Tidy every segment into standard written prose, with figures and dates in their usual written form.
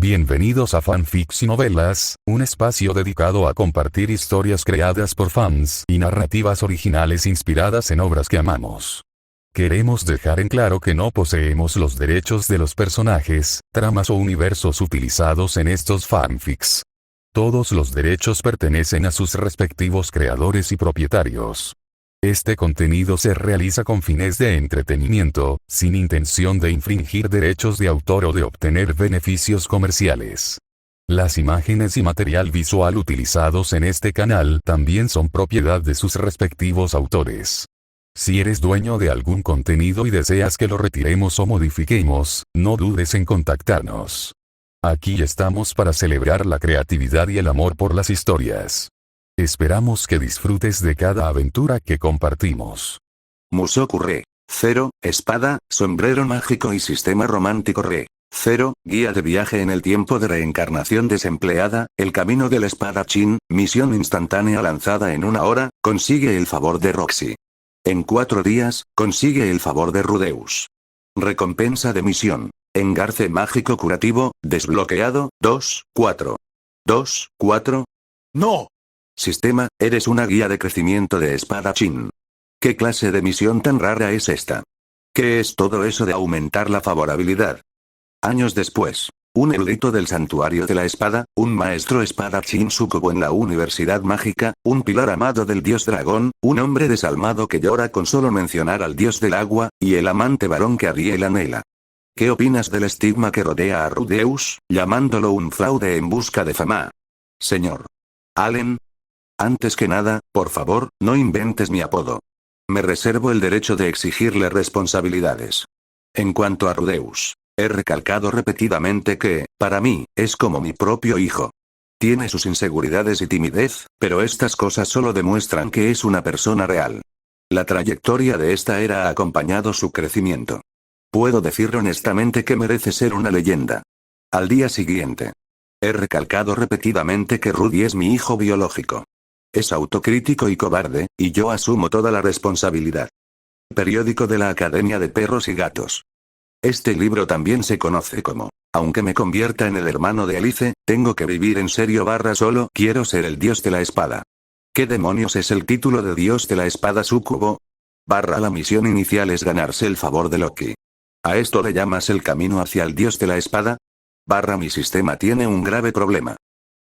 Bienvenidos a Fanfics y Novelas, un espacio dedicado a compartir historias creadas por fans y narrativas originales inspiradas en obras que amamos. Queremos dejar en claro que no poseemos los derechos de los personajes, tramas o universos utilizados en estos fanfics. Todos los derechos pertenecen a sus respectivos creadores y propietarios. Este contenido se realiza con fines de entretenimiento, sin intención de infringir derechos de autor o de obtener beneficios comerciales. Las imágenes y material visual utilizados en este canal también son propiedad de sus respectivos autores. Si eres dueño de algún contenido y deseas que lo retiremos o modifiquemos, no dudes en contactarnos. Aquí estamos para celebrar la creatividad y el amor por las historias. Esperamos que disfrutes de cada aventura que compartimos. Mushoku Re 0, espada, sombrero mágico y sistema romántico Re 0, guía de viaje en el tiempo de reencarnación desempleada, el camino del espadachín, misión instantánea lanzada en 1 hora, consigue el favor de Roxy. En 4 días, consigue el favor de Rudeus. Recompensa de misión. Engarce mágico curativo, desbloqueado, 2, 4. 2, 4. ¡No! Sistema, eres una guía de crecimiento de espadachín. ¿Qué clase de misión tan rara es esta? ¿Qué es todo eso de aumentar la favorabilidad? Años después, un erudito del santuario de la espada, un maestro espadachín súcubo en la universidad mágica, un pilar amado del dios dragón, un hombre desalmado que llora con solo mencionar al dios del agua, y el amante varón que Ariel anhela. ¿Qué opinas del estigma que rodea a Rudeus, llamándolo un fraude en busca de fama? Señor Allen. Antes que nada, por favor, no inventes mi apodo. Me reservo el derecho de exigirle responsabilidades. En cuanto a Rudeus, he recalcado repetidamente que, para mí, es como mi propio hijo. Tiene sus inseguridades y timidez, pero estas cosas solo demuestran que es una persona real. La trayectoria de esta era ha acompañado su crecimiento. Puedo decir honestamente que merece ser una leyenda. Al día siguiente, he recalcado repetidamente que Rudy es mi hijo biológico. Es autocrítico y cobarde, y yo asumo toda la responsabilidad. Periódico de la Academia de Perros y Gatos. Este libro también se conoce como, aunque me convierta en el hermano de Alice, tengo que vivir en serio / solo quiero ser el dios de la espada. ¿Qué demonios es el título de dios de la espada súcubo? / la misión inicial es ganarse el favor de Loki. ¿A esto le llamas el camino hacia el dios de la espada? / mi sistema tiene un grave problema.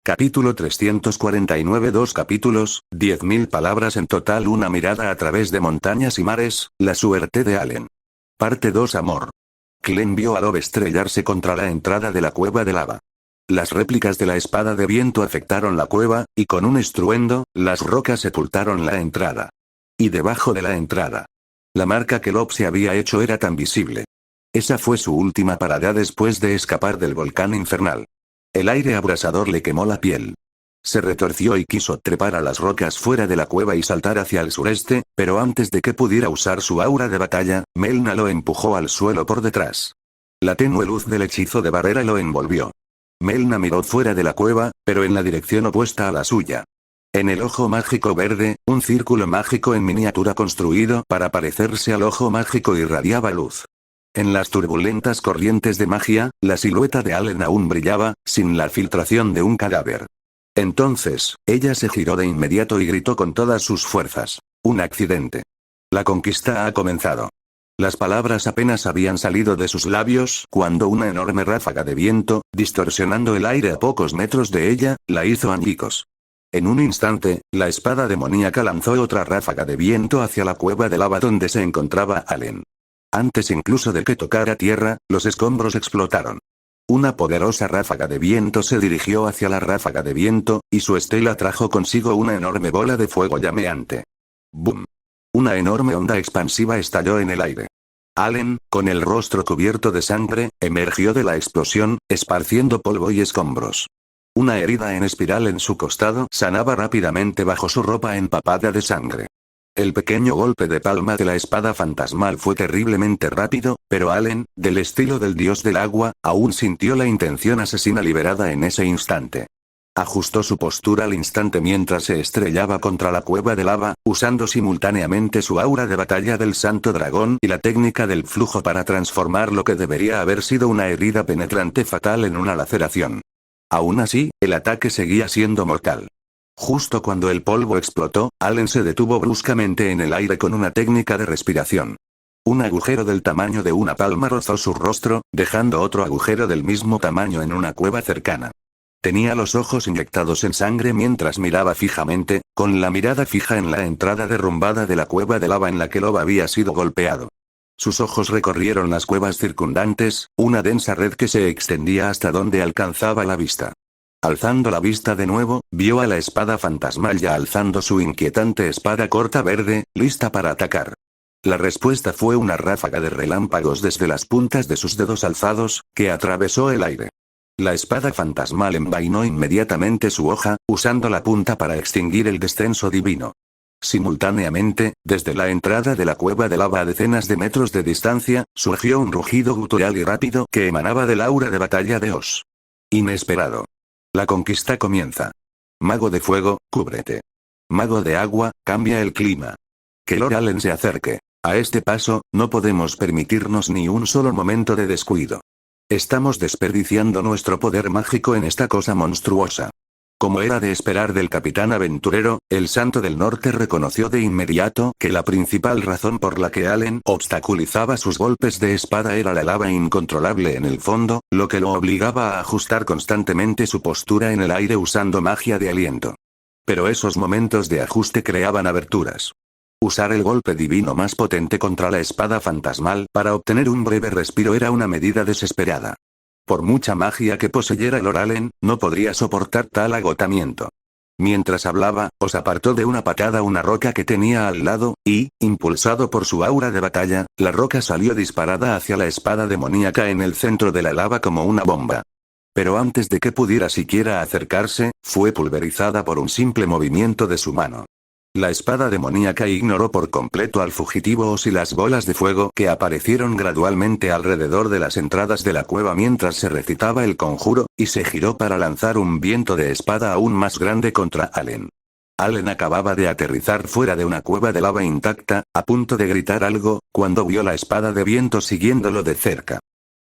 Capítulo 349. 2 capítulos, 10.000 palabras en total. Una mirada a través de montañas y mares, la suerte de Allen. Parte 2. Amor. Glenn vio a Love estrellarse contra la entrada de la cueva de lava. Las réplicas de la espada de viento afectaron la cueva, y con un estruendo, las rocas sepultaron la entrada. Y debajo de la entrada, la marca que Love se había hecho era tan visible. Esa fue su última parada después de escapar del volcán infernal. El aire abrasador le quemó la piel. Se retorció y quiso trepar a las rocas fuera de la cueva y saltar hacia el sureste, pero antes de que pudiera usar su aura de batalla, Melna lo empujó al suelo por detrás. La tenue luz del hechizo de barrera lo envolvió. Melna miró fuera de la cueva, pero en la dirección opuesta a la suya. En el ojo mágico verde, un círculo mágico en miniatura construido para parecerse al ojo mágico irradiaba luz. En las turbulentas corrientes de magia, la silueta de Allen aún brillaba, sin la filtración de un cadáver. Entonces, ella se giró de inmediato y gritó con todas sus fuerzas. Un accidente. La conquista ha comenzado. Las palabras apenas habían salido de sus labios cuando una enorme ráfaga de viento, distorsionando el aire a pocos metros de ella, la hizo añicos. En un instante, la espada demoníaca lanzó otra ráfaga de viento hacia la cueva de lava donde se encontraba Allen. Antes incluso de que tocara tierra, los escombros explotaron. Una poderosa ráfaga de viento se dirigió hacia la ráfaga de viento, y su estela trajo consigo una enorme bola de fuego llameante. ¡Bum! Una enorme onda expansiva estalló en el aire. Allen, con el rostro cubierto de sangre, emergió de la explosión, esparciendo polvo y escombros. Una herida en espiral en su costado sanaba rápidamente bajo su ropa empapada de sangre. El pequeño golpe de palma de la espada fantasmal fue terriblemente rápido, pero Allen, del estilo del dios del agua, aún sintió la intención asesina liberada en ese instante. Ajustó su postura al instante mientras se estrellaba contra la cueva de lava, usando simultáneamente su aura de batalla del Santo Dragón y la técnica del flujo para transformar lo que debería haber sido una herida penetrante fatal en una laceración. Aún así, el ataque seguía siendo mortal. Justo cuando el polvo explotó, Allen se detuvo bruscamente en el aire con una técnica de respiración. Un agujero del tamaño de una palma rozó su rostro, dejando otro agujero del mismo tamaño en una cueva cercana. Tenía los ojos inyectados en sangre mientras miraba fijamente, con la mirada fija en la entrada derrumbada de la cueva de lava en la que Loba había sido golpeado. Sus ojos recorrieron las cuevas circundantes, una densa red que se extendía hasta donde alcanzaba la vista. Alzando la vista de nuevo, vio a la espada fantasmal ya alzando su inquietante espada corta verde, lista para atacar. La respuesta fue una ráfaga de relámpagos desde las puntas de sus dedos alzados, que atravesó el aire. La espada fantasmal envainó inmediatamente su hoja, usando la punta para extinguir el descenso divino. Simultáneamente, desde la entrada de la cueva de lava a decenas de metros de distancia, surgió un rugido gutural y rápido que emanaba del aura de batalla de Oz. Inesperado. La conquista comienza. Mago de fuego, cúbrete. Mago de agua, cambia el clima. Que Lord Allen se acerque. A este paso, no podemos permitirnos ni un solo momento de descuido. Estamos desperdiciando nuestro poder mágico en esta cosa monstruosa. Como era de esperar del capitán aventurero, el Santo del Norte reconoció de inmediato que la principal razón por la que Allen obstaculizaba sus golpes de espada era la lava incontrolable en el fondo, lo que lo obligaba a ajustar constantemente su postura en el aire usando magia de aliento. Pero esos momentos de ajuste creaban aberturas. Usar el golpe divino más potente contra la espada fantasmal para obtener un breve respiro era una medida desesperada. Por mucha magia que poseyera Lord Allen, no podría soportar tal agotamiento. Mientras hablaba, Oz apartó de una patada una roca que tenía al lado, y, impulsado por su aura de batalla, la roca salió disparada hacia la espada demoníaca en el centro de la lava como una bomba. Pero antes de que pudiera siquiera acercarse, fue pulverizada por un simple movimiento de su mano. La espada demoníaca ignoró por completo al fugitivo Oz y las bolas de fuego que aparecieron gradualmente alrededor de las entradas de la cueva mientras se recitaba el conjuro, y se giró para lanzar un viento de espada aún más grande contra Allen. Allen acababa de aterrizar fuera de una cueva de lava intacta, a punto de gritar algo, cuando vio la espada de viento siguiéndolo de cerca.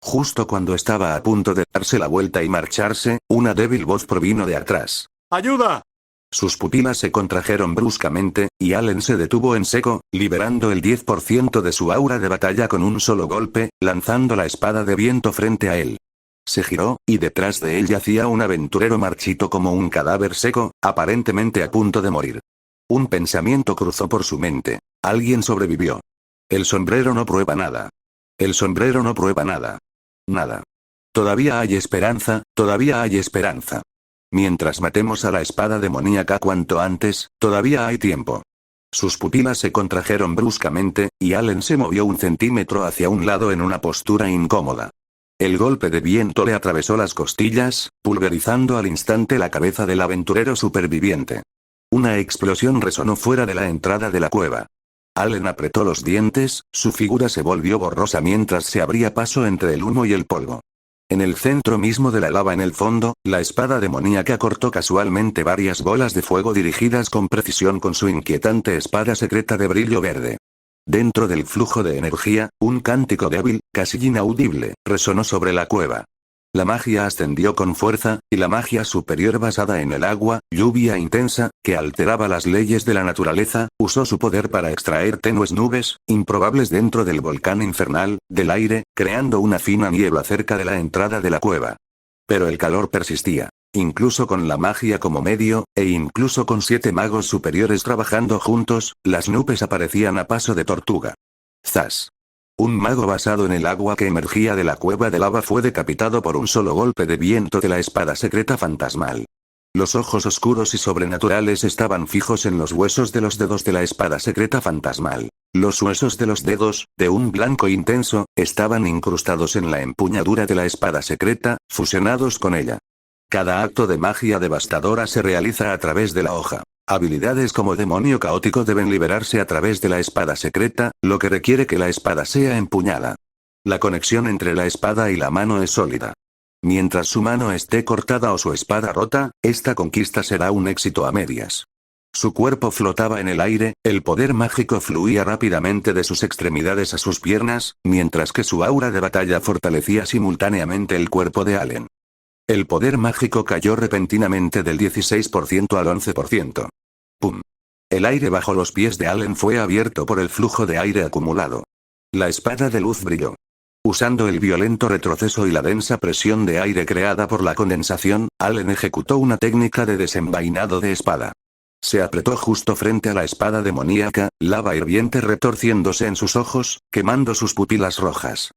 Justo cuando estaba a punto de darse la vuelta y marcharse, una débil voz provino de atrás. ¡Ayuda! Sus pupilas se contrajeron bruscamente, y Allen se detuvo en seco, liberando el 10% de su aura de batalla con un solo golpe, lanzando la espada de viento frente a él. Se giró, y detrás de él yacía un aventurero marchito como un cadáver seco, aparentemente a punto de morir. Un pensamiento cruzó por su mente. Alguien sobrevivió. El sombrero no prueba nada. El sombrero no prueba nada. Nada. Todavía hay esperanza, todavía hay esperanza. Mientras matemos a la espada demoníaca cuanto antes, todavía hay tiempo. Sus pupilas se contrajeron bruscamente, y Allen se movió un centímetro hacia un lado en una postura incómoda. El golpe de viento le atravesó las costillas, pulverizando al instante la cabeza del aventurero superviviente. Una explosión resonó fuera de la entrada de la cueva. Allen apretó los dientes, su figura se volvió borrosa mientras se abría paso entre el humo y el polvo. En el centro mismo de la lava en el fondo, la espada demoníaca cortó casualmente varias bolas de fuego dirigidas con precisión con su inquietante espada secreta de brillo verde. Dentro del flujo de energía, un cántico débil, casi inaudible, resonó sobre la cueva. La magia ascendió con fuerza, y la magia superior basada en el agua, lluvia intensa, que alteraba las leyes de la naturaleza, usó su poder para extraer tenues nubes, improbables dentro del volcán infernal, del aire, creando una fina niebla cerca de la entrada de la cueva. Pero el calor persistía. Incluso con la magia como medio, e incluso con 7 magos superiores trabajando juntos, las nubes aparecían a paso de tortuga. ¡Zas! Un mago basado en el agua que emergía de la cueva de lava fue decapitado por un solo golpe de viento de la espada secreta fantasmal. Los ojos oscuros y sobrenaturales estaban fijos en los huesos de los dedos de la espada secreta fantasmal. Los huesos de los dedos, de un blanco intenso, estaban incrustados en la empuñadura de la espada secreta, fusionados con ella. Cada acto de magia devastadora se realiza a través de la hoja. Habilidades como demonio caótico deben liberarse a través de la espada secreta, lo que requiere que la espada sea empuñada. La conexión entre la espada y la mano es sólida. Mientras su mano esté cortada o su espada rota, esta conquista será un éxito a medias. Su cuerpo flotaba en el aire, el poder mágico fluía rápidamente de sus extremidades a sus piernas, mientras que su aura de batalla fortalecía simultáneamente el cuerpo de Allen. El poder mágico cayó repentinamente del 16% al 11%. ¡Pum! El aire bajo los pies de Allen fue abierto por el flujo de aire acumulado. La espada de luz brilló. Usando el violento retroceso y la densa presión de aire creada por la condensación, Allen ejecutó una técnica de desenvainado de espada. Se apretó justo frente a la espada demoníaca, lava hirviente retorciéndose en sus ojos, quemando sus pupilas rojas.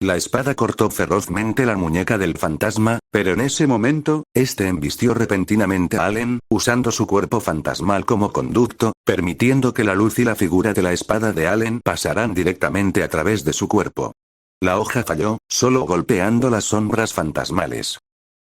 La espada cortó ferozmente la muñeca del fantasma, pero en ese momento, este embistió repentinamente a Allen, usando su cuerpo fantasmal como conducto, permitiendo que la luz y la figura de la espada de Allen pasaran directamente a través de su cuerpo. La hoja falló, solo golpeando las sombras fantasmales.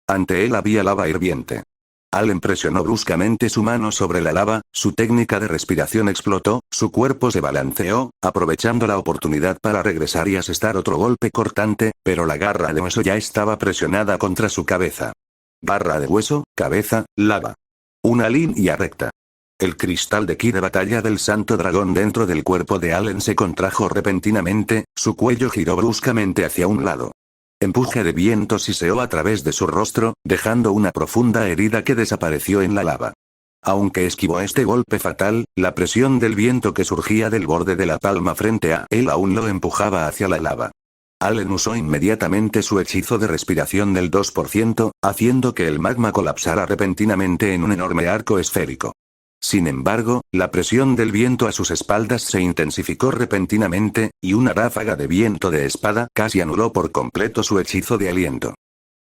Ante él había lava hirviente. Allen presionó bruscamente su mano sobre la lava, su técnica de respiración explotó, su cuerpo se balanceó, aprovechando la oportunidad para regresar y asestar otro golpe cortante, pero la garra de hueso ya estaba presionada contra su cabeza. Garra de hueso, cabeza, lava. Una línea recta. El cristal de ki de batalla del santo dragón dentro del cuerpo de Allen se contrajo repentinamente, su cuello giró bruscamente hacia un lado. Empuje de viento siseó a través de su rostro, dejando una profunda herida que desapareció en la lava. Aunque esquivó este golpe fatal, la presión del viento que surgía del borde de la palma frente a él aún lo empujaba hacia la lava. Allen usó inmediatamente su hechizo de respiración del 2%, haciendo que el magma colapsara repentinamente en un enorme arco esférico. Sin embargo, la presión del viento a sus espaldas se intensificó repentinamente, y una ráfaga de viento de espada casi anuló por completo su hechizo de aliento.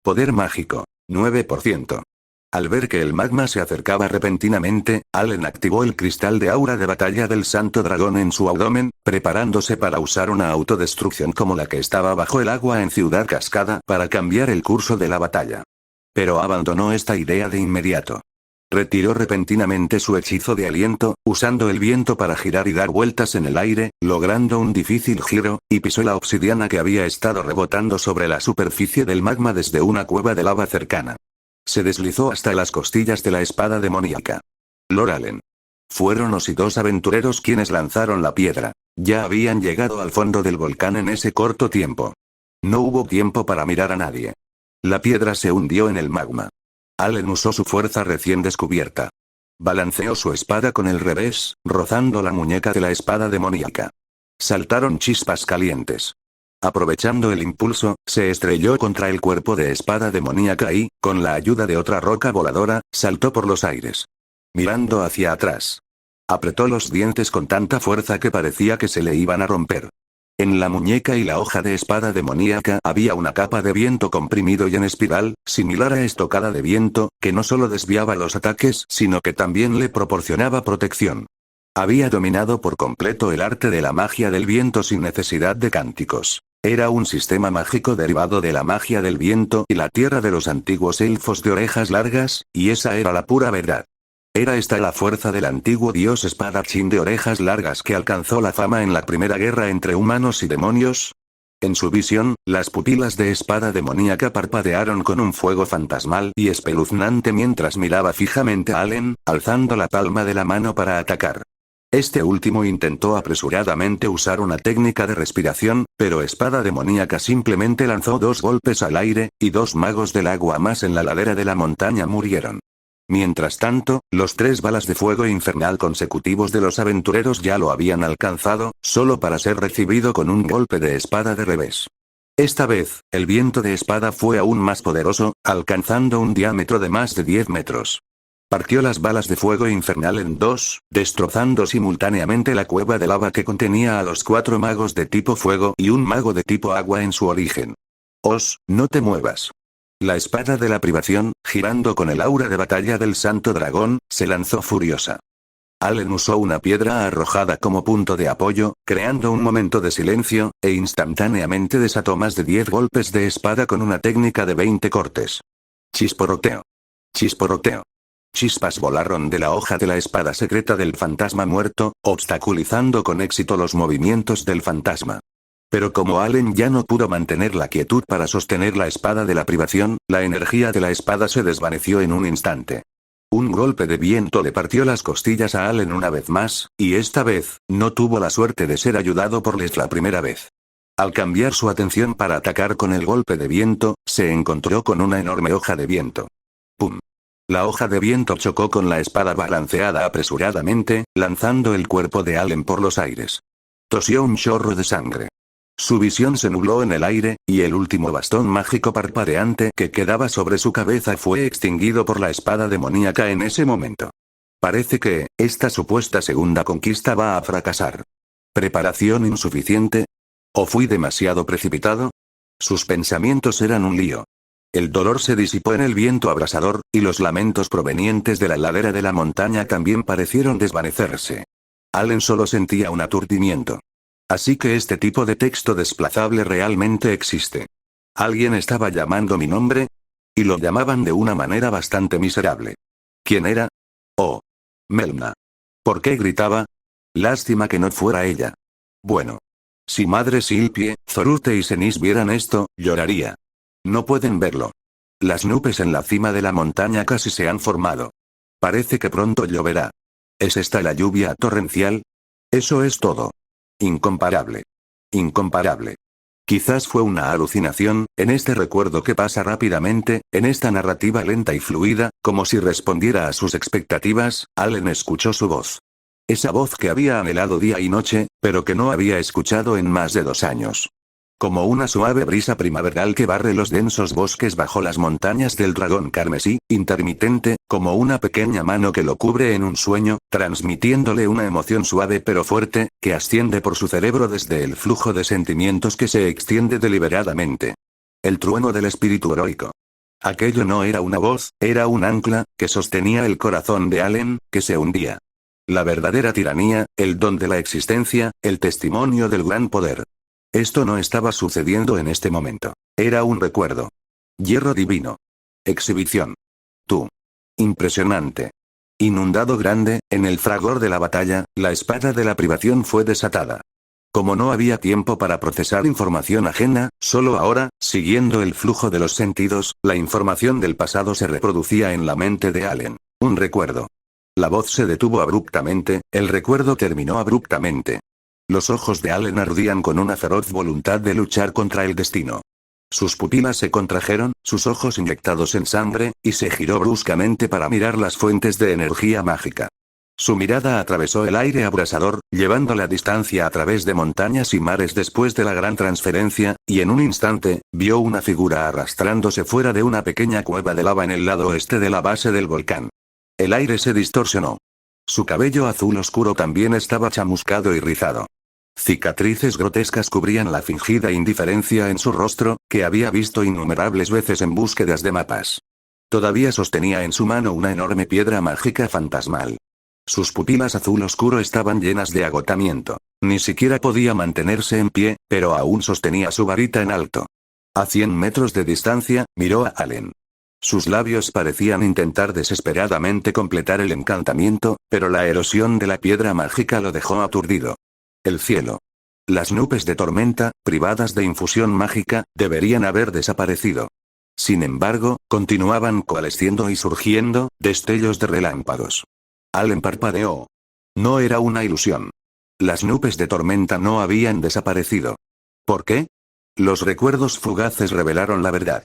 Poder mágico. 9%. Al ver que el magma se acercaba repentinamente, Allen activó el cristal de aura de batalla del santo dragón en su abdomen, preparándose para usar una autodestrucción como la que estaba bajo el agua en Ciudad Cascada para cambiar el curso de la batalla. Pero abandonó esta idea de inmediato. Retiró repentinamente su hechizo de aliento, usando el viento para girar y dar vueltas en el aire, logrando un difícil giro, y pisó la obsidiana que había estado rebotando sobre la superficie del magma desde una cueva de lava cercana. Se deslizó hasta las costillas de la espada demoníaca. Lord Allen. Fueron Oz y dos aventureros quienes lanzaron la piedra. Ya habían llegado al fondo del volcán en ese corto tiempo. No hubo tiempo para mirar a nadie. La piedra se hundió en el magma. Allen usó su fuerza recién descubierta. Balanceó su espada con el revés, rozando la muñeca de la espada demoníaca. Saltaron chispas calientes. Aprovechando el impulso, se estrelló contra el cuerpo de espada demoníaca y, con la ayuda de otra roca voladora, saltó por los aires. Mirando hacia atrás. Apretó los dientes con tanta fuerza que parecía que se le iban a romper. En la muñeca y la hoja de espada demoníaca había una capa de viento comprimido y en espiral, similar a estocada de viento, que no solo desviaba los ataques, sino que también le proporcionaba protección. Había dominado por completo el arte de la magia del viento sin necesidad de cánticos. Era un sistema mágico derivado de la magia del viento y la tierra de los antiguos elfos de orejas largas, y esa era la pura verdad. ¿Era esta la fuerza del antiguo dios espadachín de orejas largas que alcanzó la fama en la primera guerra entre humanos y demonios? En su visión, las pupilas de espada demoníaca parpadearon con un fuego fantasmal y espeluznante mientras miraba fijamente a Allen, alzando la palma de la mano para atacar. Este último intentó apresuradamente usar una técnica de respiración, pero espada demoníaca simplemente lanzó dos golpes al aire, y dos magos del agua más en la ladera de la montaña murieron. Mientras tanto, los 3 balas de fuego infernal consecutivos de los aventureros ya lo habían alcanzado, solo para ser recibido con un golpe de espada de revés. Esta vez, el viento de espada fue aún más poderoso, alcanzando un diámetro de más de 10 metros. Partió las balas de fuego infernal en 2, destrozando simultáneamente la cueva de lava que contenía a los 4 magos de tipo fuego y un mago de tipo agua en su origen. Oz, no te muevas. La espada de la privación, girando con el aura de batalla del santo dragón, se lanzó furiosa. Allen usó una piedra arrojada como punto de apoyo, creando un momento de silencio, e instantáneamente desató más de 10 golpes de espada con una técnica de 20 cortes. Chisporroteo. Chisporroteo. Chispas volaron de la hoja de la espada secreta del fantasma muerto, obstaculizando con éxito los movimientos del fantasma. Pero como Allen ya no pudo mantener la quietud para sostener la espada de la privación, la energía de la espada se desvaneció en un instante. Un golpe de viento le partió las costillas a Allen una vez más, y esta vez, no tuvo la suerte de ser ayudado por Les la primera vez. Al cambiar su atención para atacar con el golpe de viento, se encontró con una enorme hoja de viento. ¡Pum! La hoja de viento chocó con la espada balanceada apresuradamente, lanzando el cuerpo de Allen por los aires. Tosió un chorro de sangre. Su visión se nubló en el aire, y el último bastón mágico parpadeante que quedaba sobre su cabeza fue extinguido por la espada demoníaca en ese momento. Parece que, esta supuesta segunda conquista va a fracasar. ¿Preparación insuficiente? ¿O fui demasiado precipitado? Sus pensamientos eran un lío. El dolor se disipó en el viento abrasador, y los lamentos provenientes de la ladera de la montaña también parecieron desvanecerse. Allen solo sentía un aturdimiento. Así que este tipo de texto desplazable realmente existe. ¿Alguien estaba llamando mi nombre? Y lo llamaban de una manera bastante miserable. ¿Quién era? Oh. Melna. ¿Por qué gritaba? Lástima que no fuera ella. Bueno. Si Madre Silpie, Zorute y Senis vieran esto, lloraría. No pueden verlo. Las nubes en la cima de la montaña casi se han formado. Parece que pronto lloverá. ¿Es esta la lluvia torrencial? Eso es todo. Incomparable. Incomparable. Quizás fue una alucinación, en este recuerdo que pasa rápidamente, en esta narrativa lenta y fluida, como si respondiera a sus expectativas. Allen escuchó su voz. Esa voz que había anhelado día y noche, pero que no había escuchado en más de 2 años. Como una suave brisa primaveral que barre los densos bosques bajo las montañas del dragón carmesí, intermitente, como una pequeña mano que lo cubre en un sueño, transmitiéndole una emoción suave pero fuerte, que asciende por su cerebro desde el flujo de sentimientos que se extiende deliberadamente. El trueno del espíritu heroico. Aquello no era una voz, era un ancla, que sostenía el corazón de Allen, que se hundía. La verdadera tiranía, el don de la existencia, el testimonio del gran poder. Esto no estaba sucediendo en este momento. Era un recuerdo. Hierro divino. Exhibición. Tú. Impresionante. Inundado grande, en el fragor de la batalla, la espada de la privación fue desatada. Como no había tiempo para procesar información ajena, solo ahora, siguiendo el flujo de los sentidos, la información del pasado se reproducía en la mente de Allen. Un recuerdo. La voz se detuvo abruptamente, el recuerdo terminó abruptamente. Los ojos de Allen ardían con una feroz voluntad de luchar contra el destino. Sus pupilas se contrajeron, sus ojos inyectados en sangre, y se giró bruscamente para mirar las fuentes de energía mágica. Su mirada atravesó el aire abrasador, llevando la distancia a través de montañas y mares después de la gran transferencia, y en un instante, vio una figura arrastrándose fuera de una pequeña cueva de lava en el lado oeste de la base del volcán. El aire se distorsionó. Su cabello azul oscuro también estaba chamuscado y rizado. Cicatrices grotescas cubrían la fingida indiferencia en su rostro, que había visto innumerables veces en búsquedas de mapas. Todavía sostenía en su mano una enorme piedra mágica fantasmal. Sus pupilas azul oscuro estaban llenas de agotamiento. Ni siquiera podía mantenerse en pie, pero aún sostenía su varita en alto. A 100 metros de distancia, miró a Allen. Sus labios parecían intentar desesperadamente completar el encantamiento, pero la erosión de la piedra mágica lo dejó aturdido. El cielo. Las nubes de tormenta, privadas de infusión mágica, deberían haber desaparecido. Sin embargo, continuaban coalesciendo y surgiendo, destellos de relámpagos. Allen parpadeó. No era una ilusión. Las nubes de tormenta no habían desaparecido. ¿Por qué? Los recuerdos fugaces revelaron la verdad.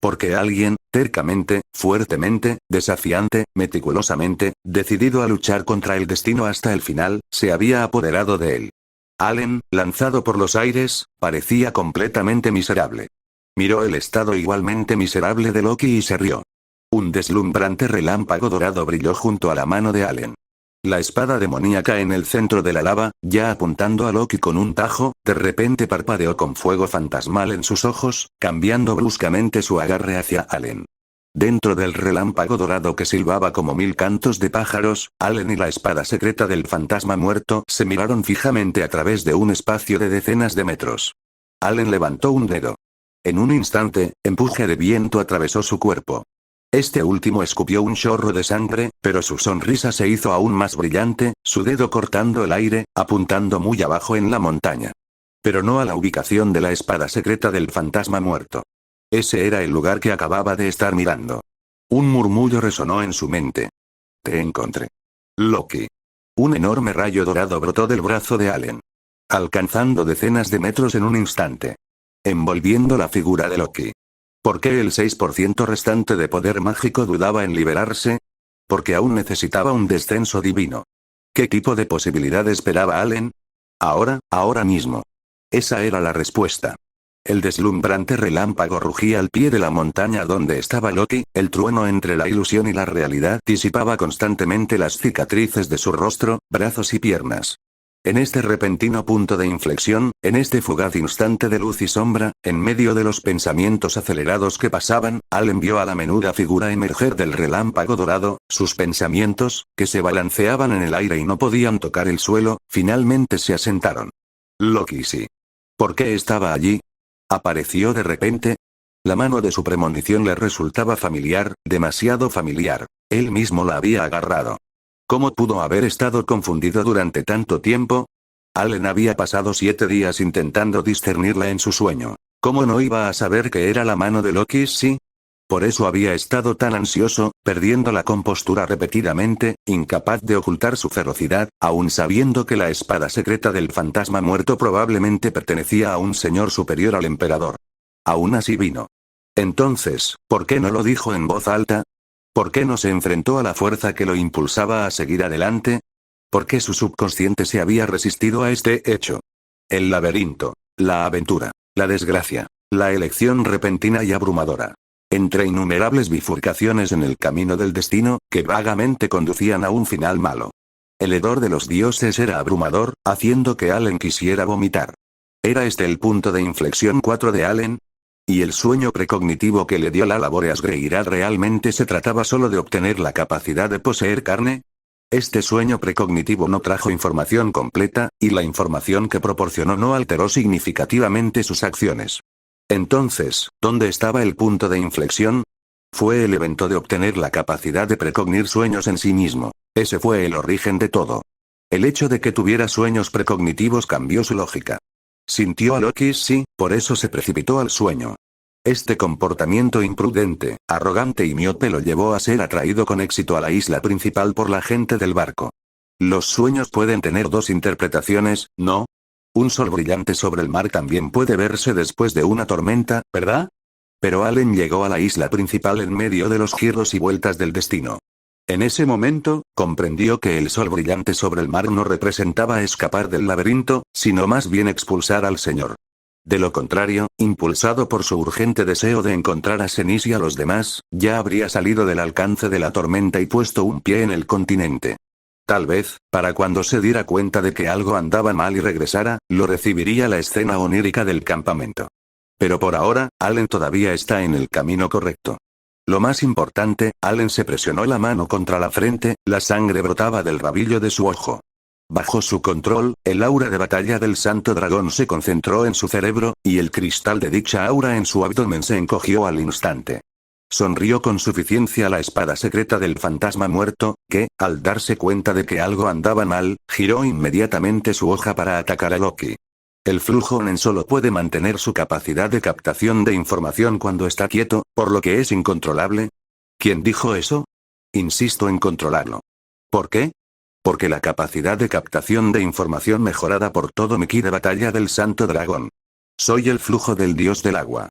Porque alguien, tercamente, fuertemente, desafiante, meticulosamente, decidido a luchar contra el destino hasta el final, se había apoderado de él. Allen, lanzado por los aires, parecía completamente miserable. Miró el estado igualmente miserable de Loki y se rió. Un deslumbrante relámpago dorado brilló junto a la mano de Allen. La espada demoníaca en el centro de la lava, ya apuntando a Loki con un tajo, de repente parpadeó con fuego fantasmal en sus ojos, cambiando bruscamente su agarre hacia Allen. Dentro del relámpago dorado que silbaba como 1000 cantos de pájaros, Allen y la espada secreta del fantasma muerto se miraron fijamente a través de un espacio de decenas de metros. Allen levantó un dedo. En un instante, empuje de viento atravesó su cuerpo. Este último escupió un chorro de sangre, pero su sonrisa se hizo aún más brillante, su dedo cortando el aire, apuntando muy abajo en la montaña. Pero no a la ubicación de la espada secreta del fantasma muerto. Ese era el lugar que acababa de estar mirando. Un murmullo resonó en su mente. Te encontré. Loki. Un enorme rayo dorado brotó del brazo de Allen, alcanzando decenas de metros en un instante, envolviendo la figura de Loki. ¿Por qué el 6% restante de poder mágico dudaba en liberarse? Porque aún necesitaba un descenso divino. ¿Qué tipo de posibilidad esperaba Allen? Ahora mismo. Esa era la respuesta. El deslumbrante relámpago rugía al pie de la montaña donde estaba Loki, el trueno entre la ilusión y la realidad disipaba constantemente las cicatrices de su rostro, brazos y piernas. En este repentino punto de inflexión, en este fugaz instante de luz y sombra, en medio de los pensamientos acelerados que pasaban, Allen vio a la menuda figura emerger del relámpago dorado, sus pensamientos, que se balanceaban en el aire y no podían tocar el suelo, finalmente se asentaron. Loki sí. ¿Por qué estaba allí? ¿Apareció de repente? La mano de su premonición le resultaba familiar, demasiado familiar. Él mismo la había agarrado. ¿Cómo pudo haber estado confundido durante tanto tiempo? Allen había pasado 7 días intentando discernirla en su sueño. ¿Cómo no iba a saber que era la mano de Loki? Sí. Por eso había estado tan ansioso, perdiendo la compostura repetidamente, incapaz de ocultar su ferocidad, aun sabiendo que la espada secreta del fantasma muerto probablemente pertenecía a un señor superior al emperador. Aún así vino. Entonces, ¿por qué no lo dijo en voz alta? ¿Por qué no se enfrentó a la fuerza que lo impulsaba a seguir adelante? ¿Por qué su subconsciente se había resistido a este hecho? El laberinto, la aventura, la desgracia, la elección repentina y abrumadora. Entre innumerables bifurcaciones en el camino del destino, que vagamente conducían a un final malo. El hedor de los dioses era abrumador, haciendo que Allen quisiera vomitar. ¿Era este el punto de inflexión 4 de Allen? ¿Y el sueño precognitivo que le dio la Laborious Greyrad realmente se trataba solo de obtener la capacidad de poseer carne? Este sueño precognitivo no trajo información completa, y la información que proporcionó no alteró significativamente sus acciones. Entonces, ¿dónde estaba el punto de inflexión? Fue el evento de obtener la capacidad de precognir sueños en sí mismo. Ese fue el origen de todo. El hecho de que tuviera sueños precognitivos cambió su lógica. Sintió a Loki, sí, por eso se precipitó al sueño. Este comportamiento imprudente, arrogante y miope lo llevó a ser atraído con éxito a la isla principal por la gente del barco. Los sueños pueden tener 2 interpretaciones, ¿no? Un sol brillante sobre el mar también puede verse después de una tormenta, ¿verdad? Pero Allen llegó a la isla principal en medio de los giros y vueltas del destino. En ese momento, comprendió que el sol brillante sobre el mar no representaba escapar del laberinto, sino más bien expulsar al señor. De lo contrario, impulsado por su urgente deseo de encontrar a Senis y a los demás, ya habría salido del alcance de la tormenta y puesto un pie en el continente. Tal vez, para cuando se diera cuenta de que algo andaba mal y regresara, lo recibiría la escena onírica del campamento. Pero por ahora, Allen todavía está en el camino correcto. Lo más importante, Allen se presionó la mano contra la frente, la sangre brotaba del rabillo de su ojo. Bajo su control, el aura de batalla del Santo Dragón se concentró en su cerebro, y el cristal de dicha aura en su abdomen se encogió al instante. Sonrió con suficiencia la espada secreta del fantasma muerto, que, al darse cuenta de que algo andaba mal, giró inmediatamente su hoja para atacar a Loki. El flujo Nen solo puede mantener su capacidad de captación de información cuando está quieto, por lo que es incontrolable. ¿Quién dijo eso? Insisto en controlarlo. ¿Por qué? Porque la capacidad de captación de información mejorada por todo mi ki de batalla del Santo Dragón. Soy el flujo del dios del agua.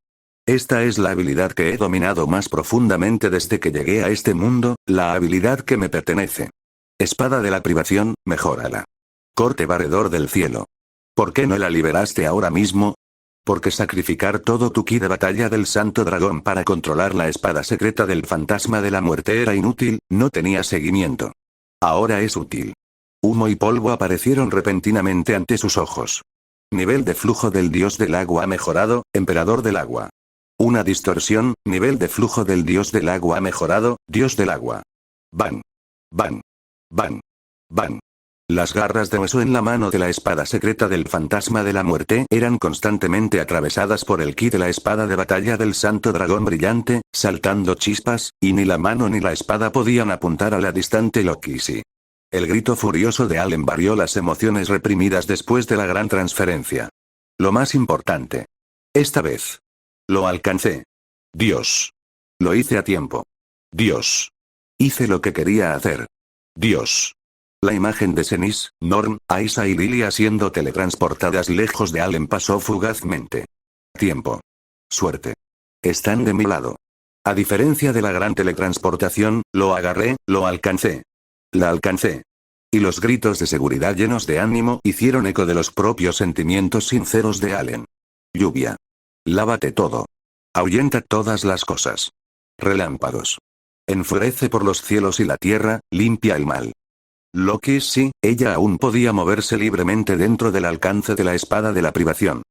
Esta es la habilidad que he dominado más profundamente desde que llegué a este mundo, la habilidad que me pertenece. Espada de la privación, mejórala. Corte barredor del cielo. ¿Por qué no la liberaste ahora mismo? Porque sacrificar todo tu ki de batalla del Santo Dragón para controlar la espada secreta del fantasma de la muerte era inútil, no tenía seguimiento. Ahora es útil. Humo y polvo aparecieron repentinamente ante sus ojos. Nivel de flujo del dios del agua mejorado, emperador del agua. Una distorsión, nivel de flujo del dios del agua mejorado, dios del agua. Ban. Ban. Ban. Ban. Las garras de hueso en la mano de la espada secreta del fantasma de la muerte eran constantemente atravesadas por el ki de la espada de batalla del Santo Dragón brillante, saltando chispas, y ni la mano ni la espada podían apuntar a la distante Loki. El grito furioso de Allen varió las emociones reprimidas después de la gran transferencia. Lo más importante. Esta vez. Lo alcancé. Dios. Lo hice a tiempo. Dios. Hice lo que quería hacer. Dios. La imagen de Senis, Norm, Aisa y Lilia siendo teletransportadas lejos de Allen pasó fugazmente. Tiempo. Suerte. Están de mi lado. A diferencia de la gran teletransportación, lo agarré, lo alcancé. La alcancé. Y los gritos de seguridad llenos de ánimo hicieron eco de los propios sentimientos sinceros de Allen. Lluvia. Lávate todo. Ahuyenta todas las cosas. Relámpagos. Enfurece por los cielos y la tierra, limpia el mal. Loki sí, ella aún podía moverse libremente dentro del alcance de la espada de la privación.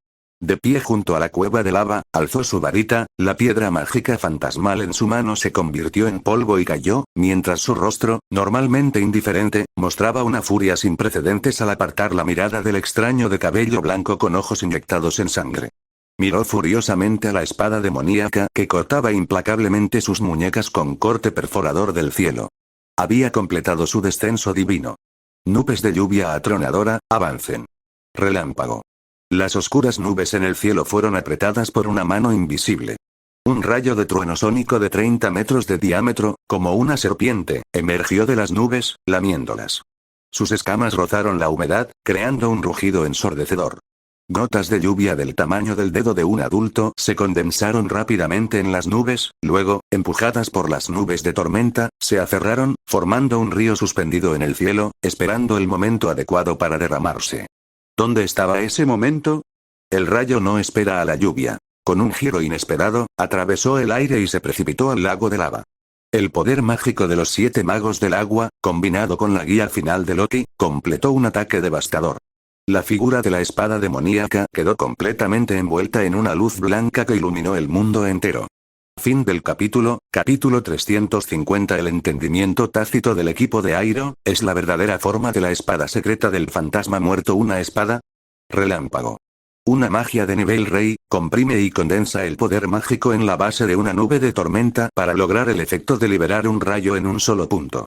De pie junto a la cueva de lava, alzó su varita, la piedra mágica fantasmal en su mano se convirtió en polvo y cayó, mientras su rostro, normalmente indiferente, mostraba una furia sin precedentes al apartar la mirada del extraño de cabello blanco con ojos inyectados en sangre. Miró furiosamente a la espada demoníaca que cortaba implacablemente sus muñecas con corte perforador del cielo. Había completado su descenso divino. Nubes de lluvia atronadora, avancen. Relámpago. Las oscuras nubes en el cielo fueron apretadas por una mano invisible. Un rayo de trueno sónico de 30 metros de diámetro, como una serpiente, emergió de las nubes, lamiéndolas. Sus escamas rozaron la humedad, creando un rugido ensordecedor. Gotas de lluvia del tamaño del dedo de un adulto se condensaron rápidamente en las nubes, luego, empujadas por las nubes de tormenta, se aferraron, formando un río suspendido en el cielo, esperando el momento adecuado para derramarse. ¿Dónde estaba ese momento? El rayo no espera a la lluvia. Con un giro inesperado, atravesó el aire y se precipitó al lago de lava. El poder mágico de los 7 magos del agua, combinado con la guía final de Loki, completó un ataque devastador. La figura de la espada demoníaca quedó completamente envuelta en una luz blanca que iluminó el mundo entero. Fin del capítulo 350. El entendimiento tácito del equipo de Airo, ¿es la verdadera forma de la espada secreta del fantasma muerto una espada? Relámpago. Una magia de nivel rey, comprime y condensa el poder mágico en la base de una nube de tormenta para lograr el efecto de liberar un rayo en un solo punto.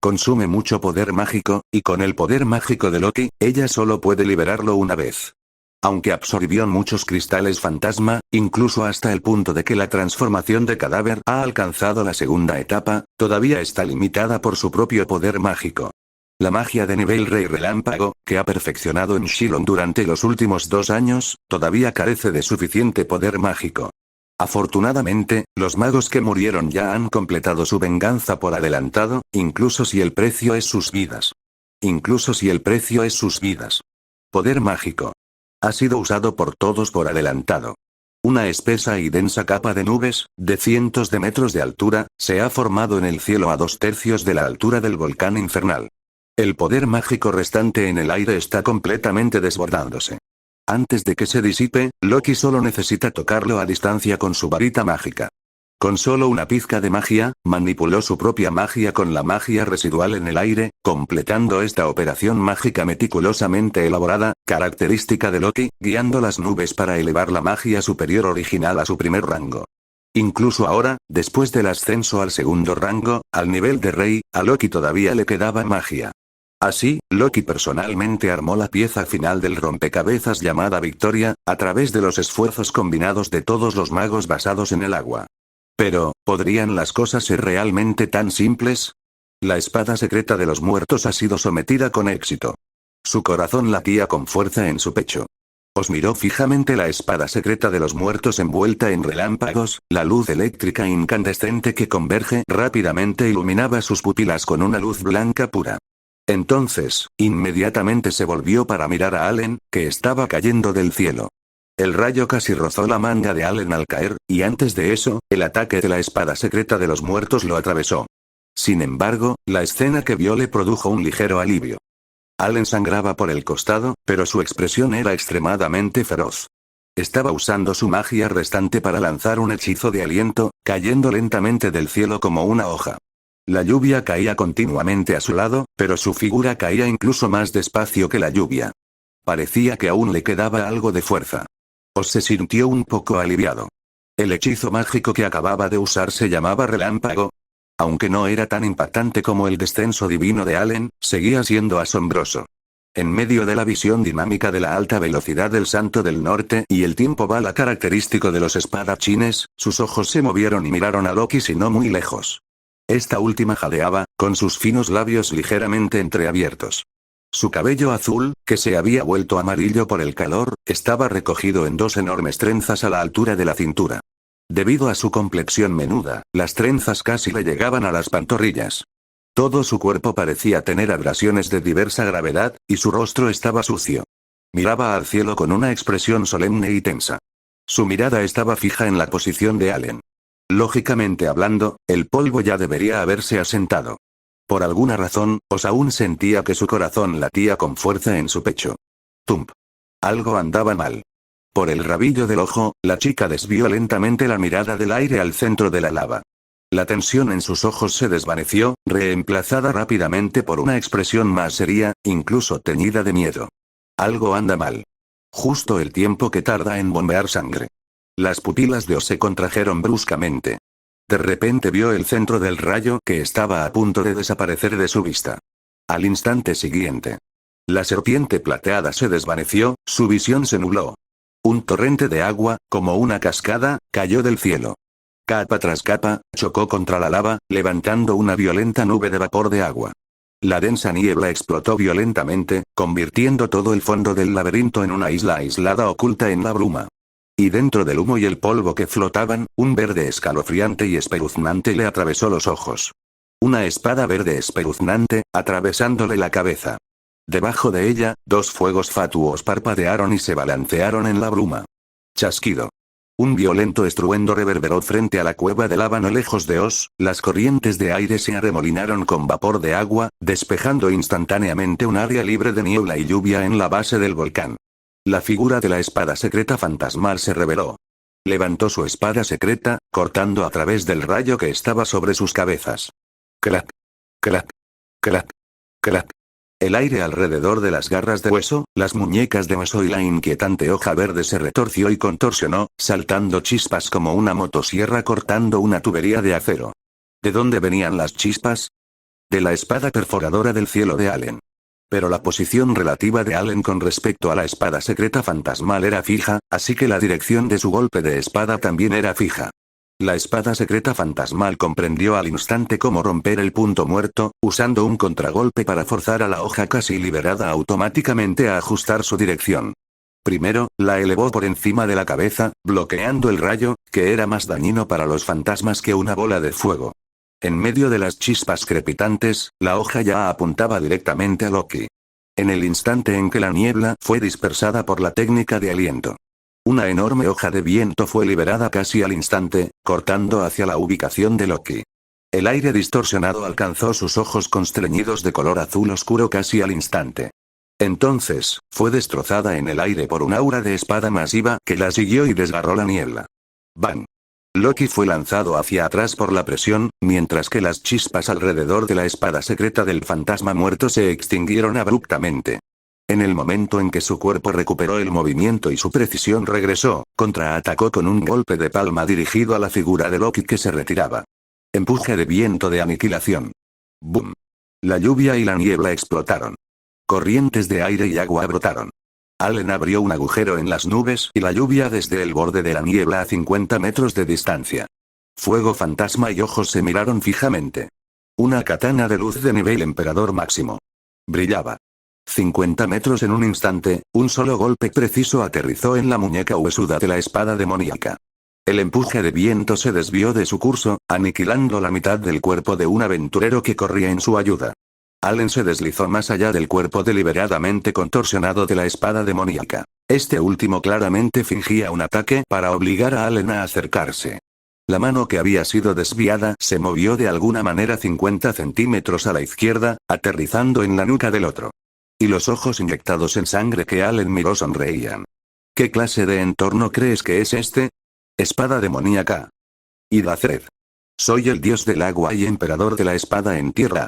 Consume mucho poder mágico, y con el poder mágico de Loki, ella solo puede liberarlo una vez. Aunque absorbió muchos cristales fantasma, incluso hasta el punto de que la transformación de cadáver ha alcanzado la segunda etapa, todavía está limitada por su propio poder mágico. La magia de nivel rey relámpago, que ha perfeccionado en Shilon durante los últimos 2 años, todavía carece de suficiente poder mágico. Afortunadamente, los magos que murieron ya han completado su venganza por adelantado, incluso si el precio es sus vidas. Incluso si el precio es sus vidas. Poder mágico. Ha sido usado por todos por adelantado. Una espesa y densa capa de nubes, de cientos de metros de altura, se ha formado en el cielo a 2/3 de la altura del volcán infernal. El poder mágico restante en el aire está completamente desbordándose. Antes de que se disipe, Loki solo necesita tocarlo a distancia con su varita mágica. Con solo una pizca de magia, manipuló su propia magia con la magia residual en el aire, completando esta operación mágica meticulosamente elaborada, característica de Loki, guiando las nubes para elevar la magia superior original a su primer rango. Incluso ahora, después del ascenso al segundo rango, al nivel de rey, a Loki todavía le quedaba magia. Así, Loki personalmente armó la pieza final del rompecabezas llamada Victoria, a través de los esfuerzos combinados de todos los magos basados en el agua. Pero, ¿podrían las cosas ser realmente tan simples? La espada secreta de los muertos ha sido sometida con éxito. Su corazón latía con fuerza en su pecho. Os miró fijamente la espada secreta de los muertos envuelta en relámpagos, la luz eléctrica incandescente que converge rápidamente iluminaba sus pupilas con una luz blanca pura. Entonces, inmediatamente se volvió para mirar a Allen, que estaba cayendo del cielo. El rayo casi rozó la manga de Allen al caer, y antes de eso, el ataque de la espada secreta de los muertos lo atravesó. Sin embargo, la escena que vio le produjo un ligero alivio. Allen sangraba por el costado, pero su expresión era extremadamente feroz. Estaba usando su magia restante para lanzar un hechizo de aliento, cayendo lentamente del cielo como una hoja. La lluvia caía continuamente a su lado, pero su figura caía incluso más despacio que la lluvia. Parecía que aún le quedaba algo de fuerza. Oz se sintió un poco aliviado. El hechizo mágico que acababa de usar se llamaba relámpago. Aunque no era tan impactante como el descenso divino de Allen, seguía siendo asombroso. En medio de la visión dinámica de la alta velocidad del Santo del Norte y el tiempo bala característico de los espadachines, sus ojos se movieron y miraron a Loki si no muy lejos. Esta última jadeaba, con sus finos labios ligeramente entreabiertos. Su cabello azul, que se había vuelto amarillo por el calor, estaba recogido en dos enormes trenzas a la altura de la cintura. Debido a su complexión menuda, las trenzas casi le llegaban a las pantorrillas. Todo su cuerpo parecía tener abrasiones de diversa gravedad, y su rostro estaba sucio. Miraba al cielo con una expresión solemne y tensa. Su mirada estaba fija en la posición de Allen. Lógicamente hablando, el polvo ya debería haberse asentado. Por alguna razón, Oz aún sentía que su corazón latía con fuerza en su pecho. Tump. Algo andaba mal. Por el rabillo del ojo, la chica desvió lentamente la mirada del aire al centro de la lava. La tensión en sus ojos se desvaneció, reemplazada rápidamente por una expresión más seria, incluso teñida de miedo. Algo anda mal. Justo el tiempo que tarda en bombear sangre. Las pupilas de Oz se contrajeron bruscamente. De repente vio el centro del rayo que estaba a punto de desaparecer de su vista. Al instante siguiente, la serpiente plateada se desvaneció, su visión se nubló. Un torrente de agua, como una cascada, cayó del cielo. Capa tras capa, chocó contra la lava, levantando una violenta nube de vapor de agua. La densa niebla explotó violentamente, convirtiendo todo el fondo del laberinto en una isla aislada oculta en la bruma. Y dentro del humo y el polvo que flotaban, un verde escalofriante y espeluznante le atravesó los ojos. Una espada verde espeluznante, atravesándole la cabeza. Debajo de ella, dos fuegos fatuos parpadearon y se balancearon en la bruma. Chasquido. Un violento estruendo reverberó frente a la cueva de lava no lejos de Oz, las corrientes de aire se arremolinaron con vapor de agua, despejando instantáneamente un área libre de niebla y lluvia en la base del volcán. La figura de la espada secreta fantasmal se reveló. Levantó su espada secreta, cortando a través del rayo que estaba sobre sus cabezas. Clac. Clac. Clac. Clac. El aire alrededor de las garras de hueso, las muñecas de hueso y la inquietante hoja verde se retorció y contorsionó, saltando chispas como una motosierra cortando una tubería de acero. ¿De dónde venían las chispas? De la espada perforadora del cielo de Allen. Pero la posición relativa de Allen con respecto a la espada secreta fantasmal era fija, así que la dirección de su golpe de espada también era fija. La espada secreta fantasmal comprendió al instante cómo romper el punto muerto, usando un contragolpe para forzar a la hoja casi liberada automáticamente a ajustar su dirección. Primero, la elevó por encima de la cabeza, bloqueando el rayo, que era más dañino para los fantasmas que una bola de fuego. En medio de las chispas crepitantes, la hoja ya apuntaba directamente a Loki. En el instante en que la niebla fue dispersada por la técnica de aliento, una enorme hoja de viento fue liberada casi al instante, cortando hacia la ubicación de Loki. El aire distorsionado alcanzó sus ojos constreñidos de color azul oscuro casi al instante. Entonces, fue destrozada en el aire por un aura de espada masiva que la siguió y desgarró la niebla. ¡Bang! Loki fue lanzado hacia atrás por la presión, mientras que las chispas alrededor de la espada secreta del fantasma muerto se extinguieron abruptamente. En el momento en que su cuerpo recuperó el movimiento y su precisión regresó, contraatacó con un golpe de palma dirigido a la figura de Loki que se retiraba. Empuje de viento de aniquilación. ¡Bum! La lluvia y la niebla explotaron. Corrientes de aire y agua brotaron. Allen abrió un agujero en las nubes y la lluvia desde el borde de la niebla a 50 metros de distancia. Fuego fantasma y ojos se miraron fijamente. Una katana de luz de nivel emperador máximo. Brillaba. 50 metros en un instante, un solo golpe preciso aterrizó en la muñeca huesuda de la espada demoníaca. El empuje de viento se desvió de su curso, aniquilando la mitad del cuerpo de un aventurero que corría en su ayuda. Allen se deslizó más allá del cuerpo deliberadamente contorsionado de la espada demoníaca. Este último claramente fingía un ataque para obligar a Allen a acercarse. La mano que había sido desviada se movió de alguna manera 50 centímetros a la izquierda, aterrizando en la nuca del otro. Y los ojos inyectados en sangre que Allen miró sonreían. ¿Qué clase de entorno crees que es este? Espada demoníaca. Idazred. Soy el dios del agua y emperador de la espada en tierra.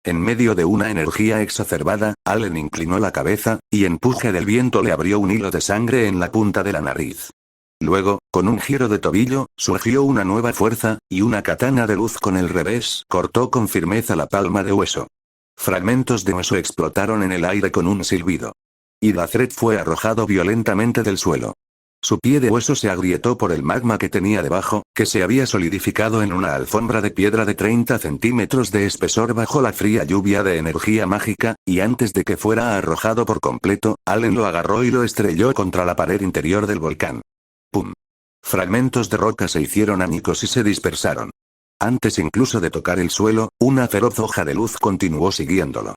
En medio de una energía exacerbada, Allen inclinó la cabeza, y empuje del viento le abrió un hilo de sangre en la punta de la nariz. Luego, con un giro de tobillo, surgió una nueva fuerza, y una katana de luz con el revés cortó con firmeza la palma de hueso. Fragmentos de hueso explotaron en el aire con un silbido. Idafred fue arrojado violentamente del suelo. Su pie de hueso se agrietó por el magma que tenía debajo, que se había solidificado en una alfombra de piedra de 30 centímetros de espesor bajo la fría lluvia de energía mágica, y antes de que fuera arrojado por completo, Allen lo agarró y lo estrelló contra la pared interior del volcán. ¡Pum! Fragmentos de roca se hicieron añicos y se dispersaron. Antes incluso de tocar el suelo, una feroz hoja de luz continuó siguiéndolo.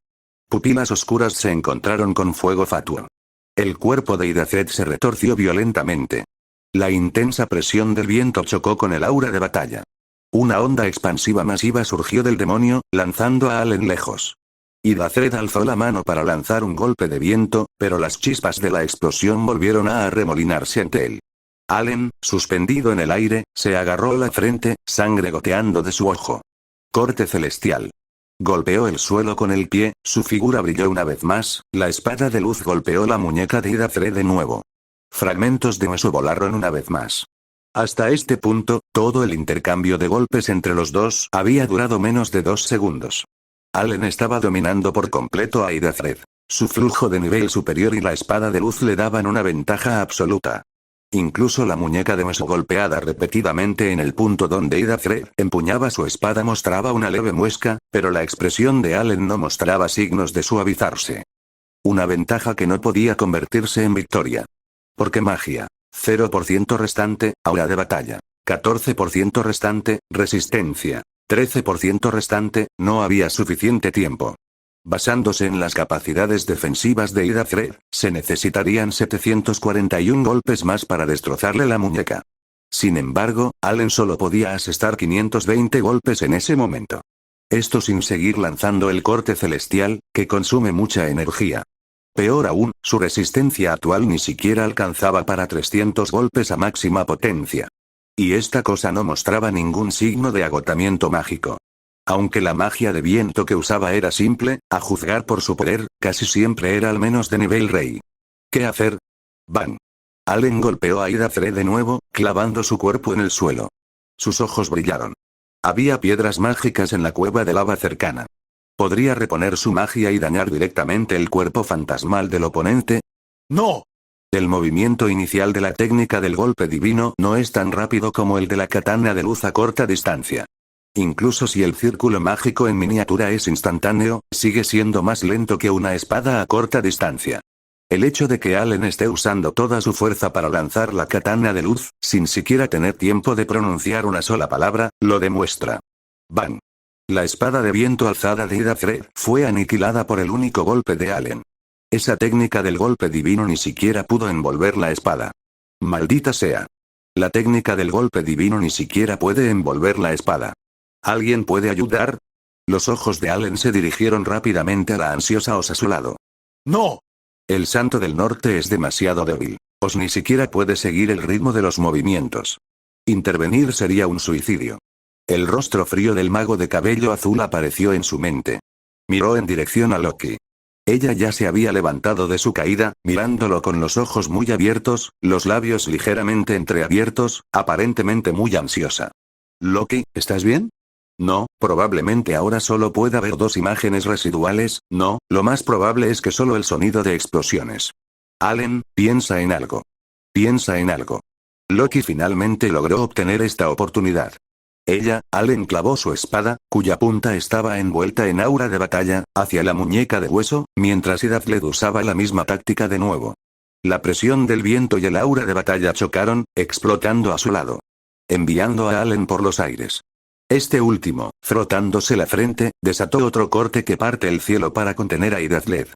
Pupilas oscuras se encontraron con fuego fatuo. El cuerpo de Idafred se retorció violentamente. La intensa presión del viento chocó con el aura de batalla. Una onda expansiva masiva surgió del demonio, lanzando a Allen lejos. Idafred alzó la mano para lanzar un golpe de viento, pero las chispas de la explosión volvieron a arremolinarse ante él. Allen, suspendido en el aire, se agarró la frente, sangre goteando de su ojo. Corte celestial. Golpeó el suelo con el pie, su figura brilló una vez más, la espada de luz golpeó la muñeca de Idafred de nuevo. Fragmentos de hueso volaron una vez más. Hasta este punto, todo el intercambio de golpes entre los dos había durado menos de 2 segundos. Allen estaba dominando por completo a Idafred. Su flujo de nivel superior y la espada de luz le daban una ventaja absoluta. Incluso la muñeca de hueso golpeada repetidamente en el punto donde Idafred empuñaba su espada mostraba una leve muesca, pero la expresión de Allen no mostraba signos de suavizarse. Una ventaja que no podía convertirse en victoria. Porque magia. 0% restante, aura de batalla. 14% restante, resistencia. 13% restante, no había suficiente tiempo. Basándose en las capacidades defensivas de Idafred, se necesitarían 741 golpes más para destrozarle la muñeca. Sin embargo, Allen solo podía asestar 520 golpes en ese momento. Esto sin seguir lanzando el corte celestial, que consume mucha energía. Peor aún, su resistencia actual ni siquiera alcanzaba para 300 golpes a máxima potencia. Y esta cosa no mostraba ningún signo de agotamiento mágico. Aunque la magia de viento que usaba era simple, a juzgar por su poder, casi siempre era al menos de nivel rey. ¿Qué hacer? ¡Bang! Allen golpeó a Idafred de nuevo, clavando su cuerpo en el suelo. Sus ojos brillaron. Había piedras mágicas en la cueva de lava cercana. ¿Podría reponer su magia y dañar directamente el cuerpo fantasmal del oponente? ¡No! El movimiento inicial de la técnica del golpe divino no es tan rápido como el de la katana de luz a corta distancia. Incluso si el círculo mágico en miniatura es instantáneo, sigue siendo más lento que una espada a corta distancia. El hecho de que Allen esté usando toda su fuerza para lanzar la katana de luz, sin siquiera tener tiempo de pronunciar una sola palabra, lo demuestra. ¡Bang! La espada de viento alzada de Idafred fue aniquilada por el único golpe de Allen. Esa técnica del golpe divino ni siquiera pudo envolver la espada. ¡Maldita sea! La técnica del golpe divino ni siquiera puede envolver la espada. ¿Alguien puede ayudar? Los ojos de Allen se dirigieron rápidamente a la ansiosa Os a su lado. ¡No! El santo del norte es demasiado débil. Os ni siquiera puede seguir el ritmo de los movimientos. Intervenir sería un suicidio. El rostro frío del mago de cabello azul apareció en su mente. Miró en dirección a Loki. Ella ya se había levantado de su caída, mirándolo con los ojos muy abiertos, los labios ligeramente entreabiertos, aparentemente muy ansiosa. Loki, ¿estás bien? No, probablemente ahora solo pueda ver 2 imágenes residuales, no, lo más probable es que solo el sonido de explosiones. Allen, piensa en algo. Piensa en algo. Loki finalmente logró obtener esta oportunidad. Allen clavó su espada, cuya punta estaba envuelta en aura de batalla, hacia la muñeca de hueso, mientras Idafred usaba la misma táctica de nuevo. La presión del viento y el aura de batalla chocaron, explotando a su lado. Enviando a Allen por los aires. Este último, frotándose la frente, desató otro corte que parte el cielo para contener a Idafred.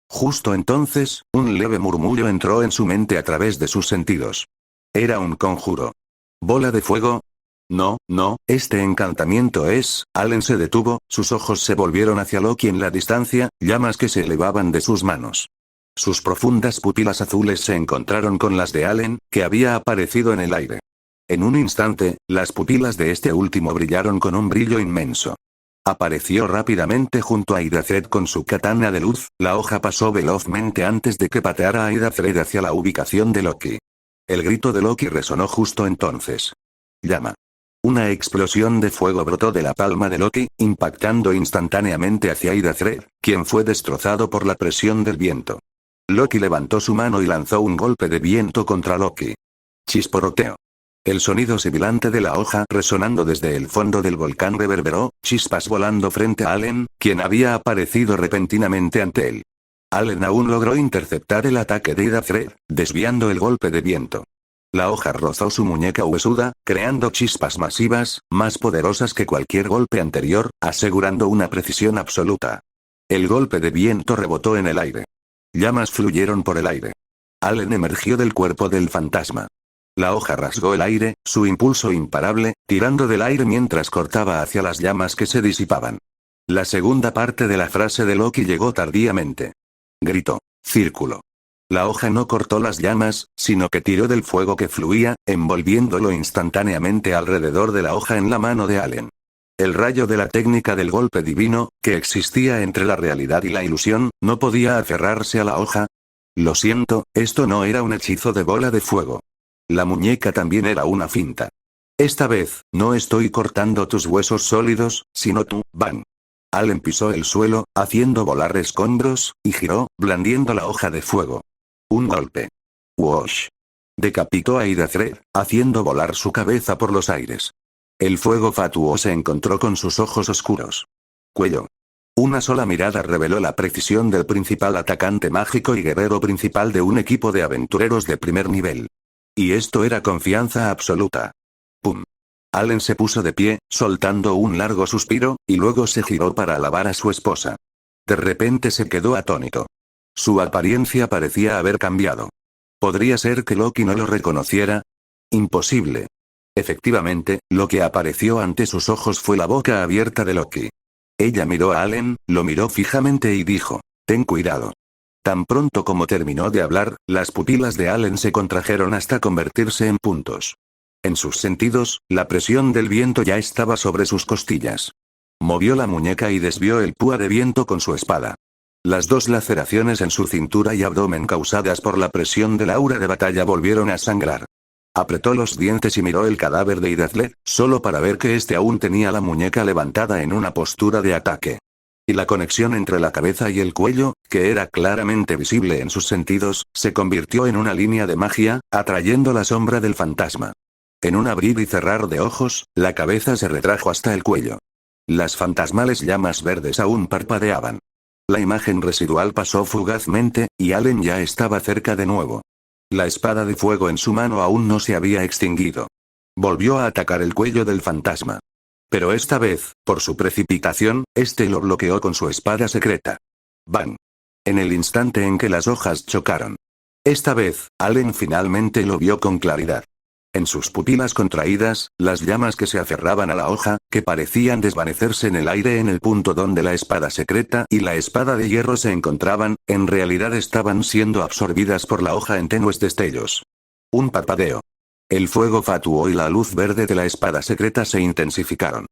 Justo entonces, un leve murmullo entró en su mente a través de sus sentidos. Era un conjuro. ¿Bola de fuego? No, no, este encantamiento es... Allen se detuvo, sus ojos se volvieron hacia Loki en la distancia, llamas que se elevaban de sus manos. Sus profundas pupilas azules se encontraron con las de Allen, que había aparecido en el aire. En un instante, las pupilas de este último brillaron con un brillo inmenso. Apareció rápidamente junto a Idafred con su katana de luz, la hoja pasó velozmente antes de que pateara a Idafred hacia la ubicación de Loki. El grito de Loki resonó justo entonces. Llama. Una explosión de fuego brotó de la palma de Loki, impactando instantáneamente hacia Hydathred, quien fue destrozado por la presión del viento. Loki levantó su mano y lanzó un golpe de viento contra Loki. Chisporroteo. El sonido sibilante de la hoja resonando desde el fondo del volcán reverberó, chispas volando frente a Allen, quien había aparecido repentinamente ante él. Allen aún logró interceptar el ataque de Hydathred, desviando el golpe de viento. La hoja rozó su muñeca huesuda, creando chispas masivas, más poderosas que cualquier golpe anterior, asegurando una precisión absoluta. El golpe de viento rebotó en el aire. Llamas fluyeron por el aire. Allen emergió del cuerpo del fantasma. La hoja rasgó el aire, su impulso imparable, tirando del aire mientras cortaba hacia las llamas que se disipaban. La segunda parte de la frase de Loki llegó tardíamente. Gritó: círculo. La hoja no cortó las llamas, sino que tiró del fuego que fluía, envolviéndolo instantáneamente alrededor de la hoja en la mano de Allen. El rayo de la técnica del golpe divino, que existía entre la realidad y la ilusión, no podía aferrarse a la hoja. Lo siento, esto no era un hechizo de bola de fuego. La muñeca también era una finta. Esta vez, no estoy cortando tus huesos sólidos, sino tú, Van. Allen pisó el suelo, haciendo volar escombros, y giró, blandiendo la hoja de fuego. Un golpe. Whoosh. Decapitó a Hydathred, haciendo volar su cabeza por los aires. El fuego fatuo se encontró con sus ojos oscuros. Cuello. Una sola mirada reveló la precisión del principal atacante mágico y guerrero principal de un equipo de aventureros de primer nivel. Y esto era confianza absoluta. ¡Pum! Allen se puso de pie, soltando un largo suspiro, y luego se giró para alabar a su esposa. De repente se quedó atónito. Su apariencia parecía haber cambiado. ¿Podría ser que Loki no lo reconociera? Imposible. Efectivamente, lo que apareció ante sus ojos fue la boca abierta de Loki. Ella miró a Allen, lo miró fijamente y dijo: ten cuidado. Tan pronto como terminó de hablar, las pupilas de Allen se contrajeron hasta convertirse en puntos. En sus sentidos, la presión del viento ya estaba sobre sus costillas. Movió la muñeca y desvió el púa de viento con su espada. Las dos laceraciones en su cintura y abdomen causadas por la presión del aura de batalla volvieron a sangrar. Apretó los dientes y miró el cadáver de Hydathred, solo para ver que este aún tenía la muñeca levantada en una postura de ataque. Y la conexión entre la cabeza y el cuello, que era claramente visible en sus sentidos, se convirtió en una línea de magia, atrayendo la sombra del fantasma. En un abrir y cerrar de ojos, la cabeza se retrajo hasta el cuello. Las fantasmales llamas verdes aún parpadeaban. La imagen residual pasó fugazmente, y Allen ya estaba cerca de nuevo. La espada de fuego en su mano aún no se había extinguido. Volvió a atacar el cuello del fantasma. Pero esta vez, por su precipitación, este lo bloqueó con su espada secreta. ¡Bang! En el instante en que las hojas chocaron. Esta vez, Allen finalmente lo vio con claridad. En sus pupilas contraídas, las llamas que se aferraban a la hoja, que parecían desvanecerse en el aire en el punto donde la espada secreta y la espada de hierro se encontraban, en realidad estaban siendo absorbidas por la hoja en tenues destellos. Un parpadeo. El fuego fatuo y la luz verde de la espada secreta se intensificaron.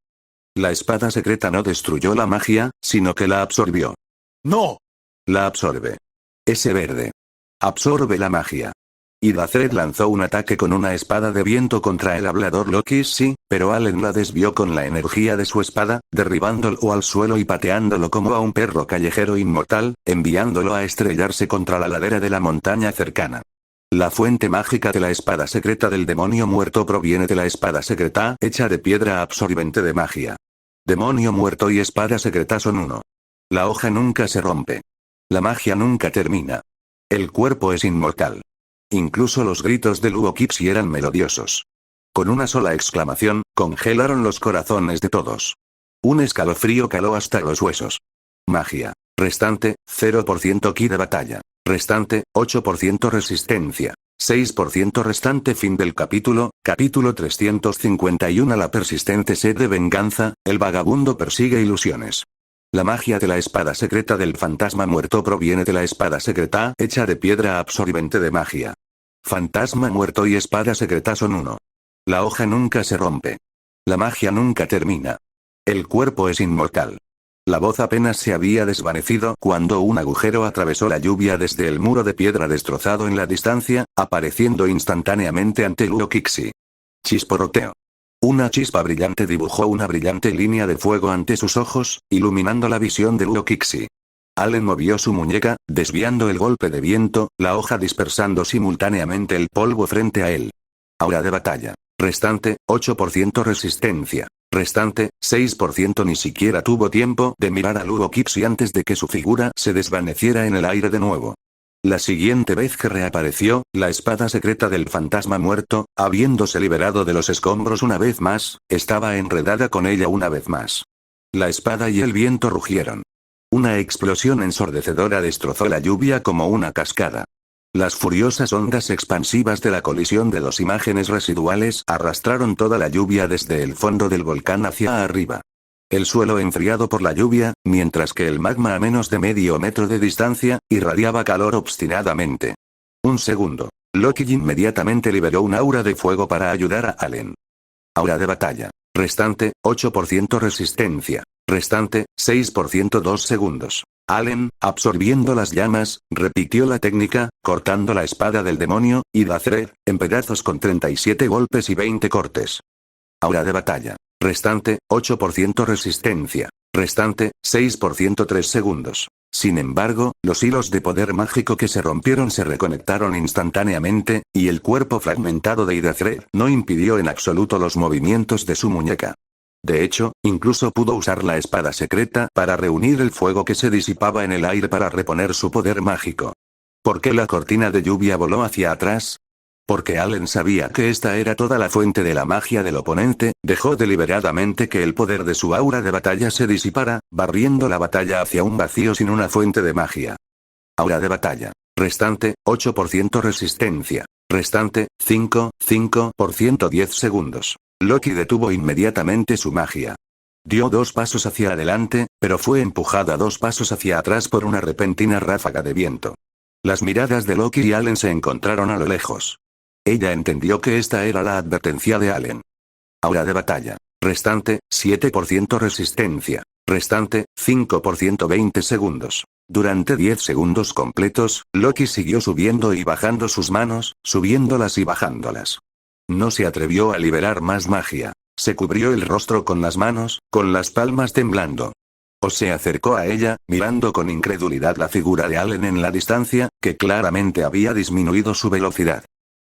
La espada secreta no destruyó la magia, sino que la absorbió. ¡No! La absorbe. Ese verde. Absorbe la magia. Hydathred lanzó un ataque con una espada de viento contra el hablador Loki, sí, pero Allen la desvió con la energía de su espada, derribándolo al suelo y pateándolo como a un perro callejero inmortal, enviándolo a estrellarse contra la ladera de la montaña cercana. La fuente mágica de la espada secreta del demonio muerto proviene de la espada secreta, hecha de piedra absorbente de magia. Demonio muerto y espada secreta son uno. La hoja nunca se rompe. La magia nunca termina. El cuerpo es inmortal. Incluso los gritos de Luokipsi eran melodiosos. Con una sola exclamación, congelaron los corazones de todos. Un escalofrío caló hasta los huesos. Magia. Restante, 0% ki de batalla. Restante, 8% resistencia. 6% restante. Fin del capítulo 351. La persistente sed de venganza, el vagabundo persigue ilusiones. La magia de la espada secreta del fantasma muerto proviene de la espada secreta, hecha de piedra absorbente de magia. Fantasma muerto y espada secreta son uno. La hoja nunca se rompe. La magia nunca termina. El cuerpo es inmortal. La voz apenas se había desvanecido cuando un agujero atravesó la lluvia desde el muro de piedra destrozado en la distancia, apareciendo instantáneamente ante Luokiksi. Chisporroteo. Una chispa brillante dibujó una brillante línea de fuego ante sus ojos, iluminando la visión de Lokixi. Allen movió su muñeca, desviando el golpe de viento, la hoja dispersando simultáneamente el polvo frente a él. Aura de batalla. Restante, 8% resistencia. Restante, 6%. Ni siquiera tuvo tiempo de mirar a Lokixi antes de que su figura se desvaneciera en el aire de nuevo. La siguiente vez que reapareció, la espada secreta del fantasma muerto, habiéndose liberado de los escombros una vez más, estaba enredada con ella una vez más. La espada y el viento rugieron. Una explosión ensordecedora destrozó la lluvia como una cascada. Las furiosas ondas expansivas de la colisión de dos imágenes residuales arrastraron toda la lluvia desde el fondo del volcán hacia arriba. El suelo enfriado por la lluvia, mientras que el magma a menos de medio metro de distancia, irradiaba calor obstinadamente. Un segundo. Loki inmediatamente liberó un aura de fuego para ayudar a Allen. Aura de batalla. Restante, 8% resistencia. Restante, 6%. 2 segundos. Allen, absorbiendo las llamas, repitió la técnica, cortando la espada del demonio, y Dazred, en pedazos con 37 golpes y 20 cortes. Aura de batalla. Restante, 8% resistencia. Restante, 6%. 3 segundos. Sin embargo, los hilos de poder mágico que se rompieron se reconectaron instantáneamente, y el cuerpo fragmentado de Idazred no impidió en absoluto los movimientos de su muñeca. De hecho, incluso pudo usar la espada secreta para reunir el fuego que se disipaba en el aire para reponer su poder mágico. ¿Por qué la cortina de lluvia voló hacia atrás? Porque Allen sabía que esta era toda la fuente de la magia del oponente, dejó deliberadamente que el poder de su aura de batalla se disipara, barriendo la batalla hacia un vacío sin una fuente de magia. Aura de batalla. Restante, 8% resistencia. Restante, 5%. 10 segundos. Loki detuvo inmediatamente su magia. Dio 2 pasos hacia adelante, pero fue empujada 2 pasos hacia atrás por una repentina ráfaga de viento. Las miradas de Loki y Allen se encontraron a lo lejos. Ella entendió que esta era la advertencia de Allen. Aura de batalla. Restante, 7% resistencia. Restante, 5%. 20 segundos. Durante 10 segundos completos, Loki siguió subiendo y bajando sus manos, subiéndolas y bajándolas. No se atrevió a liberar más magia. Se cubrió el rostro con las manos, con las palmas temblando. O se acercó a ella, mirando con incredulidad la figura de Allen en la distancia, que claramente había disminuido su velocidad.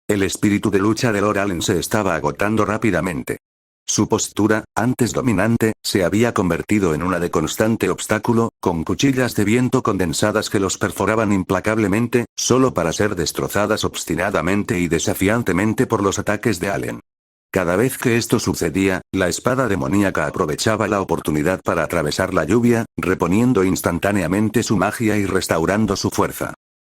El espíritu de lucha de Lord Allen se estaba agotando rápidamente. Su postura, antes dominante, se había convertido en una de constante obstáculo, con cuchillas de viento condensadas que los perforaban implacablemente, solo para ser destrozadas obstinadamente y desafiantemente por los ataques de Allen. Cada vez que esto sucedía, la espada demoníaca aprovechaba la oportunidad para atravesar la lluvia, reponiendo instantáneamente su magia y restaurando su fuerza.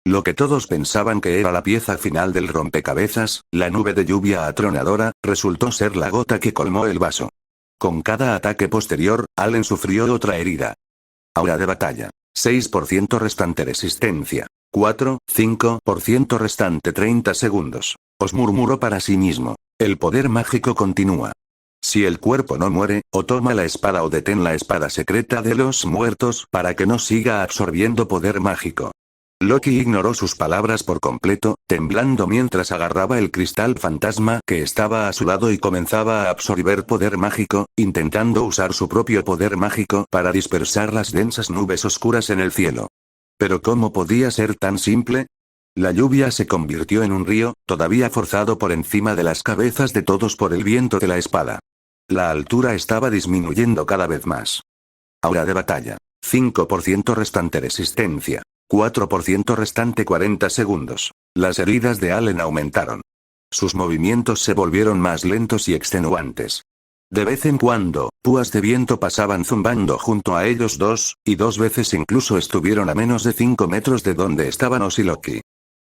Lo que todos pensaban que era la pieza final del rompecabezas, la nube de lluvia atronadora, resultó ser la gota que colmó el vaso. Con cada ataque posterior, Allen sufrió otra herida. Aura de batalla. 6% restante resistencia. 5% restante 30 segundos. Os murmuró para sí mismo. El poder mágico continúa. Si el cuerpo no muere, o toma la espada o detén la espada secreta de los muertos para que no siga absorbiendo poder mágico. Loki ignoró sus palabras por completo, temblando mientras agarraba el cristal fantasma que estaba a su lado y comenzaba a absorber poder mágico, intentando usar su propio poder mágico para dispersar las densas nubes oscuras en el cielo. ¿Pero cómo podía ser tan simple? La lluvia se convirtió en un río, todavía forzado por encima de las cabezas de todos por el viento de la espada. La altura estaba disminuyendo cada vez más. Aura de batalla. 5% restante resistencia. 4% restante 40 segundos. Las heridas de Allen aumentaron. Sus movimientos se volvieron más lentos y extenuantes. De vez en cuando, púas de viento pasaban zumbando junto a ellos dos, y 2 veces incluso estuvieron a menos de 5 metros de donde estaban Oz y Loki.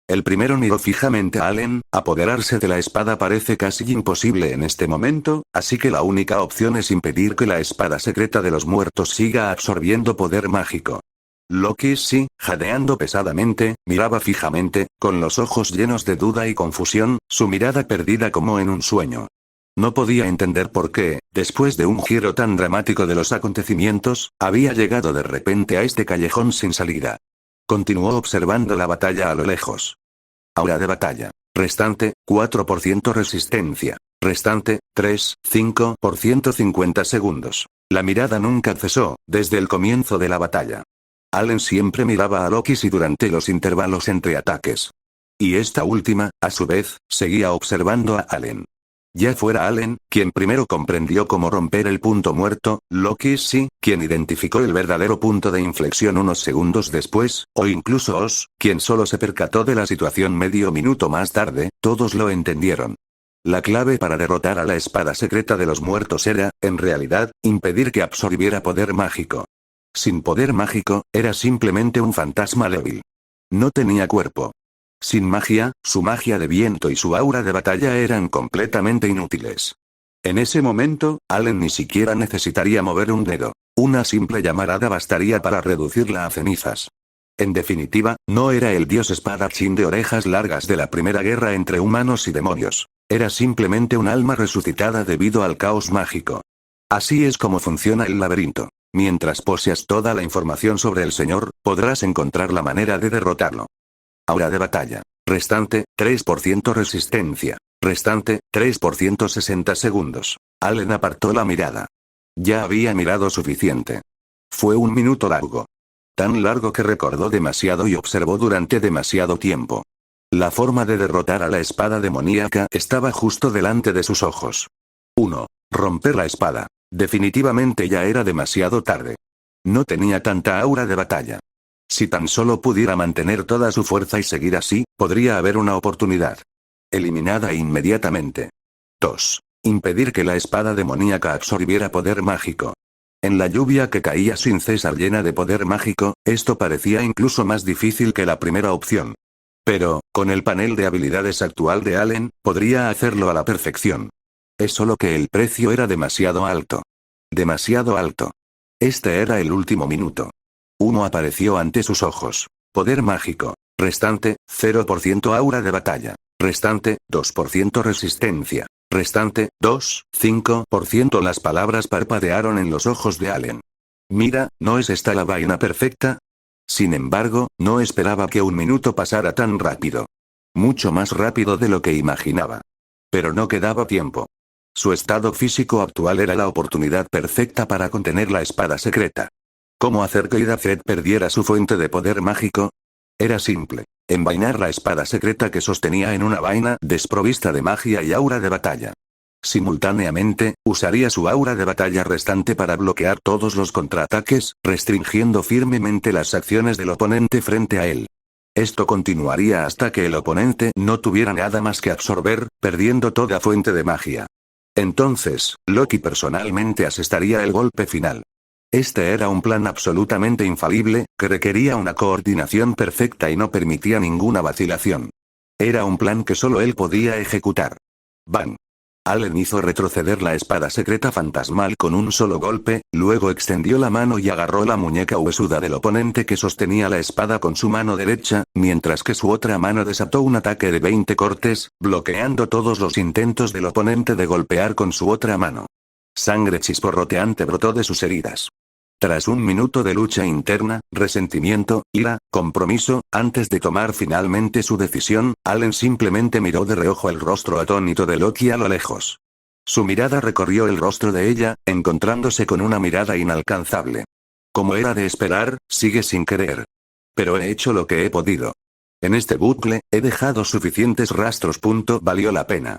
El primero miró fijamente a Allen, apoderarse de la espada parece casi imposible en este momento, así que la única opción es impedir que la espada secreta de los muertos siga absorbiendo poder mágico. Loki sí, jadeando pesadamente, miraba fijamente, con los ojos llenos de duda y confusión, su mirada perdida como en un sueño. No podía entender por qué, después de un giro tan dramático de los acontecimientos, había llegado de repente a este callejón sin salida. Continuó observando la batalla a lo lejos. Aura de batalla. Restante, 4% resistencia. Restante, 3, 5% 50 segundos. La mirada nunca cesó, desde el comienzo de la batalla. Allen siempre miraba a Loki durante los intervalos entre ataques. Y esta última, a su vez, seguía observando a Allen. Ya fuera Allen, quien primero comprendió cómo romper el punto muerto, Loki sí, quien identificó el verdadero punto de inflexión unos segundos después, o incluso Oz, quien solo se percató de la situación medio minuto más tarde, todos lo entendieron. La clave para derrotar a la espada secreta de los muertos era, en realidad, impedir que absorbiera poder mágico. Sin poder mágico, era simplemente un fantasma débil. No tenía cuerpo. Sin magia, su magia de viento y su aura de batalla eran completamente inútiles. En ese momento, Allen ni siquiera necesitaría mover un dedo. Una simple llamarada bastaría para reducirla a cenizas. En definitiva, no era el dios espadachín de orejas largas de la primera guerra entre humanos y demonios. Era simplemente un alma resucitada debido al caos mágico. Así es como funciona el laberinto. Mientras poseas toda la información sobre el señor, podrás encontrar la manera de derrotarlo. Aura de batalla. Restante, 3% resistencia. Restante, 3% 60 segundos. Allen apartó la mirada. Ya había mirado suficiente. Fue un minuto largo. Tan largo que recordó demasiado y observó durante demasiado tiempo. La forma de derrotar a la espada demoníaca estaba justo delante de sus ojos. 1. Romper la espada. Definitivamente ya era demasiado tarde. No tenía tanta aura de batalla. Si tan solo pudiera mantener toda su fuerza y seguir así, podría haber una oportunidad. Eliminada inmediatamente. 2. Impedir que la espada demoníaca absorbiera poder mágico. En la lluvia que caía sin cesar llena de poder mágico, esto parecía incluso más difícil que la primera opción. Pero, con el panel de habilidades actual de Allen, podría hacerlo a la perfección. Es solo que el precio era demasiado alto. Demasiado alto. Este era el último minuto. Uno apareció ante sus ojos. Poder mágico. Restante, 0% aura de batalla. Restante, 2% resistencia. Restante, 2, 5%. Las palabras parpadearon en los ojos de Allen. Mira, ¿no es esta la vaina perfecta? Sin embargo, no esperaba que un minuto pasara tan rápido. Mucho más rápido de lo que imaginaba. Pero no quedaba tiempo. Su estado físico actual era la oportunidad perfecta para contener la espada secreta. ¿Cómo hacer que Idafred perdiera su fuente de poder mágico? Era simple. Envainar la espada secreta que sostenía en una vaina desprovista de magia y aura de batalla. Simultáneamente, usaría su aura de batalla restante para bloquear todos los contraataques, restringiendo firmemente las acciones del oponente frente a él. Esto continuaría hasta que el oponente no tuviera nada más que absorber, perdiendo toda fuente de magia. Entonces, Loki personalmente asestaría el golpe final. Este era un plan absolutamente infalible, que requería una coordinación perfecta y no permitía ninguna vacilación. Era un plan que solo él podía ejecutar. ¡Bang! Allen hizo retroceder la espada secreta fantasmal con un solo golpe, luego extendió la mano y agarró la muñeca huesuda del oponente que sostenía la espada con su mano derecha, mientras que su otra mano desató un ataque de 20 cortes, bloqueando todos los intentos del oponente de golpear con su otra mano. Sangre chisporroteante brotó de sus heridas. Tras un minuto de lucha interna, resentimiento, ira, compromiso, antes de tomar finalmente su decisión, Allen simplemente miró de reojo el rostro atónito de Loki a lo lejos. Su mirada recorrió el rostro de ella, encontrándose con una mirada inalcanzable. Como era de esperar, sigue sin querer. Pero he hecho lo que he podido. En este bucle, he dejado suficientes rastros. Valió la pena.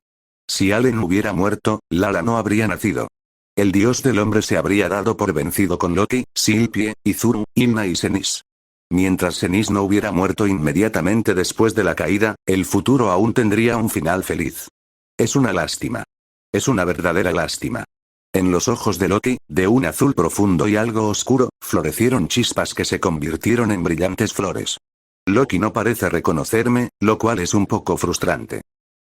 Si Allen hubiera muerto, Lara no habría nacido. El dios del hombre se habría dado por vencido con Loki, Silpie, Izuru, Ilna y Senis. Mientras Senis no hubiera muerto inmediatamente después de la caída, el futuro aún tendría un final feliz. Es una lástima. Es una verdadera lástima. En los ojos de Loki, de un azul profundo y algo oscuro, florecieron chispas que se convirtieron en brillantes flores. Loki no parece reconocerme, lo cual es un poco frustrante.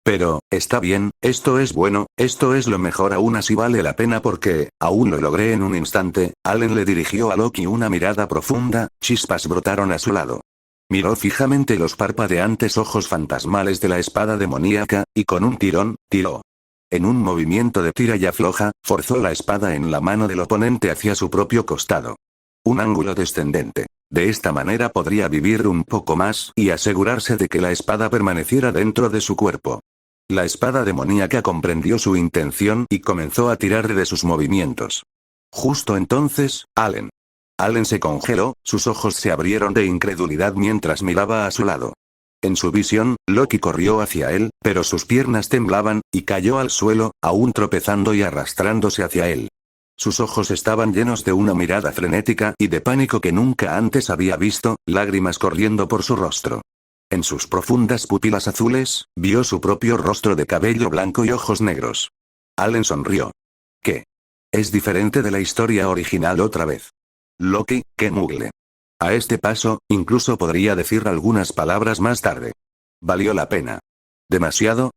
Pero, está bien, esto es bueno, esto es lo mejor, aún así vale la pena porque, aún lo logré en un instante. Allen le dirigió a Loki una mirada profunda, chispas brotaron a su lado. Miró fijamente los parpadeantes ojos fantasmales de la espada demoníaca, y con un tirón, tiró. En un movimiento de tira y afloja, forzó la espada en la mano del oponente hacia su propio costado. Un ángulo descendente. De esta manera podría vivir un poco más y asegurarse de que la espada permaneciera dentro de su cuerpo. La espada demoníaca comprendió su intención y comenzó a tirar de sus movimientos. Justo entonces, Allen se congeló, sus ojos se abrieron de incredulidad mientras miraba a su lado. En su visión, Loki corrió hacia él, pero sus piernas temblaban, y cayó al suelo, aún tropezando y arrastrándose hacia él. Sus ojos estaban llenos de una mirada frenética y de pánico que nunca antes había visto, lágrimas corriendo por su rostro. En sus profundas pupilas azules, vio su propio rostro de cabello blanco y ojos negros. Allen sonrió. ¿Qué? Es diferente de la historia original otra vez. Loki, qué mugle. A este paso, incluso podría decir algunas palabras más tarde. ¿Valió la pena? ¿Demasiado?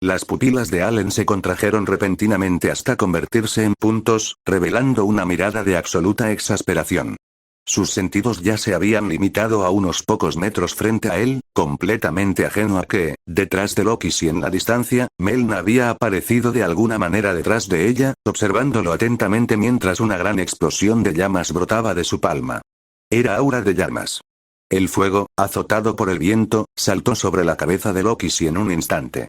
Las pupilas de Allen se contrajeron repentinamente hasta convertirse en puntos, revelando una mirada de absoluta exasperación. Sus sentidos ya se habían limitado a unos pocos metros frente a él, completamente ajeno a que, detrás de Loki y en la distancia, Melna había aparecido de alguna manera detrás de ella, observándolo atentamente mientras una gran explosión de llamas brotaba de su palma. Era aura de llamas. El fuego, azotado por el viento, saltó sobre la cabeza de Loki en un instante.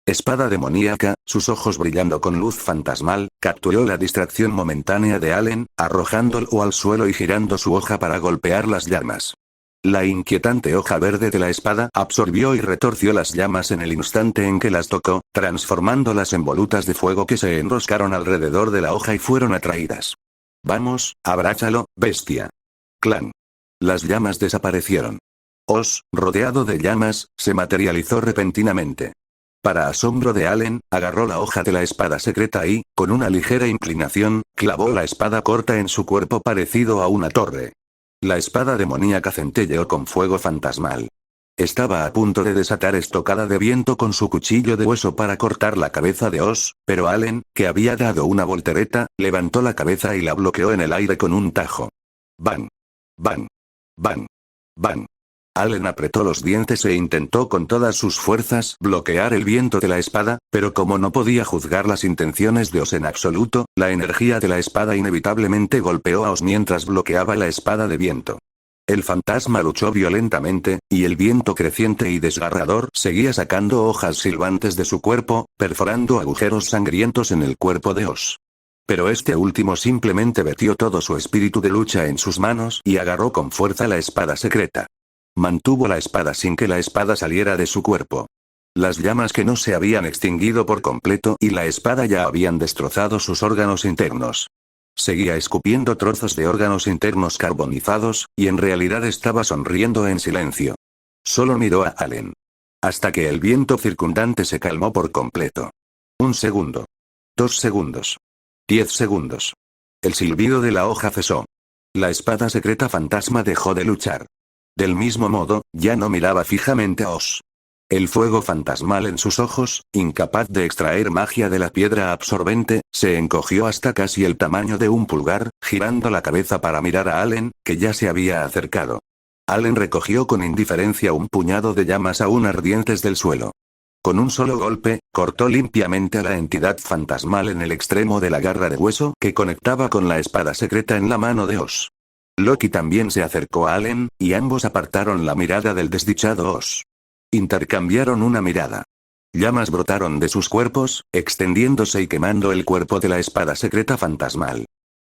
Espada demoníaca, sus ojos brillando con luz fantasmal, capturó la distracción momentánea de Allen, arrojándolo al suelo y girando su hoja para golpear las llamas. La inquietante hoja verde de la espada absorbió y retorció las llamas en el instante en que las tocó, transformándolas en volutas de fuego que se enroscaron alrededor de la hoja y fueron atraídas. Vamos, abrázalo, bestia. Clan. Las llamas desaparecieron. Oz, rodeado de llamas, se materializó repentinamente. Para asombro de Allen, agarró la hoja de la espada secreta y, con una ligera inclinación, clavó la espada corta en su cuerpo parecido a una torre. La espada demoníaca centelleó con fuego fantasmal. Estaba a punto de desatar estocada de viento con su cuchillo de hueso para cortar la cabeza de Oz, pero Allen, que había dado una voltereta, levantó la cabeza y la bloqueó en el aire con un tajo. ¡Bang! ¡Bang! ¡Bang! ¡Bang! Allen apretó los dientes e intentó con todas sus fuerzas bloquear el viento de la espada, pero como no podía juzgar las intenciones de Oz en absoluto, la energía de la espada inevitablemente golpeó a Oz mientras bloqueaba la espada de viento. El fantasma luchó violentamente, y el viento creciente y desgarrador seguía sacando hojas silbantes de su cuerpo, perforando agujeros sangrientos en el cuerpo de Oz. Pero este último simplemente vertió todo su espíritu de lucha en sus manos y agarró con fuerza la espada secreta. Mantuvo la espada sin que la espada saliera de su cuerpo. Las llamas que no se habían extinguido por completo y la espada ya habían destrozado sus órganos internos. Seguía escupiendo trozos de órganos internos carbonizados, y en realidad estaba sonriendo en silencio. Solo miró a Allen. Hasta que el viento circundante se calmó por completo. 1 segundo. 2 segundos. 10 segundos. El silbido de la hoja cesó. La espada secreta fantasma dejó de luchar. Del mismo modo, ya no miraba fijamente a Oz. El fuego fantasmal en sus ojos, incapaz de extraer magia de la piedra absorbente, se encogió hasta casi el tamaño de un pulgar, girando la cabeza para mirar a Allen, que ya se había acercado. Allen recogió con indiferencia un puñado de llamas aún ardientes del suelo. Con un solo golpe, cortó limpiamente a la entidad fantasmal en el extremo de la garra de hueso que conectaba con la espada secreta en la mano de Oz. Loki también se acercó a Allen, y ambos apartaron la mirada del desdichado Oz. Intercambiaron una mirada. Llamas brotaron de sus cuerpos, extendiéndose y quemando el cuerpo de la espada secreta fantasmal.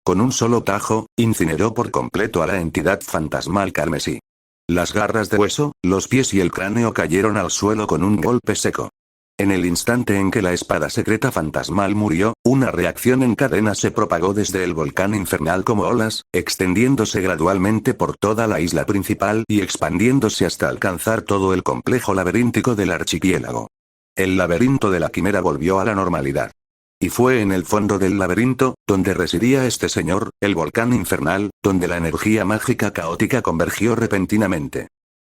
Con un solo tajo, incineró por completo a la entidad fantasmal carmesí. Las garras de hueso, los pies y el cráneo cayeron al suelo con un golpe seco. En el instante en que la espada secreta fantasmal murió, una reacción en cadena se propagó desde el volcán infernal como olas, extendiéndose gradualmente por toda la isla principal y expandiéndose hasta alcanzar todo el complejo laberíntico del archipiélago. El laberinto de la quimera volvió a la normalidad. Y fue en el fondo del laberinto, donde residía este señor, el volcán infernal, donde la energía mágica caótica convergió repentinamente.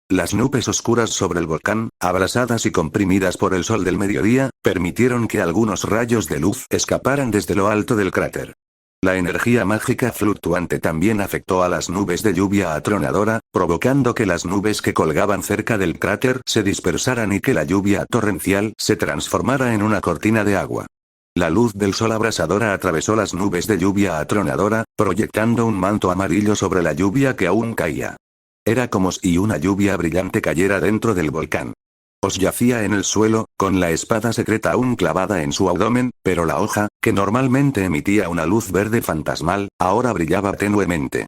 Las nubes oscuras sobre el volcán, abrasadas y comprimidas por el sol del mediodía, permitieron que algunos rayos de luz escaparan desde lo alto del cráter. La energía mágica fluctuante también afectó a las nubes de lluvia atronadora, provocando que las nubes que colgaban cerca del cráter se dispersaran y que la lluvia torrencial se transformara en una cortina de agua. La luz del sol abrasadora atravesó las nubes de lluvia atronadora, proyectando un manto amarillo sobre la lluvia que aún caía. Era como si una lluvia brillante cayera dentro del volcán. Oz yacía en el suelo, con la espada secreta aún clavada en su abdomen, pero la hoja, que normalmente emitía una luz verde fantasmal, ahora brillaba tenuemente.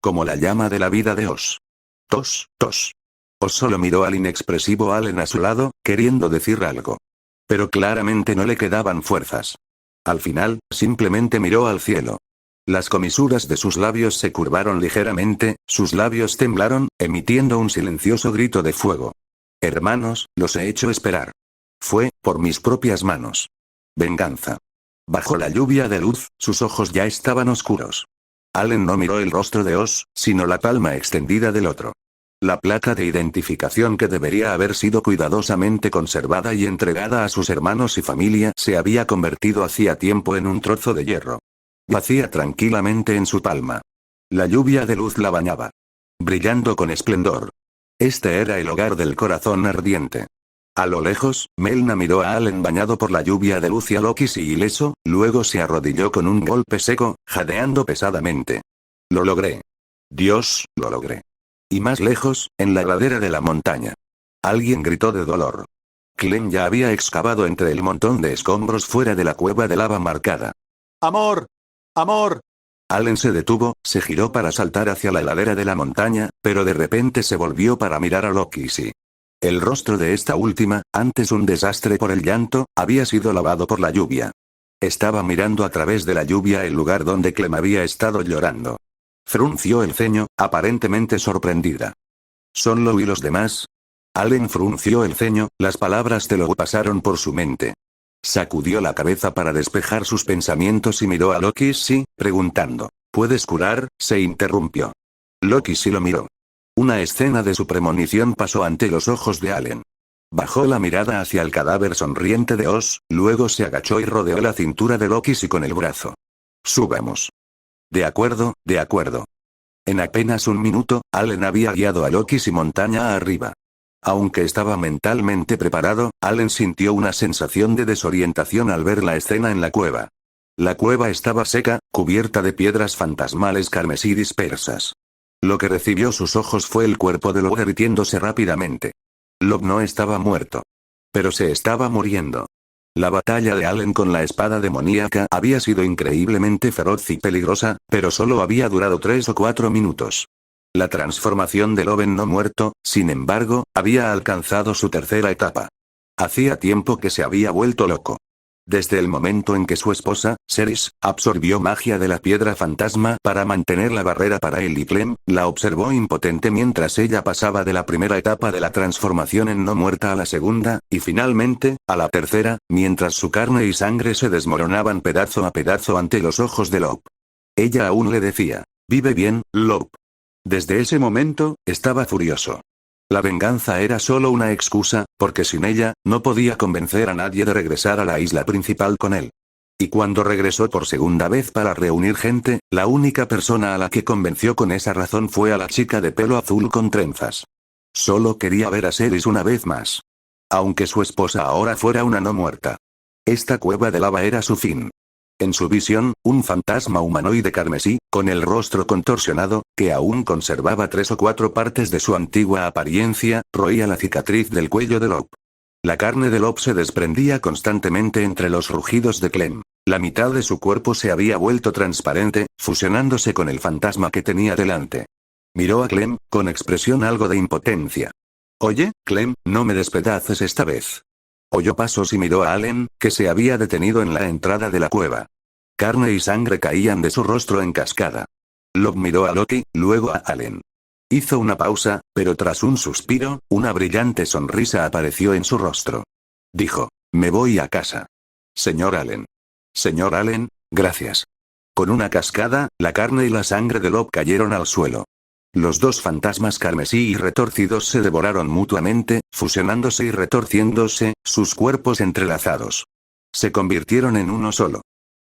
Como la llama de la vida de Oz. Tos, tos. Oz solo miró al inexpresivo Allen a su lado, queriendo decir algo. Pero claramente no le quedaban fuerzas. Al final, simplemente miró al cielo. Las comisuras de sus labios se curvaron ligeramente, sus labios temblaron, emitiendo un silencioso grito de fuego. Hermanos, los he hecho esperar. Fue, por mis propias manos. Venganza. Bajo la lluvia de luz, sus ojos ya estaban oscuros. Allen no miró el rostro de Oz, sino la palma extendida del otro. La placa de identificación que debería haber sido cuidadosamente conservada y entregada a sus hermanos y familia se había convertido hacía tiempo en un trozo de hierro. Yacía tranquilamente en su palma. La lluvia de luz la bañaba. Brillando con esplendor. Este era el hogar del corazón ardiente. A lo lejos, Melna miró a Allen bañado por la lluvia de luz y a Loki ileso, luego se arrodilló con un golpe seco, jadeando pesadamente. Lo logré. Dios, lo logré. Y más lejos, en la ladera de la montaña. Alguien gritó de dolor. Clem ya había excavado entre el montón de escombros fuera de la cueva de lava marcada. ¡Amor! ¡Amor! Allen se detuvo, se giró para saltar hacia la ladera de la montaña, pero de repente se volvió para mirar a Loki. El rostro de esta última, antes un desastre por el llanto, había sido lavado por la lluvia. Estaba mirando a través de la lluvia el lugar donde Clem había estado llorando. Frunció el ceño, aparentemente sorprendida. ¿Son Lo y los demás? Allen frunció el ceño, las palabras de Lo pasaron por su mente. Sacudió la cabeza para despejar sus pensamientos y miró a Loki, preguntando. ¿Puedes curar? Se interrumpió. Loki lo miró. Una escena de su premonición pasó ante los ojos de Allen. Bajó la mirada hacia el cadáver sonriente de Oz, luego se agachó y rodeó la cintura de Loki con el brazo. Subamos. De acuerdo, de acuerdo. En apenas un minuto, Allen había guiado a Loki montaña arriba. Aunque estaba mentalmente preparado, Allen sintió una sensación de desorientación al ver la escena en la cueva. La cueva estaba seca, cubierta de piedras fantasmales carmesí dispersas. Lo que recibió sus ojos fue el cuerpo de Lo derritiéndose rápidamente. Lo no estaba muerto. Pero se estaba muriendo. La batalla de Allen con la espada demoníaca había sido increíblemente feroz y peligrosa, pero solo había durado 3 o 4 minutos. La transformación de Loven no muerto, sin embargo, había alcanzado su tercera etapa. Hacía tiempo que se había vuelto loco. Desde el momento en que su esposa, Ceres, absorbió magia de la piedra fantasma para mantener la barrera para él y Clem, la observó impotente mientras ella pasaba de la primera etapa de la transformación en no muerta a la segunda, y finalmente, a la tercera, mientras su carne y sangre se desmoronaban pedazo a pedazo ante los ojos de Lope. Ella aún le decía, vive bien, Lope. Desde ese momento, estaba furioso. La venganza era solo una excusa, porque sin ella, no podía convencer a nadie de regresar a la isla principal con él. Y cuando regresó por segunda vez para reunir gente, la única persona a la que convenció con esa razón fue a la chica de pelo azul con trenzas. Solo quería ver a Ceres una vez más. Aunque su esposa ahora fuera una no muerta. Esta cueva de lava era su fin. En su visión, un fantasma humanoide carmesí, con el rostro contorsionado, que aún conservaba 3 o 4 partes de su antigua apariencia, roía la cicatriz del cuello de Lope. La carne de Lope se desprendía constantemente entre los rugidos de Clem. La mitad de su cuerpo se había vuelto transparente, fusionándose con el fantasma que tenía delante. Miró a Clem, con expresión algo de impotencia. Oye, Clem, no me despedaces esta vez. Oyó pasos y miró a Allen, que se había detenido en la entrada de la cueva. Carne y sangre caían de su rostro en cascada. Lope miró a Loki, luego a Allen. Hizo una pausa, pero tras un suspiro, una brillante sonrisa apareció en su rostro. Dijo, me voy a casa. Señor Allen. Señor Allen, gracias. Con una cascada, la carne y la sangre de Lope cayeron al suelo. Los dos fantasmas carmesí y retorcidos se devoraron mutuamente, fusionándose y retorciéndose, sus cuerpos entrelazados. Se convirtieron en uno solo.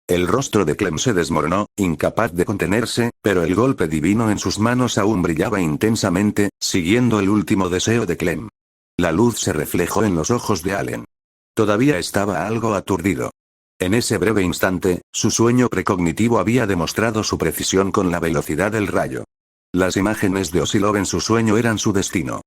El rostro de Clem se desmoronó, incapaz de contenerse, pero el golpe divino en sus manos aún brillaba intensamente, siguiendo el último deseo de Clem. La luz se reflejó en los ojos de Allen. Todavía estaba algo aturdido. En ese breve instante, su sueño precognitivo había demostrado su precisión con la velocidad del rayo. Las imágenes de Oz y Lobe en su sueño eran su destino.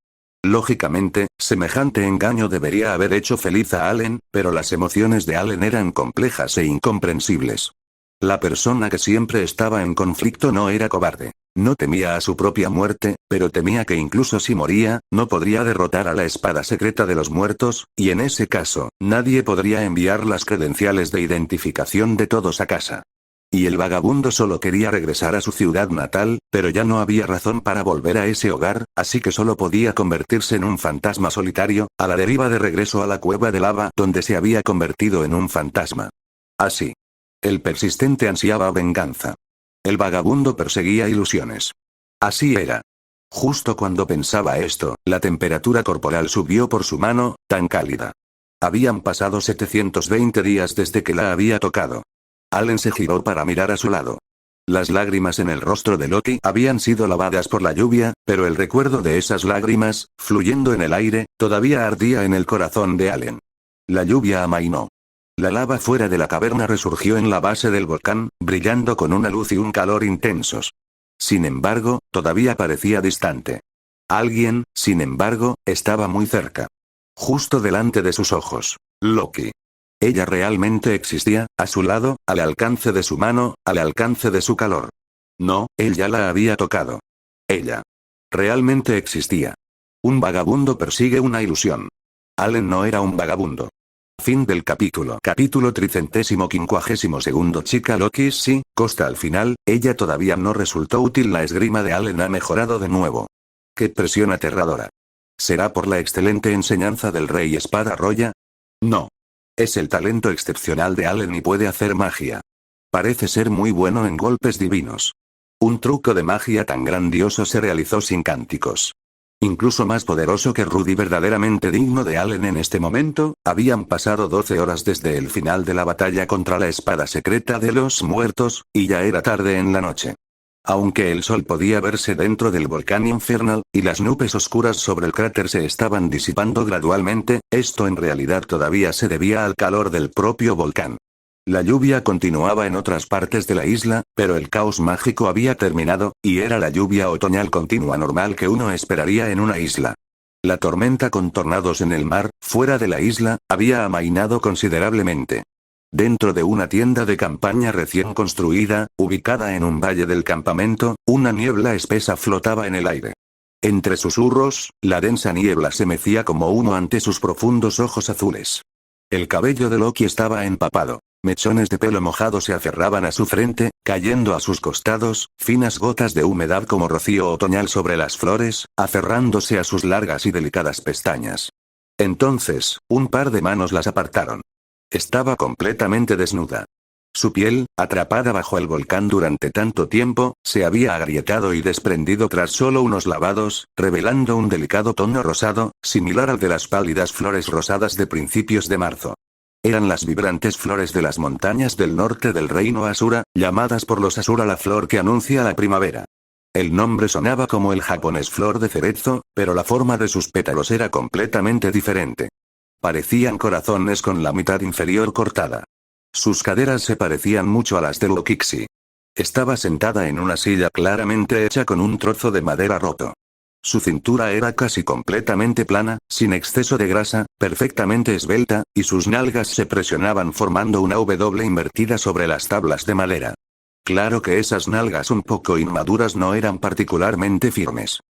Lógicamente, semejante engaño debería haber hecho feliz a Allen, pero las emociones de Allen eran complejas e incomprensibles. La persona que siempre estaba en conflicto no era cobarde. No temía a su propia muerte, pero temía que incluso si moría, no podría derrotar a la espada secreta de los muertos, y en ese caso, nadie podría enviar las credenciales de identificación de todos a casa. Y el vagabundo solo quería regresar a su ciudad natal, pero ya no había razón para volver a ese hogar, así que solo podía convertirse en un fantasma solitario, a la deriva de regreso a la cueva de lava donde se había convertido en un fantasma. Así. El persistente ansiaba venganza. El vagabundo perseguía ilusiones. Así era. Justo cuando pensaba esto, la temperatura corporal subió por su mano, tan cálida. Habían pasado 720 días desde que la había tocado. Allen se giró para mirar a su lado. Las lágrimas en el rostro de Loki habían sido lavadas por la lluvia, pero el recuerdo de esas lágrimas, fluyendo en el aire, todavía ardía en el corazón de Allen. La lluvia amainó. La lava fuera de la caverna resurgió en la base del volcán, brillando con una luz y un calor intensos. Sin embargo, todavía parecía distante. Alguien, sin embargo, estaba muy cerca. Justo delante de sus ojos. Loki. Ella realmente existía, a su lado, al alcance de su mano, al alcance de su calor. No, él ya la había tocado. Ella. Realmente existía. Un vagabundo persigue una ilusión. Allen no era un vagabundo. Fin del capítulo. Capítulo 352. Chica Loki. Sí, Costa al final, ella todavía no resultó útil. La esgrima de Allen ha mejorado de nuevo. ¡Qué presión aterradora! ¿Será por la excelente enseñanza del Rey Espada Roya? No. Es el talento excepcional de Allen y puede hacer magia. Parece ser muy bueno en golpes divinos. Un truco de magia tan grandioso se realizó sin cánticos. Incluso más poderoso que Rudy, verdaderamente digno de Allen en este momento. Habían pasado 12 horas desde el final de la batalla contra la espada secreta de los muertos, y ya era tarde en la noche. Aunque el sol podía verse dentro del volcán infernal, y las nubes oscuras sobre el cráter se estaban disipando gradualmente, esto en realidad todavía se debía al calor del propio volcán. La lluvia continuaba en otras partes de la isla, pero el caos mágico había terminado, y era la lluvia otoñal continua normal que uno esperaría en una isla. La tormenta con tornados en el mar, fuera de la isla, había amainado considerablemente. Dentro de una tienda de campaña recién construida, ubicada en un valle del campamento, una niebla espesa flotaba en el aire. Entre susurros, la densa niebla se mecía como humo ante sus profundos ojos azules. El cabello de Loki estaba empapado. Mechones de pelo mojado se aferraban a su frente, cayendo a sus costados, finas gotas de humedad como rocío otoñal sobre las flores, aferrándose a sus largas y delicadas pestañas. Entonces, un par de manos las apartaron. Estaba completamente desnuda. Su piel, atrapada bajo el volcán durante tanto tiempo, se había agrietado y desprendido tras solo unos lavados, revelando un delicado tono rosado, similar al de las pálidas flores rosadas de principios de marzo. Eran las vibrantes flores de las montañas del norte del reino Asura, llamadas por los Asura la flor que anuncia la primavera. El nombre sonaba como el japonés flor de cerezo, pero la forma de sus pétalos era completamente diferente. Parecían corazones con la mitad inferior cortada. Sus caderas se parecían mucho a las de Lokixi. Estaba sentada en una silla claramente hecha con un trozo de madera roto. Su cintura era casi completamente plana, sin exceso de grasa, perfectamente esbelta, y sus nalgas se presionaban formando una W invertida sobre las tablas de madera. Claro que esas nalgas un poco inmaduras no eran particularmente firmes.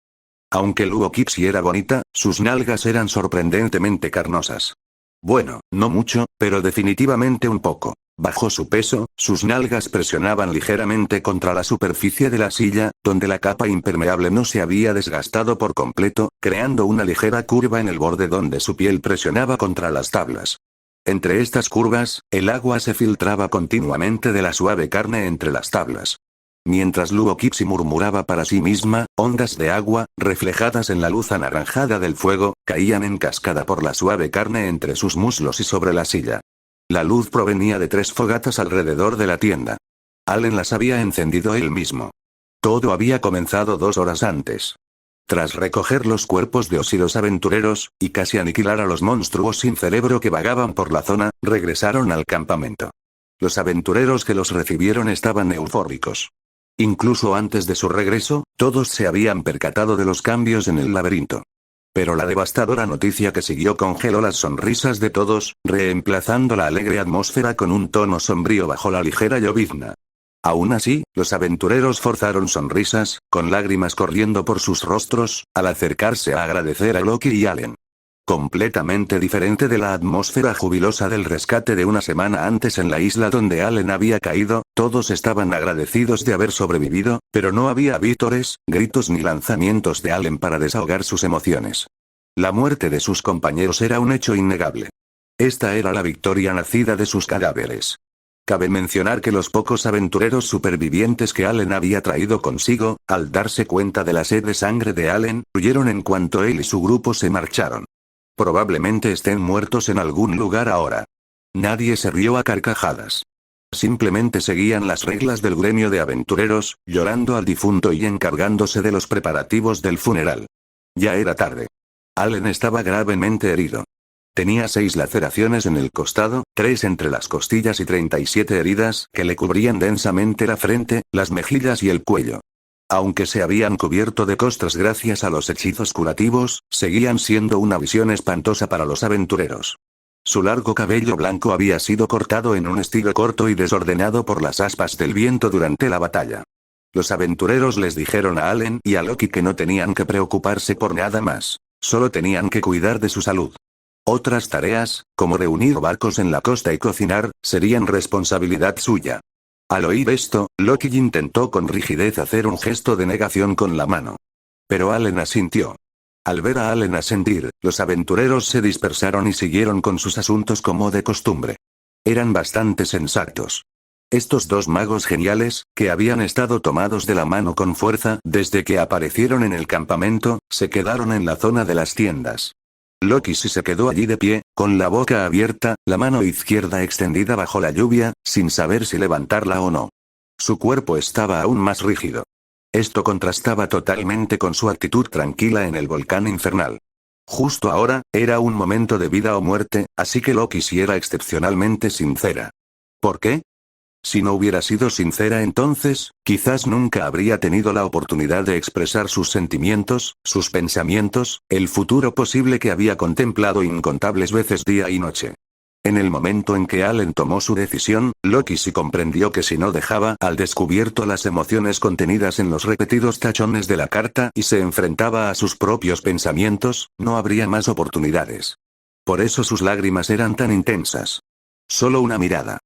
Aunque Luokixi era bonita, sus nalgas eran sorprendentemente carnosas. Bueno, no mucho, pero definitivamente un poco. Bajo su peso, sus nalgas presionaban ligeramente contra la superficie de la silla, donde la capa impermeable no se había desgastado por completo, creando una ligera curva en el borde donde su piel presionaba contra las tablas. Entre estas curvas, el agua se filtraba continuamente de la suave carne entre las tablas. Mientras Luokixi murmuraba para sí misma, ondas de agua, reflejadas en la luz anaranjada del fuego, caían en cascada por la suave carne entre sus muslos y sobre la silla. La luz provenía de 3 fogatas alrededor de la tienda. Allen las había encendido él mismo. Todo había comenzado 2 horas antes. Tras recoger los cuerpos de Oz y los aventureros, y casi aniquilar a los monstruos sin cerebro que vagaban por la zona, regresaron al campamento. Los aventureros que los recibieron estaban eufóricos. Incluso antes de su regreso, todos se habían percatado de los cambios en el laberinto. Pero la devastadora noticia que siguió congeló las sonrisas de todos, reemplazando la alegre atmósfera con un tono sombrío bajo la ligera llovizna. Aún así, los aventureros forzaron sonrisas, con lágrimas corriendo por sus rostros, al acercarse a agradecer a Loki y Allen. Completamente diferente de la atmósfera jubilosa del rescate de una semana antes en la isla donde Allen había caído, todos estaban agradecidos de haber sobrevivido, pero no había vítores, gritos ni lanzamientos de Allen para desahogar sus emociones. La muerte de sus compañeros era un hecho innegable. Esta era la victoria nacida de sus cadáveres. Cabe mencionar que los pocos aventureros supervivientes que Allen había traído consigo, al darse cuenta de la sed de sangre de Allen, huyeron en cuanto él y su grupo se marcharon. Probablemente estén muertos en algún lugar ahora. Nadie se rió a carcajadas. Simplemente seguían las reglas del gremio de aventureros, llorando al difunto y encargándose de los preparativos del funeral. Ya era tarde. Allen estaba gravemente herido. Tenía 6 laceraciones en el costado, 3 entre las costillas y 37 heridas que le cubrían densamente la frente, las mejillas y el cuello. Aunque se habían cubierto de costras gracias a los hechizos curativos, seguían siendo una visión espantosa para los aventureros. Su largo cabello blanco había sido cortado en un estilo corto y desordenado por las aspas del viento durante la batalla. Los aventureros les dijeron a Allen y a Loki que no tenían que preocuparse por nada más, solo tenían que cuidar de su salud. Otras tareas, como reunir barcos en la costa y cocinar, serían responsabilidad suya. Al oír esto, Loki intentó con rigidez hacer un gesto de negación con la mano. Pero Allen asintió. Al ver a Allen asentir, los aventureros se dispersaron y siguieron con sus asuntos como de costumbre. Eran bastante sensatos. Estos dos magos geniales, que habían estado tomados de la mano con fuerza desde que aparecieron en el campamento, se quedaron en la zona de las tiendas. Loki sí se quedó allí de pie, con la boca abierta, la mano izquierda extendida bajo la lluvia, sin saber si levantarla o no. Su cuerpo estaba aún más rígido. Esto contrastaba totalmente con su actitud tranquila en el volcán infernal. Justo ahora, era un momento de vida o muerte, así que Loki sí era excepcionalmente sincera. ¿Por qué? Si no hubiera sido sincera entonces, quizás nunca habría tenido la oportunidad de expresar sus sentimientos, sus pensamientos, el futuro posible que había contemplado incontables veces día y noche. En el momento en que Allen tomó su decisión, Loki sí comprendió que si no dejaba al descubierto las emociones contenidas en los repetidos tachones de la carta y se enfrentaba a sus propios pensamientos, no habría más oportunidades. Por eso sus lágrimas eran tan intensas. Solo una mirada.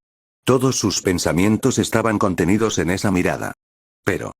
Todos sus pensamientos estaban contenidos en esa mirada. Pero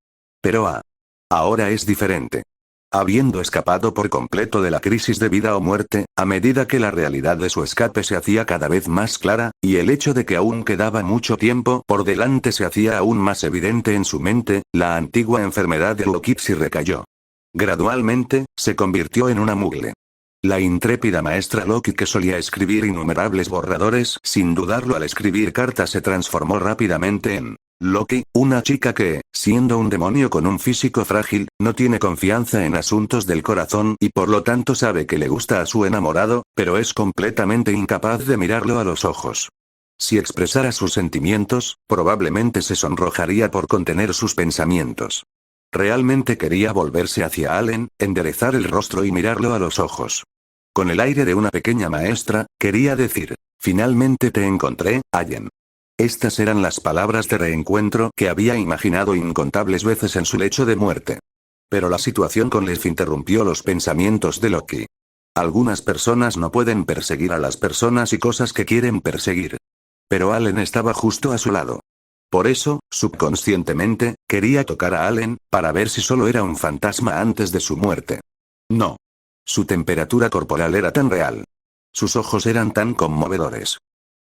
ahora es diferente. Habiendo escapado por completo de la crisis de vida o muerte, a medida que la realidad de su escape se hacía cada vez más clara, y el hecho de que aún quedaba mucho tiempo por delante se hacía aún más evidente en su mente, la antigua enfermedad de Loki se recayó. Gradualmente, se convirtió en una mugle. La intrépida maestra Loki que solía escribir innumerables borradores, sin dudarlo al escribir cartas se transformó rápidamente en Loki, una chica que, siendo un demonio con un físico frágil, no tiene confianza en asuntos del corazón y por lo tanto sabe que le gusta a su enamorado, pero es completamente incapaz de mirarlo a los ojos. Si expresara sus sentimientos, probablemente se sonrojaría por contener sus pensamientos. Realmente quería volverse hacia Allen, enderezar el rostro y mirarlo a los ojos. Con el aire de una pequeña maestra, quería decir, finalmente te encontré, Allen. Estas eran las palabras de reencuentro que había imaginado incontables veces en su lecho de muerte. Pero la situación con Leif interrumpió los pensamientos de Loki. Algunas personas no pueden perseguir a las personas y cosas que quieren perseguir. Pero Allen estaba justo a su lado. Por eso, subconscientemente, quería tocar a Allen, para ver si solo era un fantasma antes de su muerte. No. Su temperatura corporal era tan real. Sus ojos eran tan conmovedores.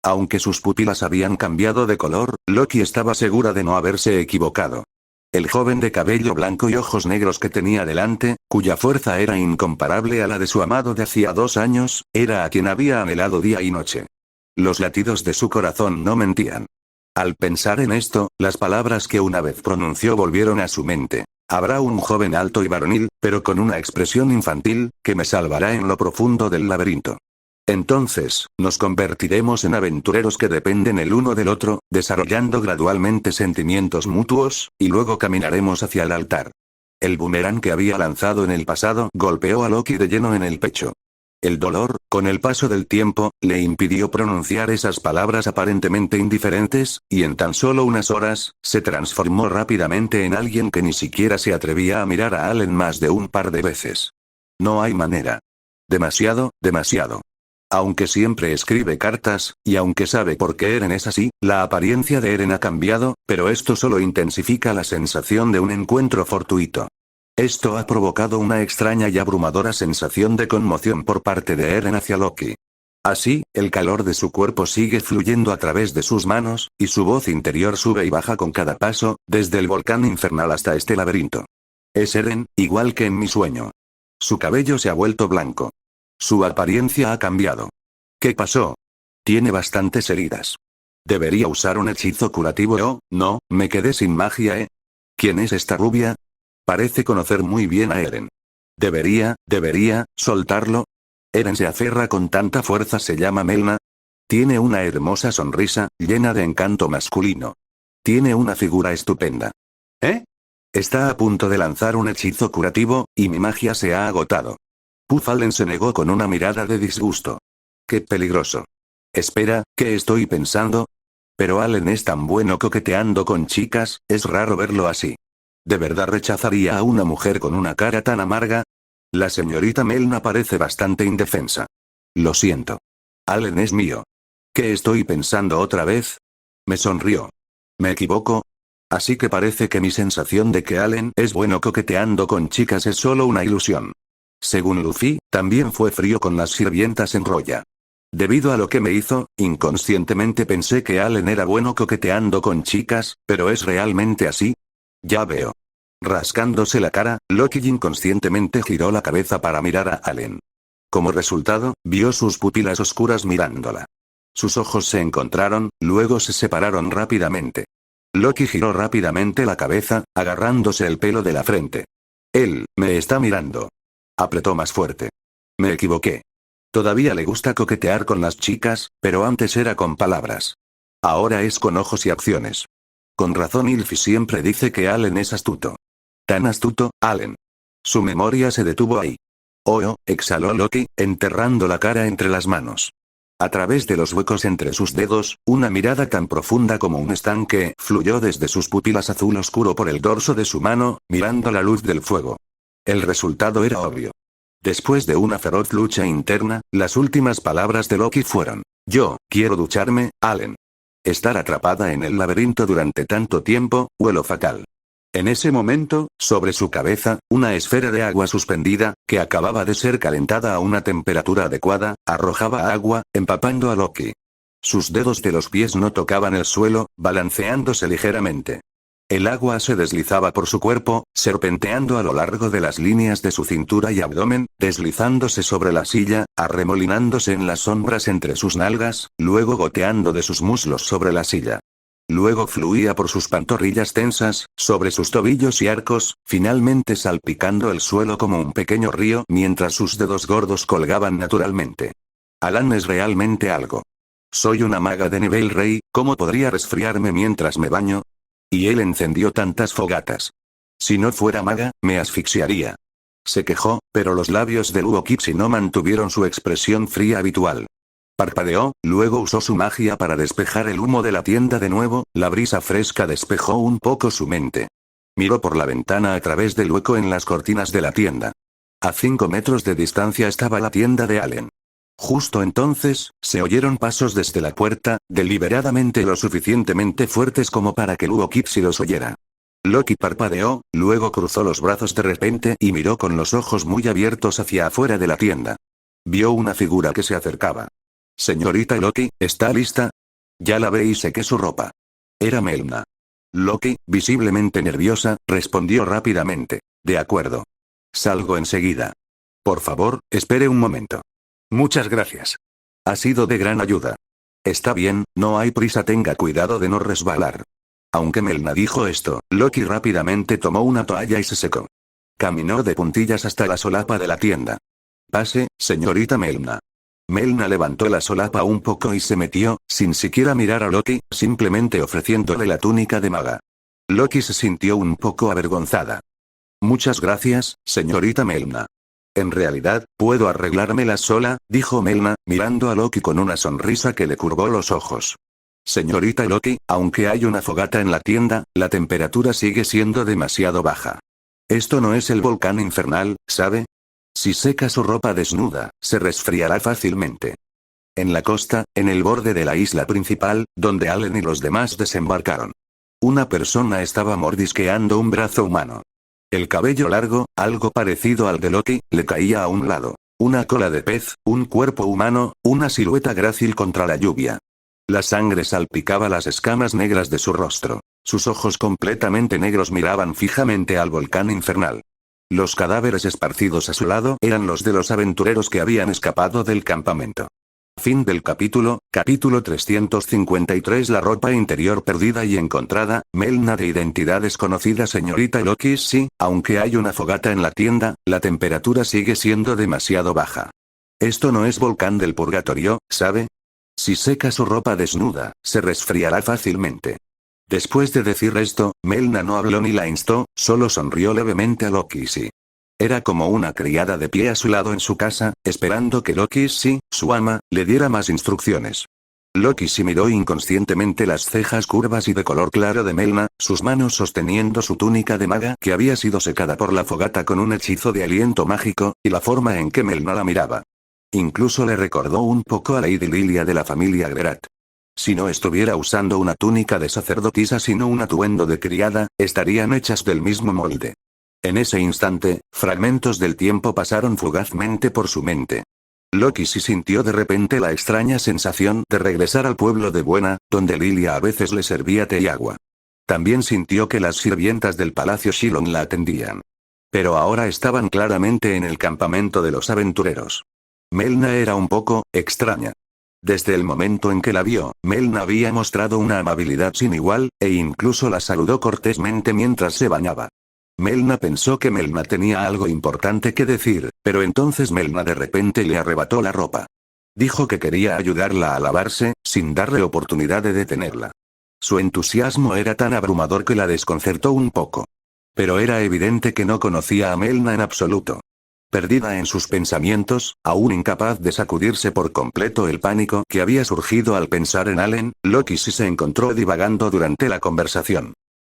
Aunque sus pupilas habían cambiado de color, Loki estaba segura de no haberse equivocado. El joven de cabello blanco y ojos negros que tenía delante, cuya fuerza era incomparable a la de su amado de hacía 2 años, era a quien había anhelado día y noche. Los latidos de su corazón no mentían. Al pensar en esto, las palabras que una vez pronunció volvieron a su mente. Habrá un joven alto y varonil, pero con una expresión infantil, que me salvará en lo profundo del laberinto. Entonces, nos convertiremos en aventureros que dependen el uno del otro, desarrollando gradualmente sentimientos mutuos, y luego caminaremos hacia el altar. El boomerang que había lanzado en el pasado golpeó a Loki de lleno en el pecho. El dolor, con el paso del tiempo, le impidió pronunciar esas palabras aparentemente indiferentes, y en tan solo unas horas, se transformó rápidamente en alguien que ni siquiera se atrevía a mirar a Allen más de un par de veces. No hay manera. Demasiado, demasiado. Aunque siempre escribe cartas, y aunque sabe por qué Eren es así, la apariencia de Eren ha cambiado, pero esto solo intensifica la sensación de un encuentro fortuito. Esto ha provocado una extraña y abrumadora sensación de conmoción por parte de Eren hacia Loki. Así, el calor de su cuerpo sigue fluyendo a través de sus manos, y su voz interior sube y baja con cada paso, desde el volcán infernal hasta este laberinto. Es Eren, igual que en mi sueño. Su cabello se ha vuelto blanco. Su apariencia ha cambiado. ¿Qué pasó? Tiene bastantes heridas. ¿Debería usar un hechizo curativo o, no, me quedé sin magia, ¿Quién es esta rubia? Parece conocer muy bien a Eren. Debería, soltarlo. Eren se aferra con tanta fuerza. Se llama Melna. Tiene una hermosa sonrisa, llena de encanto masculino. Tiene una figura estupenda. Está a punto de lanzar un hechizo curativo, y mi magia se ha agotado. Puff Allen se negó con una mirada de disgusto. ¡Qué peligroso! Espera, ¿qué estoy pensando? Pero Allen es tan bueno coqueteando con chicas, es raro verlo así. ¿De verdad rechazaría a una mujer con una cara tan amarga? La señorita Melna parece bastante indefensa. Lo siento. Allen es mío. ¿Qué estoy pensando otra vez? Me sonrió. ¿Me equivoco? Así que parece que mi sensación de que Allen es bueno coqueteando con chicas es solo una ilusión. Según Luffy, también fue frío con las sirvientas en Roya. Debido a lo que me hizo, inconscientemente pensé que Allen era bueno coqueteando con chicas, pero ¿es realmente así? Ya veo. Rascándose la cara, Loki inconscientemente giró la cabeza para mirar a Allen. Como resultado, vio sus pupilas oscuras mirándola. Sus ojos se encontraron, luego se separaron rápidamente. Loki giró rápidamente la cabeza, agarrándose el pelo de la frente. Él, me está mirando. Apretó más fuerte. Me equivoqué. Todavía le gusta coquetear con las chicas, pero antes era con palabras. Ahora es con ojos y acciones. Con razón Ilfi siempre dice que Allen es astuto. Tan astuto, Allen. Su memoria se detuvo ahí. Oh, exhaló Loki, enterrando la cara entre las manos. A través de los huecos entre sus dedos, una mirada tan profunda como un estanque fluyó desde sus pupilas azul oscuro por el dorso de su mano, mirando la luz del fuego. El resultado era obvio. Después de una feroz lucha interna, las últimas palabras de Loki fueron: yo, quiero ducharme, Allen. Estar atrapada en el laberinto durante tanto tiempo, huelo fatal. En ese momento, sobre su cabeza, una esfera de agua suspendida, que acababa de ser calentada a una temperatura adecuada, arrojaba agua, empapando a Loki. Sus dedos de los pies no tocaban el suelo, balanceándose ligeramente. El agua se deslizaba por su cuerpo, serpenteando a lo largo de las líneas de su cintura y abdomen, deslizándose sobre la silla, arremolinándose en las sombras entre sus nalgas, luego goteando de sus muslos sobre la silla. Luego fluía por sus pantorrillas tensas, sobre sus tobillos y arcos, finalmente salpicando el suelo como un pequeño río mientras sus dedos gordos colgaban naturalmente. Alan es realmente algo. Soy una maga de nivel rey, ¿cómo podría resfriarme mientras me baño? Y él encendió tantas fogatas. Si no fuera maga, me asfixiaría. Se quejó, pero los labios de Luo Kipsi no mantuvieron su expresión fría habitual. Parpadeó, luego usó su magia para despejar el humo de la tienda de nuevo, la brisa fresca despejó un poco su mente. Miró por la ventana a través del hueco en las cortinas de la tienda. A 5 metros de distancia estaba la tienda de Allen. Justo entonces, se oyeron pasos desde la puerta, deliberadamente lo suficientemente fuertes como para que Luo Kipsi los oyera. Loki parpadeó, luego cruzó los brazos de repente y miró con los ojos muy abiertos hacia afuera de la tienda. Vio una figura que se acercaba. Señorita Loki, ¿está lista? Ya la ve y sequé su ropa. Era Melna. Loki, visiblemente nerviosa, respondió rápidamente. De acuerdo. Salgo enseguida. Por favor, espere un momento. Muchas gracias. Ha sido de gran ayuda. Está bien, no hay prisa, tenga cuidado de no resbalar. Aunque Melna dijo esto, Loki rápidamente tomó una toalla y se secó. Caminó de puntillas hasta la solapa de la tienda. Pase, señorita Melna. Melna levantó la solapa un poco y se metió, sin siquiera mirar a Loki, simplemente ofreciéndole la túnica de maga. Loki se sintió un poco avergonzada. Muchas gracias, señorita Melna. En realidad, puedo arreglármela sola, dijo Melna, mirando a Loki con una sonrisa que le curvó los ojos. Señorita Loki, aunque hay una fogata en la tienda, la temperatura sigue siendo demasiado baja. Esto no es el volcán infernal, ¿sabe? Si seca su ropa desnuda, se resfriará fácilmente. En la costa, en el borde de la isla principal, donde Allen y los demás desembarcaron. Una persona estaba mordisqueando un brazo humano. El cabello largo, algo parecido al de Loki, le caía a un lado. Una cola de pez, un cuerpo humano, una silueta grácil contra la lluvia. La sangre salpicaba las escamas negras de su rostro. Sus ojos completamente negros miraban fijamente al volcán infernal. Los cadáveres esparcidos a su lado eran los de los aventureros que habían escapado del campamento. Fin del capítulo 353. La ropa interior perdida y encontrada, Melna de identidad desconocida. Señorita Loki, sí, aunque hay una fogata en la tienda, la temperatura sigue siendo demasiado baja. Esto no es volcán del purgatorio, ¿sabe? Si seca su ropa desnuda, se resfriará fácilmente. Después de decir esto, Melna no habló ni la instó, solo sonrió levemente a Loki. Sí. Era como una criada de pie a su lado en su casa, esperando que Loki, sí, su ama, le diera más instrucciones. Loki sí miró inconscientemente las cejas curvas y de color claro de Melna, sus manos sosteniendo su túnica de maga que había sido secada por la fogata con un hechizo de aliento mágico, y la forma en que Melna la miraba. Incluso le recordó un poco a Lady Lilia de la familia Grerat. Si no estuviera usando una túnica de sacerdotisa sino un atuendo de criada, estarían hechas del mismo molde. En ese instante, fragmentos del tiempo pasaron fugazmente por su mente. Loki sí sintió de repente la extraña sensación de regresar al pueblo de Buena, donde Lilia a veces le servía té y agua. También sintió que las sirvientas del palacio Shilon la atendían. Pero ahora estaban claramente en el campamento de los aventureros. Melna era un poco extraña. Desde el momento en que la vio, Melna había mostrado una amabilidad sin igual, e incluso la saludó cortésmente mientras se bañaba. Melna pensó que Melna tenía algo importante que decir, pero entonces Melna de repente le arrebató la ropa. Dijo que quería ayudarla a lavarse, sin darle oportunidad de detenerla. Su entusiasmo era tan abrumador que la desconcertó un poco. Pero era evidente que no conocía a Melna en absoluto. Perdida en sus pensamientos, aún incapaz de sacudirse por completo el pánico que había surgido al pensar en Allen, Loki sí se encontró divagando durante la conversación.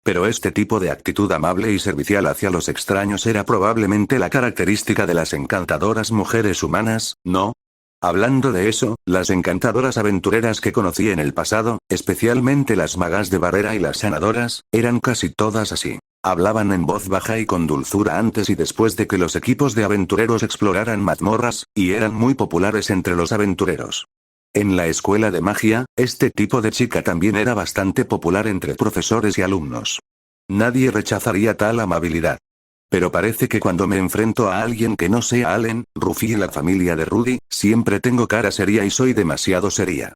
Pero este tipo de actitud amable y servicial hacia los extraños era probablemente la característica de las encantadoras mujeres humanas, ¿no? Hablando de eso, las encantadoras aventureras que conocí en el pasado, especialmente las magas de barrera y las sanadoras, eran casi todas así. Hablaban en voz baja y con dulzura antes y después de que los equipos de aventureros exploraran mazmorras, y eran muy populares entre los aventureros. En la escuela de magia, este tipo de chica también era bastante popular entre profesores y alumnos. Nadie rechazaría tal amabilidad. Pero parece que cuando me enfrento a alguien que no sea Allen, Ruffy y la familia de Rudy, siempre tengo cara seria y soy demasiado seria.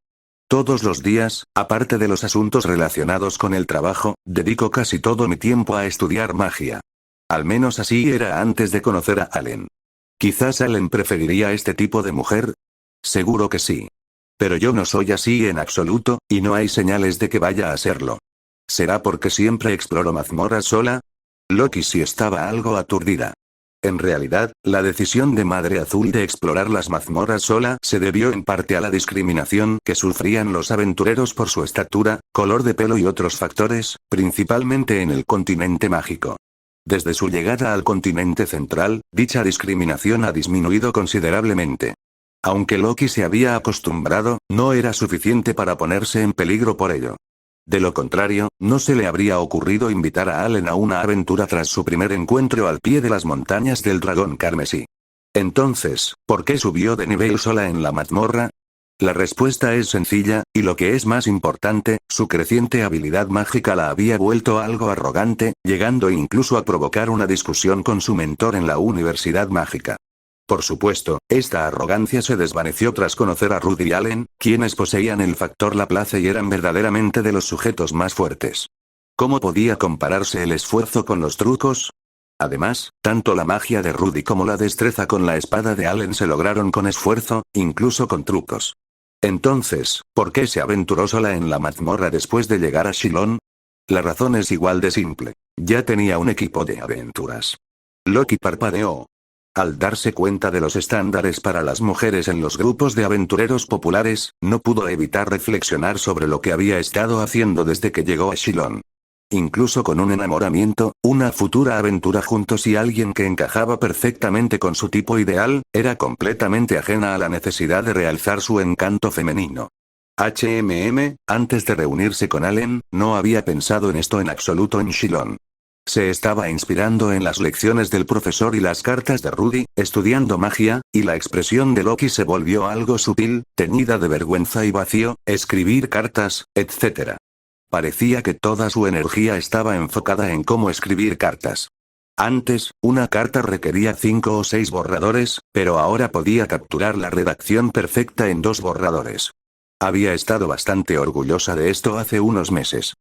Todos los días, aparte de los asuntos relacionados con el trabajo, dedico casi todo mi tiempo a estudiar magia. Al menos así era antes de conocer a Allen. ¿Quizás Allen preferiría este tipo de mujer? Seguro que sí. Pero yo no soy así en absoluto, y no hay señales de que vaya a serlo. ¿Será porque siempre exploro mazmorras sola? Loki sí estaba algo aturdida. En realidad, la decisión de Madre Azul de explorar las mazmorras sola se debió en parte a la discriminación que sufrían los aventureros por su estatura, color de pelo y otros factores, principalmente en el continente mágico. Desde su llegada al continente central, dicha discriminación ha disminuido considerablemente. Aunque Loki se había acostumbrado, no era suficiente para ponerse en peligro por ello. De lo contrario, no se le habría ocurrido invitar a Allen a una aventura tras su primer encuentro al pie de las montañas del dragón carmesí. Entonces, ¿por qué subió de nivel sola en la mazmorra? La respuesta es sencilla, y lo que es más importante, su creciente habilidad mágica la había vuelto algo arrogante, llegando incluso a provocar una discusión con su mentor en la Universidad Mágica. Por supuesto, esta arrogancia se desvaneció tras conocer a Rudy y Allen, quienes poseían el factor Laplace y eran verdaderamente de los sujetos más fuertes. ¿Cómo podía compararse el esfuerzo con los trucos? Además, tanto la magia de Rudy como la destreza con la espada de Allen se lograron con esfuerzo, incluso con trucos. Entonces, ¿por qué se aventuró sola en la mazmorra después de llegar a Shilon? La razón es igual de simple. Ya tenía un equipo de aventuras. Loki parpadeó. Al darse cuenta de los estándares para las mujeres en los grupos de aventureros populares, no pudo evitar reflexionar sobre lo que había estado haciendo desde que llegó a Shilon. Incluso con un enamoramiento, una futura aventura juntos y alguien que encajaba perfectamente con su tipo ideal, era completamente ajena a la necesidad de realzar su encanto femenino. Antes de reunirse con Allen, no había pensado en esto en absoluto en Shilon. Se estaba inspirando en las lecciones del profesor y las cartas de Rudy, estudiando magia, y la expresión de Loki se volvió algo sutil, teñida de vergüenza y vacío, escribir cartas, etc. Parecía que toda su energía estaba enfocada en cómo escribir cartas. Antes, una carta requería 5 o 6 borradores, pero ahora podía capturar la redacción perfecta en 2 borradores. Había estado bastante orgullosa de esto hace unos meses.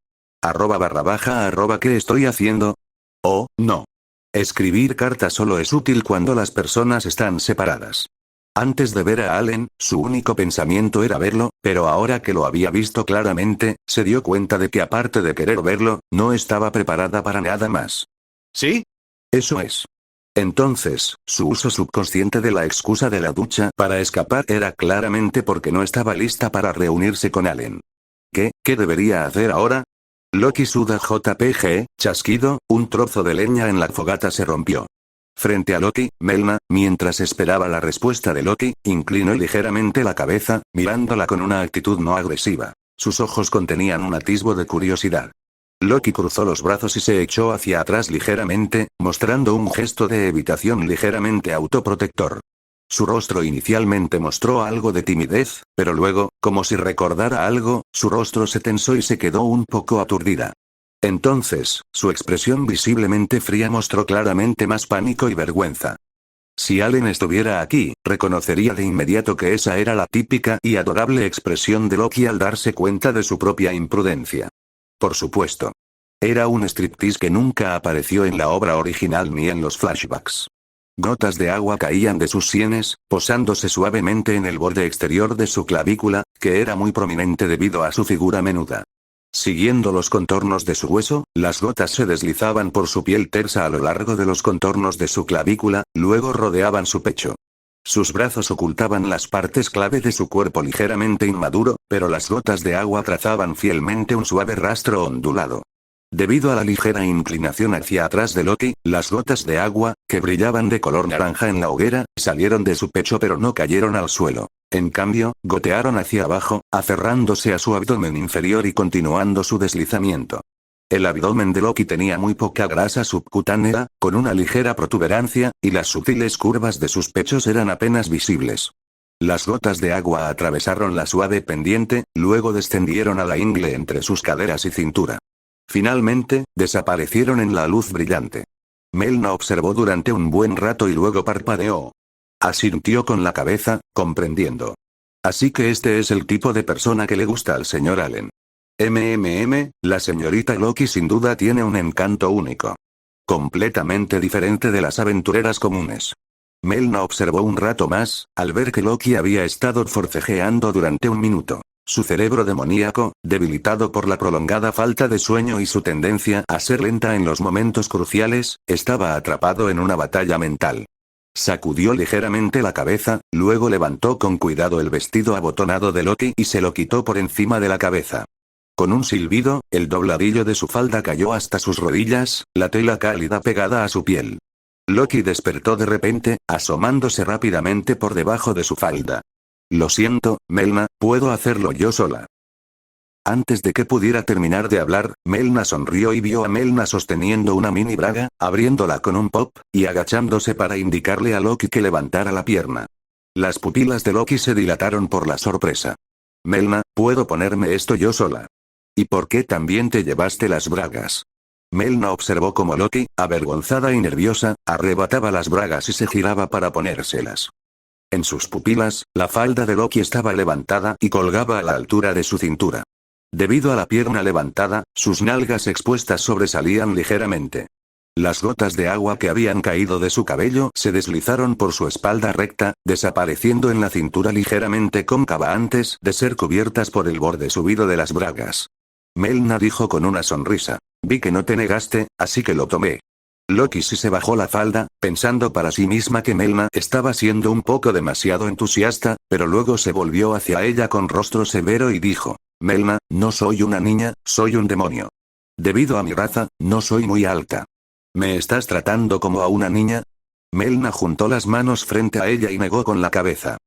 ¿Qué estoy haciendo? Oh, no. Escribir cartas solo es útil cuando las personas están separadas. Antes de ver a Allen, su único pensamiento era verlo, pero ahora que lo había visto claramente, se dio cuenta de que aparte de querer verlo, no estaba preparada para nada más. ¿Sí? Eso es. Entonces, su uso subconsciente de la excusa de la ducha para escapar era claramente porque no estaba lista para reunirse con Allen. ¿Qué debería hacer ahora? Loki suda JPG, chasquido, un trozo de leña en la fogata se rompió. Frente a Loki, Melna, mientras esperaba la respuesta de Loki, inclinó ligeramente la cabeza, mirándola con una actitud no agresiva. Sus ojos contenían un atisbo de curiosidad. Loki cruzó los brazos y se echó hacia atrás ligeramente, mostrando un gesto de evitación ligeramente autoprotector. Su rostro inicialmente mostró algo de timidez, pero luego, como si recordara algo, su rostro se tensó y se quedó un poco aturdida. Entonces, su expresión visiblemente fría mostró claramente más pánico y vergüenza. Si Allen estuviera aquí, reconocería de inmediato que esa era la típica y adorable expresión de Loki al darse cuenta de su propia imprudencia. Por supuesto. Era un striptease que nunca apareció en la obra original ni en los flashbacks. Gotas de agua caían de sus sienes, posándose suavemente en el borde exterior de su clavícula, que era muy prominente debido a su figura menuda. Siguiendo los contornos de su hueso, las gotas se deslizaban por su piel tersa a lo largo de los contornos de su clavícula, luego rodeaban su pecho. Sus brazos ocultaban las partes clave de su cuerpo ligeramente inmaduro, pero las gotas de agua trazaban fielmente un suave rastro ondulado. Debido a la ligera inclinación hacia atrás de Loki, las gotas de agua, que brillaban de color naranja en la hoguera, salieron de su pecho pero no cayeron al suelo. En cambio, gotearon hacia abajo, aferrándose a su abdomen inferior y continuando su deslizamiento. El abdomen de Loki tenía muy poca grasa subcutánea, con una ligera protuberancia, y las sutiles curvas de sus pechos eran apenas visibles. Las gotas de agua atravesaron la suave pendiente, luego descendieron a la ingle entre sus caderas y cintura. Finalmente, desaparecieron en la luz brillante. Melna observó durante un buen rato y luego parpadeó. Asintió con la cabeza, comprendiendo. Así que este es el tipo de persona que le gusta al señor Allen. La señorita Loki sin duda tiene un encanto único. Completamente diferente de las aventureras comunes. Melna observó un rato más, al ver que Loki había estado forcejeando durante un minuto. Su cerebro demoníaco, debilitado por la prolongada falta de sueño y su tendencia a ser lenta en los momentos cruciales, estaba atrapado en una batalla mental. Sacudió ligeramente la cabeza, luego levantó con cuidado el vestido abotonado de Loki y se lo quitó por encima de la cabeza. Con un silbido, el dobladillo de su falda cayó hasta sus rodillas, la tela cálida pegada a su piel. Loki despertó de repente, asomándose rápidamente por debajo de su falda. Lo siento, Melna, puedo hacerlo yo sola. Antes de que pudiera terminar de hablar, Melna sonrió y vio a Melna sosteniendo una mini braga, abriéndola con un pop, y agachándose para indicarle a Loki que levantara la pierna. Las pupilas de Loki se dilataron por la sorpresa. Melna, puedo ponerme esto yo sola. ¿Y por qué también te llevaste las bragas? Melna observó cómo Loki, avergonzada y nerviosa, arrebataba las bragas y se giraba para ponérselas. En sus pupilas, la falda de Loki estaba levantada y colgaba a la altura de su cintura. Debido a la pierna levantada, sus nalgas expuestas sobresalían ligeramente. Las gotas de agua que habían caído de su cabello se deslizaron por su espalda recta, desapareciendo en la cintura ligeramente cóncava antes de ser cubiertas por el borde subido de las bragas. Melna dijo con una sonrisa. Vi que no te negaste, así que lo tomé. Loki sí se bajó la falda, pensando para sí misma que Melna estaba siendo un poco demasiado entusiasta, pero luego se volvió hacia ella con rostro severo y dijo: Melna, no soy una niña, soy un demonio. Debido a mi raza, no soy muy alta. ¿Me estás tratando como a una niña? Melna juntó las manos frente a ella y negó con la cabeza.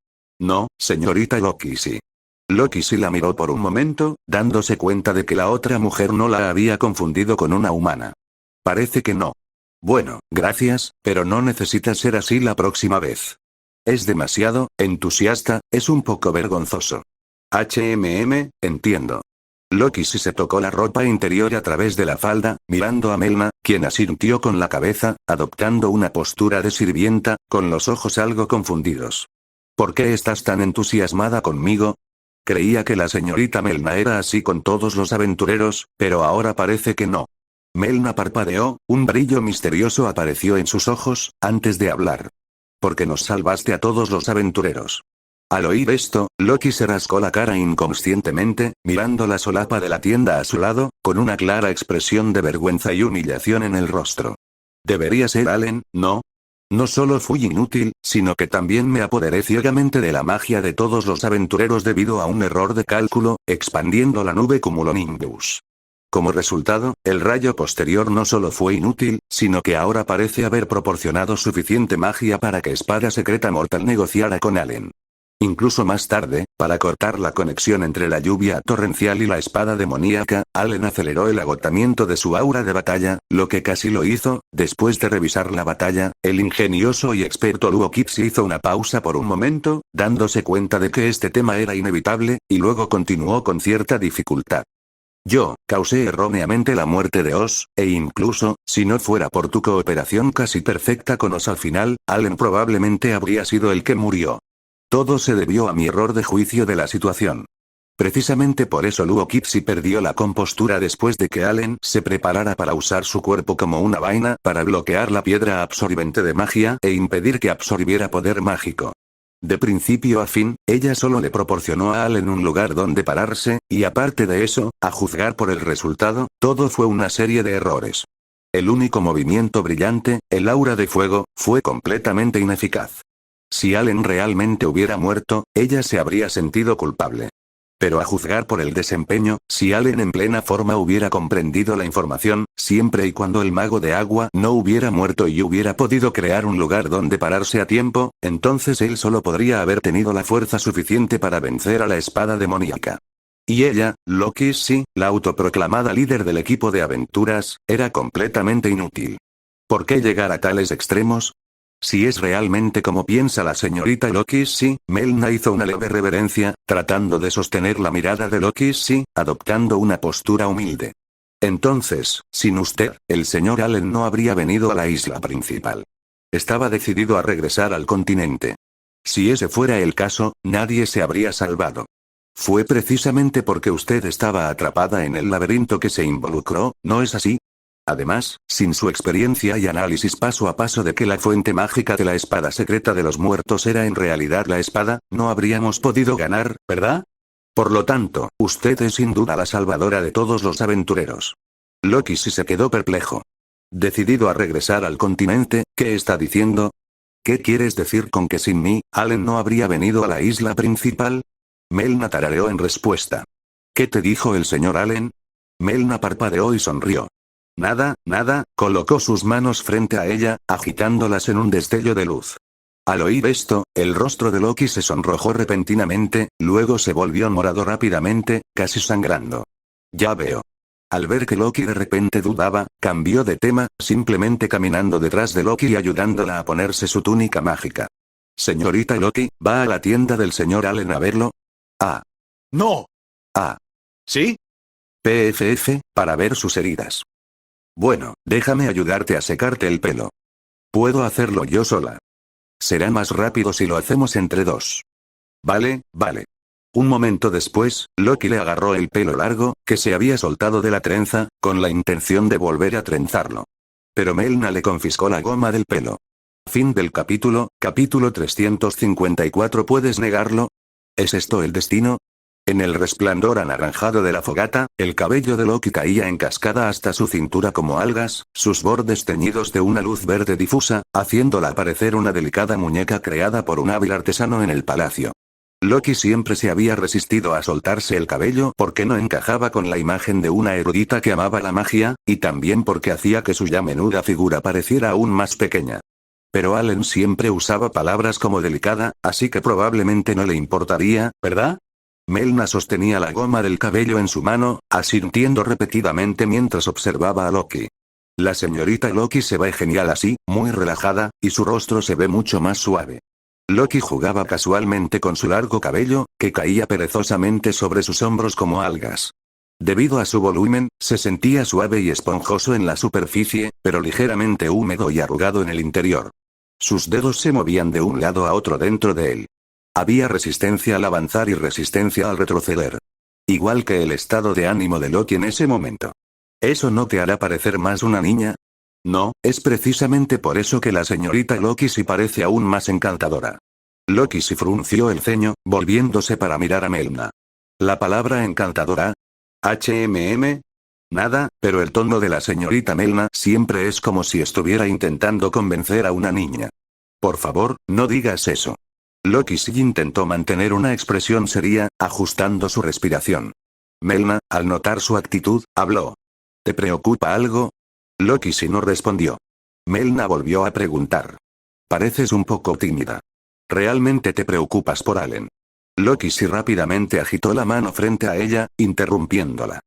No, señorita Loki sí. Loki sí la miró por un momento, dándose cuenta de que la otra mujer no la había confundido con una humana. Parece que no. Bueno, gracias, pero no necesita ser así la próxima vez. Es demasiado entusiasta, es un poco vergonzoso. Entiendo. Loki sí se tocó la ropa interior a través de la falda, mirando a Melna, quien asintió con la cabeza, adoptando una postura de sirvienta, con los ojos algo confundidos. ¿Por qué estás tan entusiasmada conmigo? Creía que la señorita Melna era así con todos los aventureros, pero ahora parece que no. Melna parpadeó, un brillo misterioso apareció en sus ojos, antes de hablar. Porque nos salvaste a todos los aventureros. Al oír esto, Loki se rascó la cara inconscientemente, mirando la solapa de la tienda a su lado, con una clara expresión de vergüenza y humillación en el rostro. Debería ser Allen, ¿no? No solo fui inútil, sino que también me apoderé ciegamente de la magia de todos los aventureros debido a un error de cálculo, expandiendo la nube Cumulonimbus. Como resultado, el rayo posterior no solo fue inútil, sino que ahora parece haber proporcionado suficiente magia para que Espada Secreta Mortal negociara con Allen. Incluso más tarde, para cortar la conexión entre la lluvia torrencial y la espada demoníaca, Allen aceleró el agotamiento de su aura de batalla, lo que casi lo hizo. Después de revisar la batalla, el ingenioso y experto Luo Kipsi hizo una pausa por un momento, dándose cuenta de que este tema era inevitable, y luego continuó con cierta dificultad. Yo, causé erróneamente la muerte de Oz, e incluso, si no fuera por tu cooperación casi perfecta con Oz al final, Allen probablemente habría sido el que murió. Todo se debió a mi error de juicio de la situación. Precisamente por eso Luo Kipsi perdió la compostura después de que Allen se preparara para usar su cuerpo como una vaina para bloquear la piedra absorbente de magia e impedir que absorbiera poder mágico. De principio a fin, ella solo le proporcionó a Allen un lugar donde pararse, y aparte de eso, a juzgar por el resultado, todo fue una serie de errores. El único movimiento brillante, el aura de fuego, fue completamente ineficaz. Si Allen realmente hubiera muerto, ella se habría sentido culpable. Pero a juzgar por el desempeño, si Allen en plena forma hubiera comprendido la información, siempre y cuando el mago de agua no hubiera muerto y hubiera podido crear un lugar donde pararse a tiempo, entonces él solo podría haber tenido la fuerza suficiente para vencer a la espada demoníaca. Y ella, Loki sí, la autoproclamada líder del equipo de aventuras, era completamente inútil. ¿Por qué llegar a tales extremos? Si es realmente como piensa la señorita Loki sí, Melna hizo una leve reverencia, tratando de sostener la mirada de Loki sí, adoptando una postura humilde. Entonces, sin usted, el señor Allen no habría venido a la isla principal. Estaba decidido a regresar al continente. Si ese fuera el caso, nadie se habría salvado. Fue precisamente porque usted estaba atrapada en el laberinto que se involucró, ¿no es así? Además, sin su experiencia y análisis paso a paso de que la fuente mágica de la espada secreta de los muertos era en realidad la espada, no habríamos podido ganar, ¿verdad? Por lo tanto, usted es sin duda la salvadora de todos los aventureros. Loki sí se quedó perplejo. Decidido a regresar al continente, ¿qué está diciendo? ¿Qué quieres decir con que sin mí, Allen no habría venido a la isla principal? Melna tarareó en respuesta. ¿Qué te dijo el señor Allen? Melna parpadeó y sonrió. Nada, nada, colocó sus manos frente a ella, agitándolas en un destello de luz. Al oír esto, el rostro de Loki se sonrojó repentinamente, luego se volvió morado rápidamente, casi sangrando. Ya veo. Al ver que Loki de repente dudaba, cambió de tema, simplemente caminando detrás de Loki y ayudándola a ponerse su túnica mágica. Señorita Loki, ¿va a la tienda del señor Allen a verlo? Ah. No. Ah. ¿Sí? PFF, para ver sus heridas. Bueno, déjame ayudarte a secarte el pelo. Puedo hacerlo yo sola. Será más rápido si lo hacemos entre dos. Vale, vale. Un momento después, Loki le agarró el pelo largo, que se había soltado de la trenza, con la intención de volver a trenzarlo. Pero Melna le confiscó la goma del pelo. Fin del capítulo 354. ¿Puedes negarlo? ¿Es esto el destino? En el resplandor anaranjado de la fogata, el cabello de Loki caía en cascada hasta su cintura como algas, sus bordes teñidos de una luz verde difusa, haciéndola parecer una delicada muñeca creada por un hábil artesano en el palacio. Loki siempre se había resistido a soltarse el cabello porque no encajaba con la imagen de una erudita que amaba la magia, y también porque hacía que su ya menuda figura pareciera aún más pequeña. Pero Allen siempre usaba palabras como delicada, así que probablemente no le importaría, ¿verdad? Melna sostenía la goma del cabello en su mano, asintiendo repetidamente mientras observaba a Loki. La señorita Loki se ve genial así, muy relajada, y su rostro se ve mucho más suave. Loki jugaba casualmente con su largo cabello, que caía perezosamente sobre sus hombros como algas. Debido a su volumen, se sentía suave y esponjoso en la superficie, pero ligeramente húmedo y arrugado en el interior. Sus dedos se movían de un lado a otro dentro de él. Había resistencia al avanzar y resistencia al retroceder. Igual que el estado de ánimo de Loki en ese momento. ¿Eso no te hará parecer más una niña? No, es precisamente por eso que la señorita Loki sí parece aún más encantadora. Loki sí frunció el ceño, volviéndose para mirar a Melna. La palabra encantadora. Nada, pero el tono de la señorita Melna siempre es como si estuviera intentando convencer a una niña. Por favor, no digas eso. Loki sí intentó mantener una expresión seria, ajustando su respiración. Melna, al notar su actitud, habló. ¿Te preocupa algo? Loki sí no respondió. Melna volvió a preguntar. Pareces un poco tímida. ¿Realmente te preocupas por Allen? Loki sí rápidamente agitó la mano frente a ella, interrumpiéndola.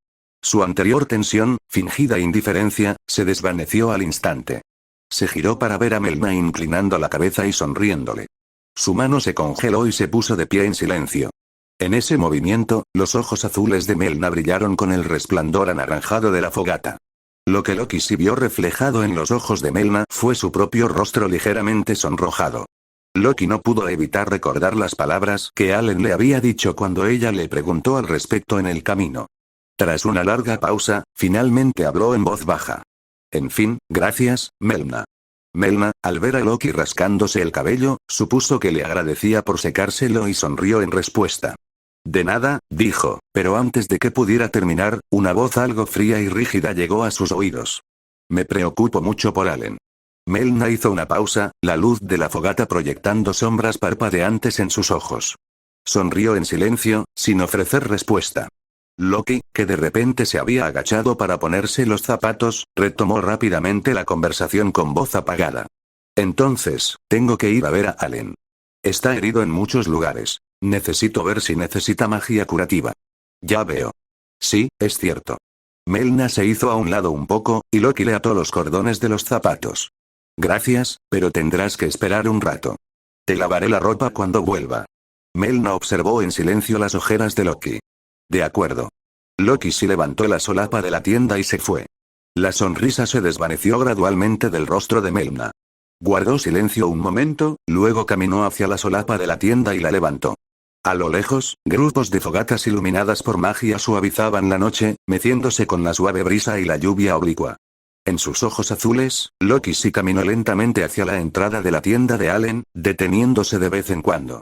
Su anterior tensión, fingida indiferencia, se desvaneció al instante. Se giró para ver a Melna inclinando la cabeza y sonriéndole. Su mano se congeló y se puso de pie en silencio. En ese movimiento, los ojos azules de Melna brillaron con el resplandor anaranjado de la fogata. Lo que Loki sí vio reflejado en los ojos de Melna fue su propio rostro ligeramente sonrojado. Loki no pudo evitar recordar las palabras que Allen le había dicho cuando ella le preguntó al respecto en el camino. Tras una larga pausa, finalmente habló en voz baja. En fin, gracias, Melna. Melna, al ver a Loki rascándose el cabello, supuso que le agradecía por secárselo y sonrió en respuesta. De nada, dijo, pero antes de que pudiera terminar, una voz algo fría y rígida llegó a sus oídos. Me preocupo mucho por Allen. Melna hizo una pausa, la luz de la fogata proyectando sombras parpadeantes en sus ojos. Sonrió en silencio, sin ofrecer respuesta. Loki, que de repente se había agachado para ponerse los zapatos, retomó rápidamente la conversación con voz apagada. Entonces, tengo que ir a ver a Allen. Está herido en muchos lugares. Necesito ver si necesita magia curativa. Ya veo. Sí, es cierto. Melna se hizo a un lado un poco, y Loki le ató los cordones de los zapatos. Gracias, pero tendrás que esperar un rato. Te lavaré la ropa cuando vuelva. Melna observó en silencio las ojeras de Loki. De acuerdo. Loki sí levantó la solapa de la tienda y se fue. La sonrisa se desvaneció gradualmente del rostro de Melna. Guardó silencio un momento, luego caminó hacia la solapa de la tienda y la levantó. A lo lejos, grupos de fogatas iluminadas por magia suavizaban la noche, meciéndose con la suave brisa y la lluvia oblicua. En sus ojos azules, Loki sí caminó lentamente hacia la entrada de la tienda de Allen, deteniéndose de vez en cuando.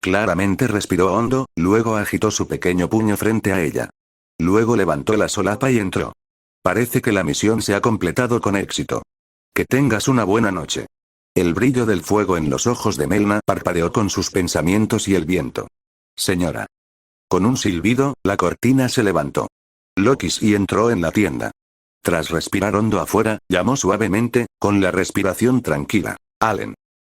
Claramente respiró hondo, luego agitó su pequeño puño frente a ella. Luego levantó la solapa y entró. Parece que la misión se ha completado con éxito. Que tengas una buena noche. El brillo del fuego en los ojos de Melna parpadeó con sus pensamientos y el viento. Señora. Con un silbido, la cortina se levantó. Loki sí entró en la tienda. Tras respirar hondo afuera, llamó suavemente, con la respiración tranquila. Allen.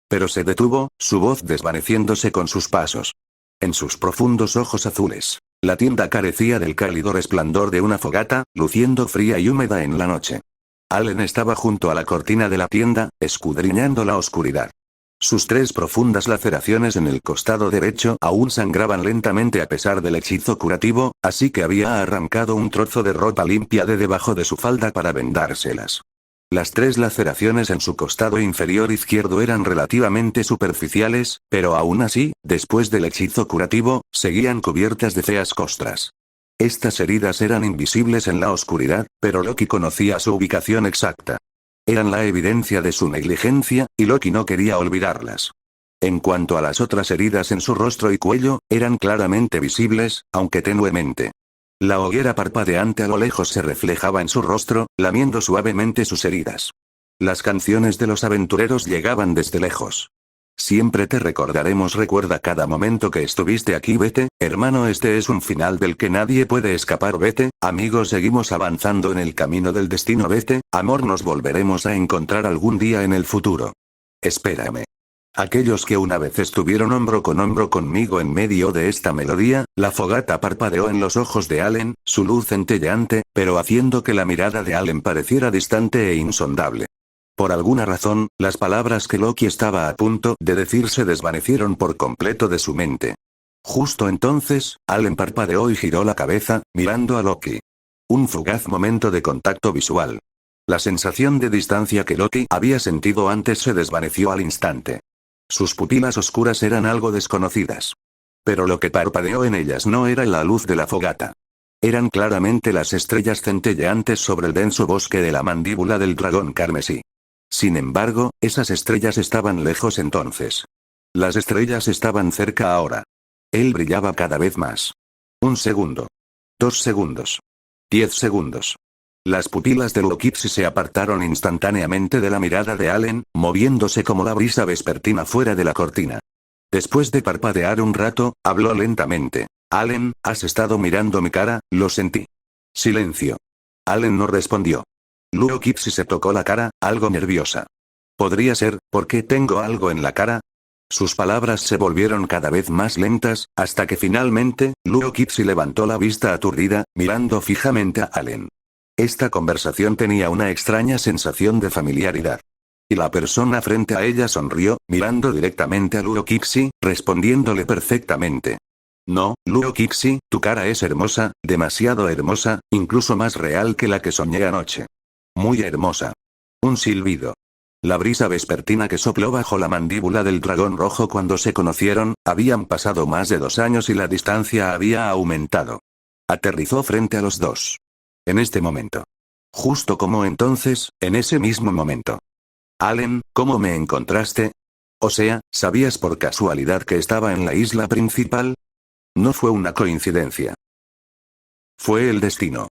Pero se detuvo, su voz desvaneciéndose con sus pasos. En sus profundos ojos azules, la tienda carecía del cálido resplandor de una fogata, luciendo fría y húmeda en la noche. Allen estaba junto a la cortina de la tienda, escudriñando la oscuridad. Sus 3 profundas laceraciones en el costado derecho aún sangraban lentamente a pesar del hechizo curativo, así que había arrancado un trozo de ropa limpia de debajo de su falda para vendárselas. Las 3 laceraciones en su costado inferior izquierdo eran relativamente superficiales, pero aún así, después del hechizo curativo, seguían cubiertas de feas costras. Estas heridas eran invisibles en la oscuridad, pero Loki conocía su ubicación exacta. Eran la evidencia de su negligencia, y Loki no quería olvidarlas. En cuanto a las otras heridas en su rostro y cuello, eran claramente visibles, aunque tenuemente. La hoguera parpadeante a lo lejos se reflejaba en su rostro, lamiendo suavemente sus heridas. Las canciones de los aventureros llegaban desde lejos. Siempre te recordaremos, recuerda cada momento que estuviste aquí, vete, hermano, este es un final del que nadie puede escapar, vete, amigos, seguimos avanzando en el camino del destino, vete, amor, nos volveremos a encontrar algún día en el futuro. Espérame. Aquellos que una vez estuvieron hombro con hombro conmigo en medio de esta melodía, la fogata parpadeó en los ojos de Allen, su luz centelleante, pero haciendo que la mirada de Allen pareciera distante e insondable. Por alguna razón, las palabras que Loki estaba a punto de decir se desvanecieron por completo de su mente. Justo entonces, Allen parpadeó y giró la cabeza, mirando a Loki. Un fugaz momento de contacto visual. La sensación de distancia que Loki había sentido antes se desvaneció al instante. Sus pupilas oscuras eran algo desconocidas. Pero lo que parpadeó en ellas no era la luz de la fogata. Eran claramente las estrellas centelleantes sobre el denso bosque de la mandíbula del dragón carmesí. Sin embargo, esas estrellas estaban lejos entonces. Las estrellas estaban cerca ahora. Él brillaba cada vez más. 1 segundo. 2 segundos. 10 segundos. Las pupilas de Loki se apartaron instantáneamente de la mirada de Allen, moviéndose como la brisa vespertina fuera de la cortina. Después de parpadear un rato, habló lentamente. Allen, has estado mirando mi cara, lo sentí. Silencio. Allen no respondió. Loki se tocó la cara, algo nerviosa. ¿Podría ser, porque tengo algo en la cara? Sus palabras se volvieron cada vez más lentas, hasta que finalmente, Loki levantó la vista aturdida, mirando fijamente a Allen. Esta conversación tenía una extraña sensación de familiaridad. Y la persona frente a ella sonrió, mirando directamente a Loki, respondiéndole perfectamente. No, Loki, tu cara es hermosa, demasiado hermosa, incluso más real que la que soñé anoche. Muy hermosa. Un silbido. La brisa vespertina que sopló bajo la mandíbula del dragón rojo cuando se conocieron, habían pasado más de 2 años y la distancia había aumentado. Aterrizó frente a los dos. En este momento. Justo como entonces, en ese mismo momento. Allen, ¿cómo me encontraste? O sea, ¿sabías por casualidad que estaba en la isla principal? No fue una coincidencia. Fue el destino.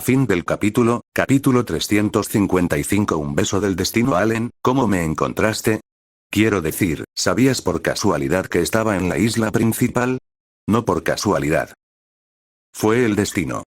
Fin del capítulo 355. Un beso del destino. Allen, ¿cómo me encontraste? Quiero decir, ¿sabías por casualidad que estaba en la isla principal? No por casualidad. Fue el destino.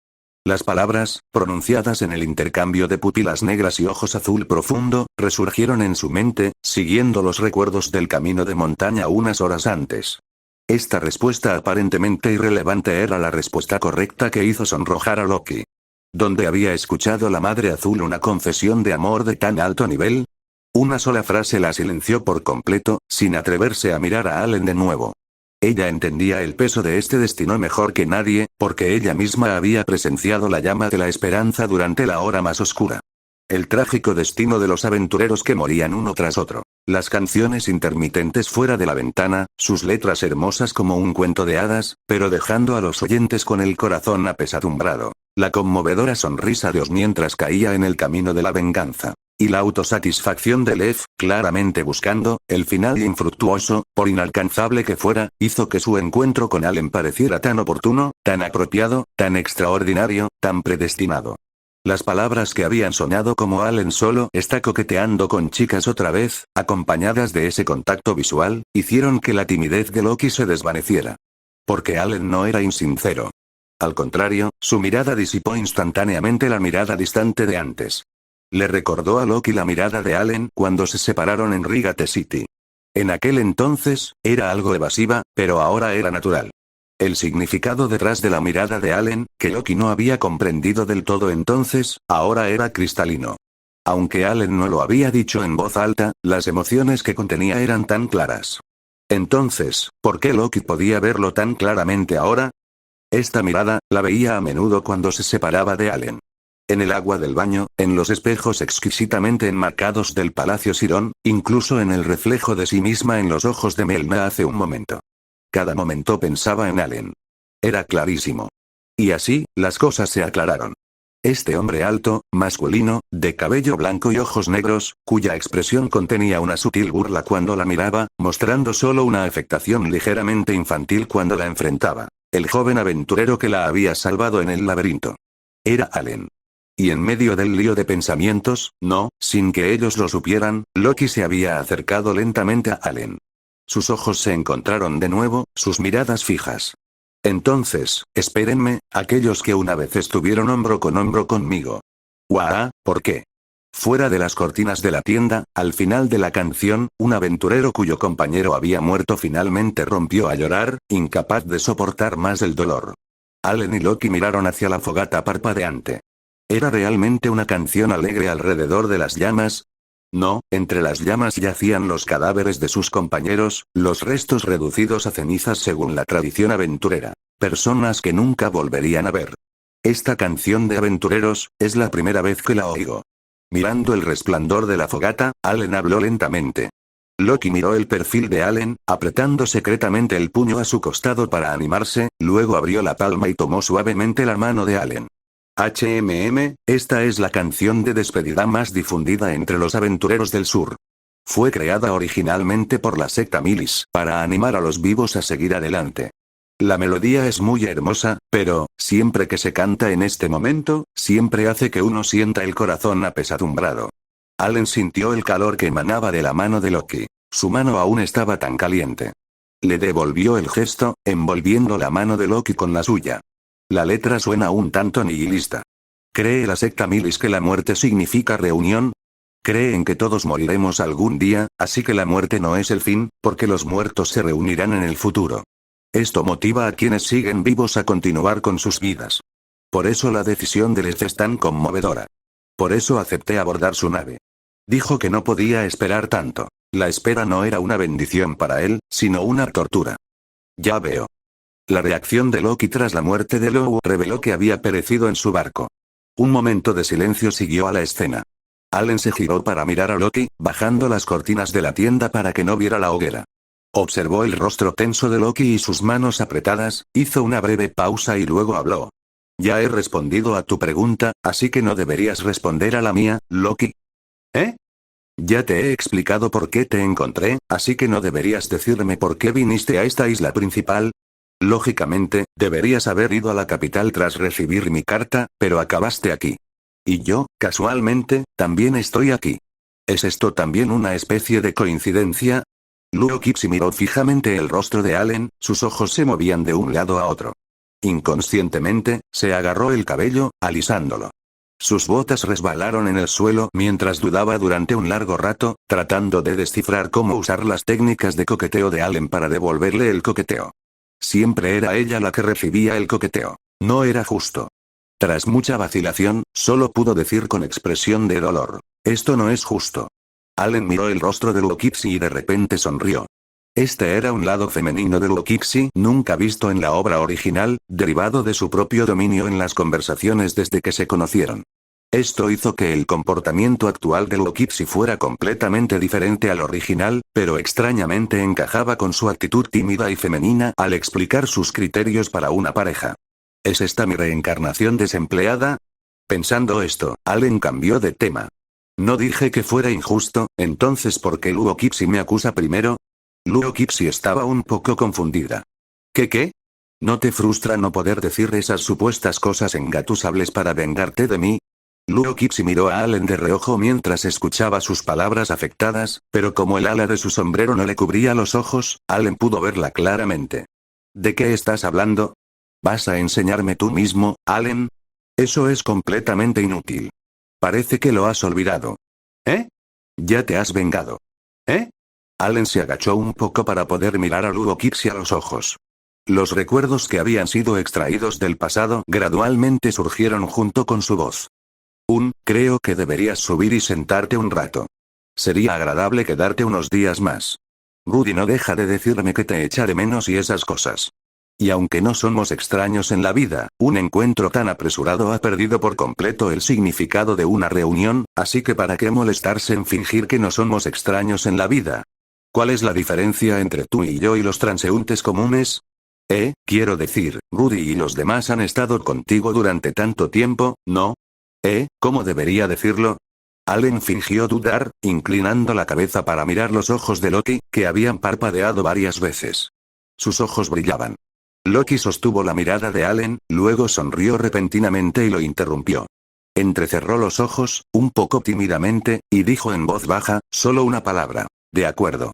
Las palabras, pronunciadas en el intercambio de pupilas negras y ojos azul profundo, resurgieron en su mente, siguiendo los recuerdos del camino de montaña unas horas antes. Esta respuesta aparentemente irrelevante era la respuesta correcta que hizo sonrojar a Loki. ¿Dónde había escuchado la Madre Azul una confesión de amor de tan alto nivel? Una sola frase la silenció por completo, sin atreverse a mirar a Allen de nuevo. Ella entendía el peso de este destino mejor que nadie, porque ella misma había presenciado la llama de la esperanza durante la hora más oscura. El trágico destino de los aventureros que morían uno tras otro. Las canciones intermitentes fuera de la ventana, sus letras hermosas como un cuento de hadas, pero dejando a los oyentes con el corazón apesadumbrado. La conmovedora sonrisa de Oz mientras caía en el camino de la venganza. Y la autosatisfacción de Lev, claramente buscando el final infructuoso, por inalcanzable que fuera, hizo que su encuentro con Allen pareciera tan oportuno, tan apropiado, tan extraordinario, tan predestinado. Las palabras que habían soñado como Allen solo está coqueteando con chicas otra vez, acompañadas de ese contacto visual, hicieron que la timidez de Loki se desvaneciera. Porque Allen no era insincero. Al contrario, su mirada disipó instantáneamente la mirada distante de antes. Le recordó a Loki la mirada de Allen cuando se separaron en Rigate City. En aquel entonces, era algo evasiva, pero ahora era natural. El significado detrás de la mirada de Allen, que Loki no había comprendido del todo entonces, ahora era cristalino. Aunque Allen no lo había dicho en voz alta, las emociones que contenía eran tan claras. Entonces, ¿por qué Loki podía verlo tan claramente ahora? Esta mirada, la veía a menudo cuando se separaba de Allen. En el agua del baño, en los espejos exquisitamente enmarcados del Palacio Sirón, incluso en el reflejo de sí misma en los ojos de Melna hace un momento. Cada momento pensaba en Allen. Era clarísimo. Y así, las cosas se aclararon. Este hombre alto, masculino, de cabello blanco y ojos negros, cuya expresión contenía una sutil burla cuando la miraba, mostrando solo una afectación ligeramente infantil cuando la enfrentaba. El joven aventurero que la había salvado en el laberinto. Era Allen. Y en medio del lío de pensamientos, no, sin que ellos lo supieran, Loki se había acercado lentamente a Allen. Sus ojos se encontraron de nuevo, sus miradas fijas. Entonces, espérenme, aquellos que una vez estuvieron hombro con hombro conmigo. ¡Guau! ¿Por qué? Fuera de las cortinas de la tienda, al final de la canción, un aventurero cuyo compañero había muerto finalmente rompió a llorar, incapaz de soportar más el dolor. Allen y Loki miraron hacia la fogata parpadeante. ¿Era realmente una canción alegre alrededor de las llamas? No, entre las llamas yacían los cadáveres de sus compañeros, los restos reducidos a cenizas según la tradición aventurera. Personas que nunca volverían a ver. Esta canción de aventureros, es la primera vez que la oigo. Mirando el resplandor de la fogata, Allen habló lentamente. Loki miró el perfil de Allen, apretando secretamente el puño a su costado para animarse, luego abrió la palma y tomó suavemente la mano de Allen. Esta es la canción de despedida más difundida entre los aventureros del sur. Fue creada originalmente por la secta Milis, para animar a los vivos a seguir adelante. La melodía es muy hermosa, pero, siempre que se canta en este momento, siempre hace que uno sienta el corazón apesadumbrado. Allen sintió el calor que emanaba de la mano de Loki. Su mano aún estaba tan caliente. Le devolvió el gesto, envolviendo la mano de Loki con la suya. La letra suena un tanto nihilista. ¿Cree la secta Milis que la muerte significa reunión? Creen que todos moriremos algún día, así que la muerte no es el fin, porque los muertos se reunirán en el futuro. Esto motiva a quienes siguen vivos a continuar con sus vidas. Por eso la decisión de Lez es tan conmovedora. Por eso acepté abordar su nave. Dijo que no podía esperar tanto. La espera no era una bendición para él, sino una tortura. Ya veo. La reacción de Loki tras la muerte de Low reveló que había perecido en su barco. Un momento de silencio siguió a la escena. Allen se giró para mirar a Loki, bajando las cortinas de la tienda para que no viera la hoguera. Observó el rostro tenso de Loki y sus manos apretadas, hizo una breve pausa y luego habló. Ya he respondido a tu pregunta, así que no deberías responder a la mía, Loki. ¿Eh? Ya te he explicado por qué te encontré, así que no deberías decirme por qué viniste a esta isla principal. Lógicamente, deberías haber ido a la capital tras recibir mi carta, pero acabaste aquí. Y yo, casualmente, también estoy aquí. ¿Es esto también una especie de coincidencia? Loki miró fijamente el rostro de Allen, sus ojos se movían de un lado a otro. Inconscientemente, se agarró el cabello, alisándolo. Sus botas resbalaron en el suelo mientras dudaba durante un largo rato, tratando de descifrar cómo usar las técnicas de coqueteo de Allen para devolverle el coqueteo. Siempre era ella la que recibía el coqueteo. No era justo. Tras mucha vacilación, solo pudo decir con expresión de dolor: esto no es justo. Allen miró el rostro de Loki y de repente sonrió. Este era un lado femenino de Loki nunca visto en la obra original, derivado de su propio dominio en las conversaciones desde que se conocieron. Esto hizo que el comportamiento actual de Loki fuera completamente diferente al original, pero extrañamente encajaba con su actitud tímida y femenina al explicar sus criterios para una pareja. ¿Es esta mi reencarnación desempleada? Pensando esto, Allen cambió de tema. No dije que fuera injusto, entonces ¿por qué Luo Kipsi me acusa primero? Luo Kipsi estaba un poco confundida. ¿Qué? ¿No te frustra no poder decir esas supuestas cosas engatusables para vengarte de mí? Luo Kipsi miró a Allen de reojo mientras escuchaba sus palabras afectadas, pero como el ala de su sombrero no le cubría los ojos, Allen pudo verla claramente. ¿De qué estás hablando? ¿Vas a enseñarme tú mismo, Allen? Eso es completamente inútil. Parece que lo has olvidado. ¿Eh? Ya te has vengado. ¿Eh? Allen se agachó un poco para poder mirar a Luo Kipsi a los ojos. Los recuerdos que habían sido extraídos del pasado gradualmente surgieron junto con su voz. Creo que deberías subir y sentarte un rato. Sería agradable quedarte unos días más. Rudy no deja de decirme que te echa de menos y esas cosas. Y aunque no somos extraños en la vida, un encuentro tan apresurado ha perdido por completo el significado de una reunión, así que ¿para qué molestarse en fingir que no somos extraños en la vida? ¿Cuál es la diferencia entre tú y yo y los transeúntes comunes? Quiero decir, Rudy y los demás han estado contigo durante tanto tiempo, ¿no? ¿Cómo debería decirlo? Allen fingió dudar, inclinando la cabeza para mirar los ojos de Loki, que habían parpadeado varias veces. Sus ojos brillaban. Loki sostuvo la mirada de Allen, luego sonrió repentinamente y lo interrumpió. Entrecerró los ojos, un poco tímidamente, y dijo en voz baja, solo una palabra. De acuerdo.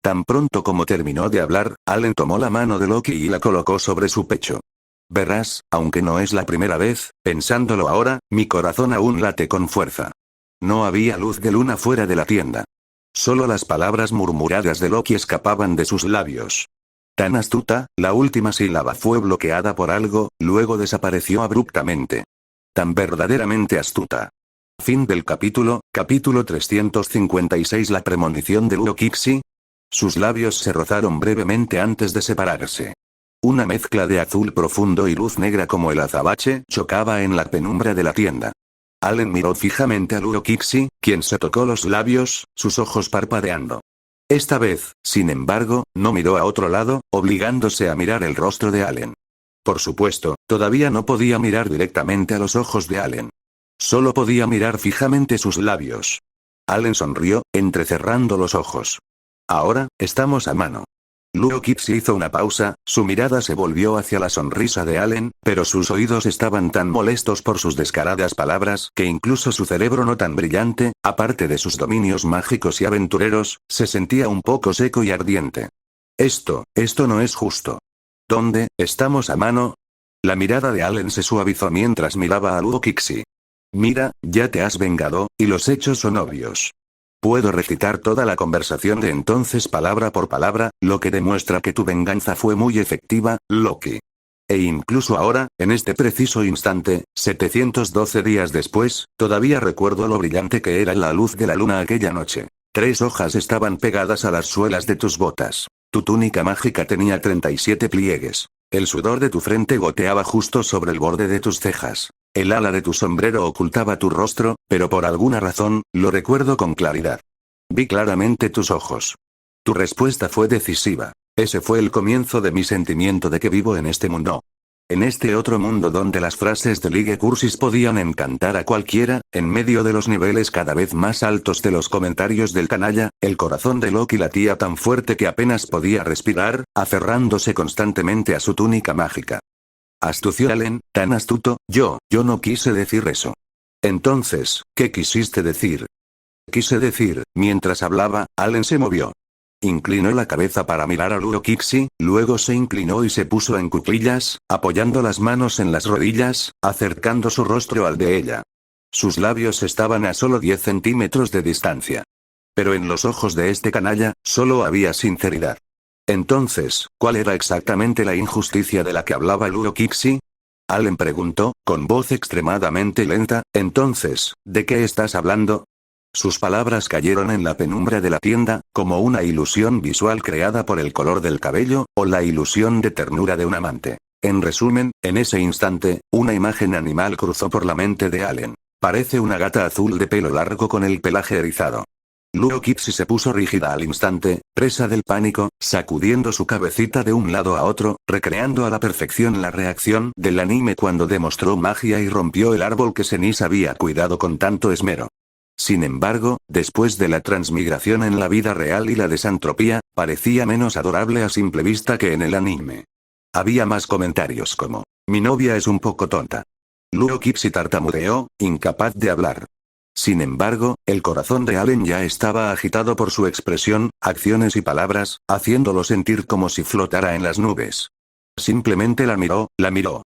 Tan pronto como terminó de hablar, Allen tomó la mano de Loki y la colocó sobre su pecho. Verás, aunque no es la primera vez, pensándolo ahora, mi corazón aún late con fuerza. No había luz de luna fuera de la tienda. Solo las palabras murmuradas de Loki escapaban de sus labios. Tan astuta, la última sílaba fue bloqueada por algo, luego desapareció abruptamente. Tan verdaderamente astuta. Fin del capítulo 356. La premonición de Lokixi. Sus labios se rozaron brevemente antes de separarse. Una mezcla de azul profundo y luz negra como el azabache chocaba en la penumbra de la tienda. Allen miró fijamente a Lokixi, quien se tocó los labios, sus ojos parpadeando. Esta vez, sin embargo, no miró a otro lado, obligándose a mirar el rostro de Allen. Por supuesto, todavía no podía mirar directamente a los ojos de Allen. Solo podía mirar fijamente sus labios. Allen sonrió, entrecerrando los ojos. Ahora, estamos a mano. Lokixi hizo una pausa, su mirada se volvió hacia la sonrisa de Allen, pero sus oídos estaban tan molestos por sus descaradas palabras que incluso su cerebro no tan brillante, aparte de sus dominios mágicos y aventureros, se sentía un poco seco y ardiente. Esto no es justo. ¿Dónde, estamos a mano? La mirada de Allen se suavizó mientras miraba a Lokixi. Mira, ya te has vengado, y los hechos son obvios. Puedo recitar toda la conversación de entonces palabra por palabra, lo que demuestra que tu venganza fue muy efectiva, Loki. E incluso ahora, en este preciso instante, 712 días después, todavía recuerdo lo brillante que era la luz de la luna aquella noche. 3 hojas estaban pegadas a las suelas de tus botas. Tu túnica mágica tenía 37 pliegues. El sudor de tu frente goteaba justo sobre el borde de tus cejas. El ala de tu sombrero ocultaba tu rostro, pero por alguna razón, lo recuerdo con claridad. Vi claramente tus ojos. Tu respuesta fue decisiva. Ese fue el comienzo de mi sentimiento de que vivo en este mundo. En este otro mundo donde las frases de Ligue Cursis podían encantar a cualquiera, en medio de los niveles cada vez más altos de los comentarios del canalla, el corazón de Loki latía tan fuerte que apenas podía respirar, aferrándose constantemente a su túnica mágica. Astucio Allen, tan astuto, yo no quise decir eso. Entonces, ¿qué quisiste decir? Quise decir, mientras hablaba, Allen se movió. Inclinó la cabeza para mirar a Lokixi, luego se inclinó y se puso en cuclillas, apoyando las manos en las rodillas, acercando su rostro al de ella. Sus labios estaban a solo 10 centímetros de distancia. Pero en los ojos de este canalla, solo había sinceridad. Entonces, ¿cuál era exactamente la injusticia de la que hablaba Lokixi? Allen preguntó, con voz extremadamente lenta, entonces, ¿de qué estás hablando? Sus palabras cayeron en la penumbra de la tienda, como una ilusión visual creada por el color del cabello, o la ilusión de ternura de un amante. En resumen, en ese instante, una imagen animal cruzó por la mente de Allen. Parece una gata azul de pelo largo con el pelaje erizado. Lokixi se puso rígida al instante, presa del pánico, sacudiendo su cabecita de un lado a otro, recreando a la perfección la reacción del anime cuando demostró magia y rompió el árbol que Zenith había cuidado con tanto esmero. Sin embargo, después de la transmigración en la vida real y la desantropía, parecía menos adorable a simple vista que en el anime. Había más comentarios como, mi novia es un poco tonta. Lokixi tartamudeó, incapaz de hablar. Sin embargo, el corazón de Allen ya estaba agitado por su expresión, acciones y palabras, haciéndolo sentir como si flotara en las nubes. Simplemente la miró.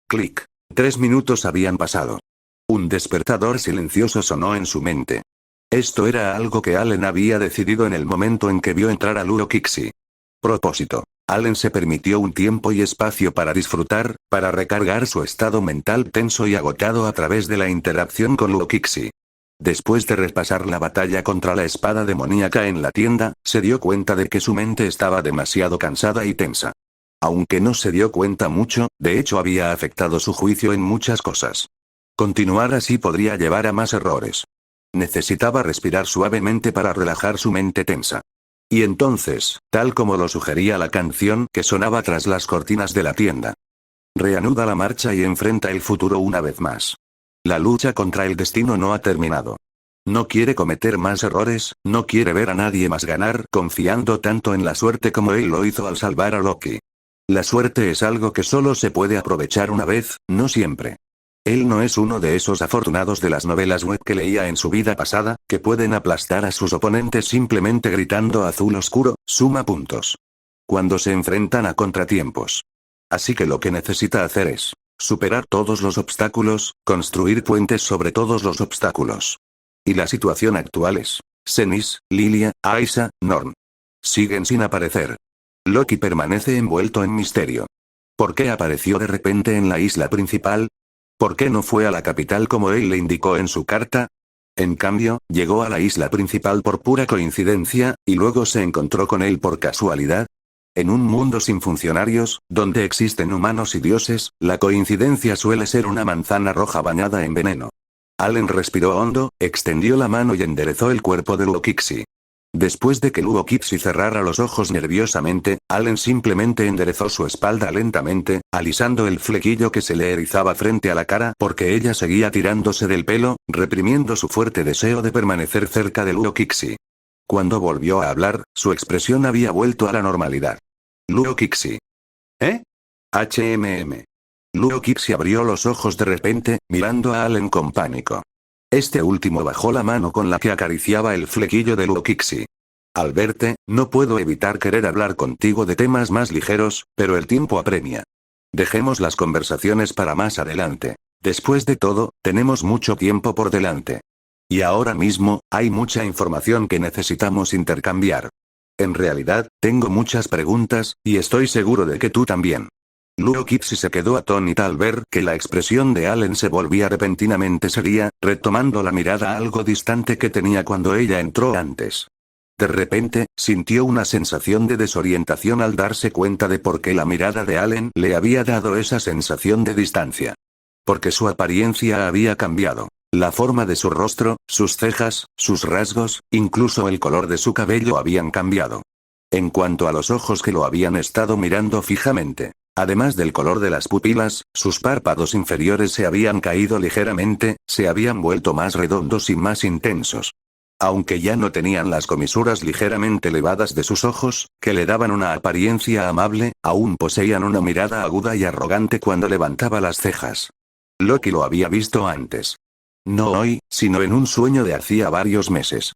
Clic. 3 minutos habían pasado. Un despertador silencioso sonó en su mente. Esto era algo que Allen había decidido en el momento en que vio entrar a Lokixi. Propósito. Allen se permitió un tiempo y espacio para disfrutar, para recargar su estado mental tenso y agotado a través de la interacción con Lokixi. Después de repasar la batalla contra la espada demoníaca en la tienda, se dio cuenta de que su mente estaba demasiado cansada y tensa. Aunque no se dio cuenta mucho, de hecho había afectado su juicio en muchas cosas. Continuar así podría llevar a más errores. Necesitaba respirar suavemente para relajar su mente tensa. Y entonces, tal como lo sugería la canción que sonaba tras las cortinas de la tienda. Reanuda la marcha y enfrenta el futuro una vez más. La lucha contra el destino no ha terminado. No quiere cometer más errores, no quiere ver a nadie más ganar confiando tanto en la suerte como él lo hizo al salvar a Loki. La suerte es algo que solo se puede aprovechar una vez, no siempre. Él no es uno de esos afortunados de las novelas web que leía en su vida pasada, que pueden aplastar a sus oponentes simplemente gritando azul oscuro, suma puntos. Cuando se enfrentan a contratiempos. Así que lo que necesita hacer es superar todos los obstáculos, construir puentes sobre todos los obstáculos. Y la situación actual es: Senis, Lilia, Aisa, Norn. Siguen sin aparecer. Loki permanece envuelto en misterio. ¿Por qué apareció de repente en la isla principal? ¿Por qué no fue a la capital como él le indicó en su carta? En cambio, llegó a la isla principal por pura coincidencia, y luego se encontró con él por casualidad. En un mundo sin funcionarios, donde existen humanos y dioses, la coincidencia suele ser una manzana roja bañada en veneno. Allen respiró hondo, extendió la mano y enderezó el cuerpo de Luokixi. Después de que Luokixi cerrara los ojos nerviosamente, Allen simplemente enderezó su espalda lentamente, alisando el flequillo que se le erizaba frente a la cara porque ella seguía tirándose del pelo, reprimiendo su fuerte deseo de permanecer cerca de Luokixi. Cuando volvió a hablar, su expresión había vuelto a la normalidad. Luokixi. ¿Eh? HMM. Luokixi abrió los ojos de repente, mirando a Allen con pánico. Este último bajó la mano con la que acariciaba el flequillo de Luokixi. Al verte, no puedo evitar querer hablar contigo de temas más ligeros, pero el tiempo apremia. Dejemos las conversaciones para más adelante. Después de todo, tenemos mucho tiempo por delante. Y ahora mismo, hay mucha información que necesitamos intercambiar. En realidad, tengo muchas preguntas, y estoy seguro de que tú también. Luokixi se quedó atónita al ver que la expresión de Allen se volvía repentinamente seria, retomando la mirada algo distante que tenía cuando ella entró antes. De repente, sintió una sensación de desorientación al darse cuenta de por qué la mirada de Allen le había dado esa sensación de distancia. Porque su apariencia había cambiado. La forma de su rostro, sus cejas, sus rasgos, incluso el color de su cabello habían cambiado. En cuanto a los ojos que lo habían estado mirando fijamente. Además del color de las pupilas, sus párpados inferiores se habían caído ligeramente, se habían vuelto más redondos y más intensos. Aunque ya no tenían las comisuras ligeramente elevadas de sus ojos, que le daban una apariencia amable, aún poseían una mirada aguda y arrogante cuando levantaba las cejas. Loki lo había visto antes. No hoy, sino en un sueño de hacía varios meses.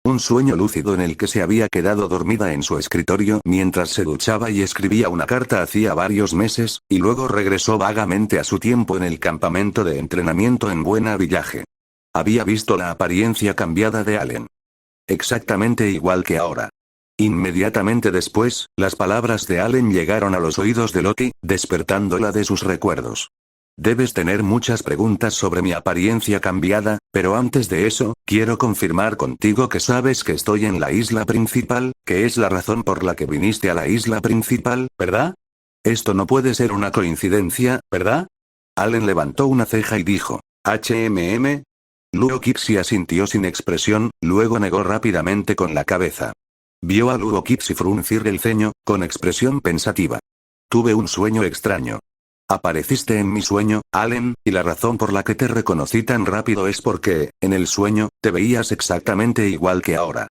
Un sueño lúcido en el que se había quedado dormida en su escritorio mientras se duchaba y escribía una carta hacía varios meses, y luego regresó vagamente a su tiempo en el campamento de entrenamiento en Buena Village. Había visto la apariencia cambiada de Allen. Exactamente igual que ahora. Inmediatamente después, las palabras de Allen llegaron a los oídos de Loki, despertándola de sus recuerdos. Debes tener muchas preguntas sobre mi apariencia cambiada, pero antes de eso, quiero confirmar contigo que sabes que estoy en la isla principal, que es la razón por la que viniste a la isla principal, ¿verdad? Esto no puede ser una coincidencia, ¿verdad? Allen levantó una ceja y dijo, ¿HMM? Luokixi asintió sin expresión, luego negó rápidamente con la cabeza. Vio a Luokixi fruncir el ceño, con expresión pensativa. Tuve un sueño extraño. Apareciste en mi sueño, Allen, y la razón por la que te reconocí tan rápido es porque, en el sueño, te veías exactamente igual que ahora.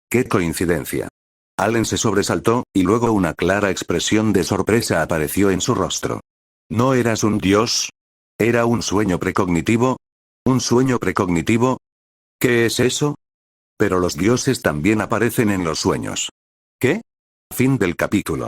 ¡Qué coincidencia! Allen se sobresaltó, y luego una clara expresión de sorpresa apareció en su rostro. ¿No eras un dios? ¿Era un sueño precognitivo? ¿Un sueño precognitivo? ¿Qué es eso? Pero los dioses también aparecen en los sueños. ¿Qué? Fin del capítulo.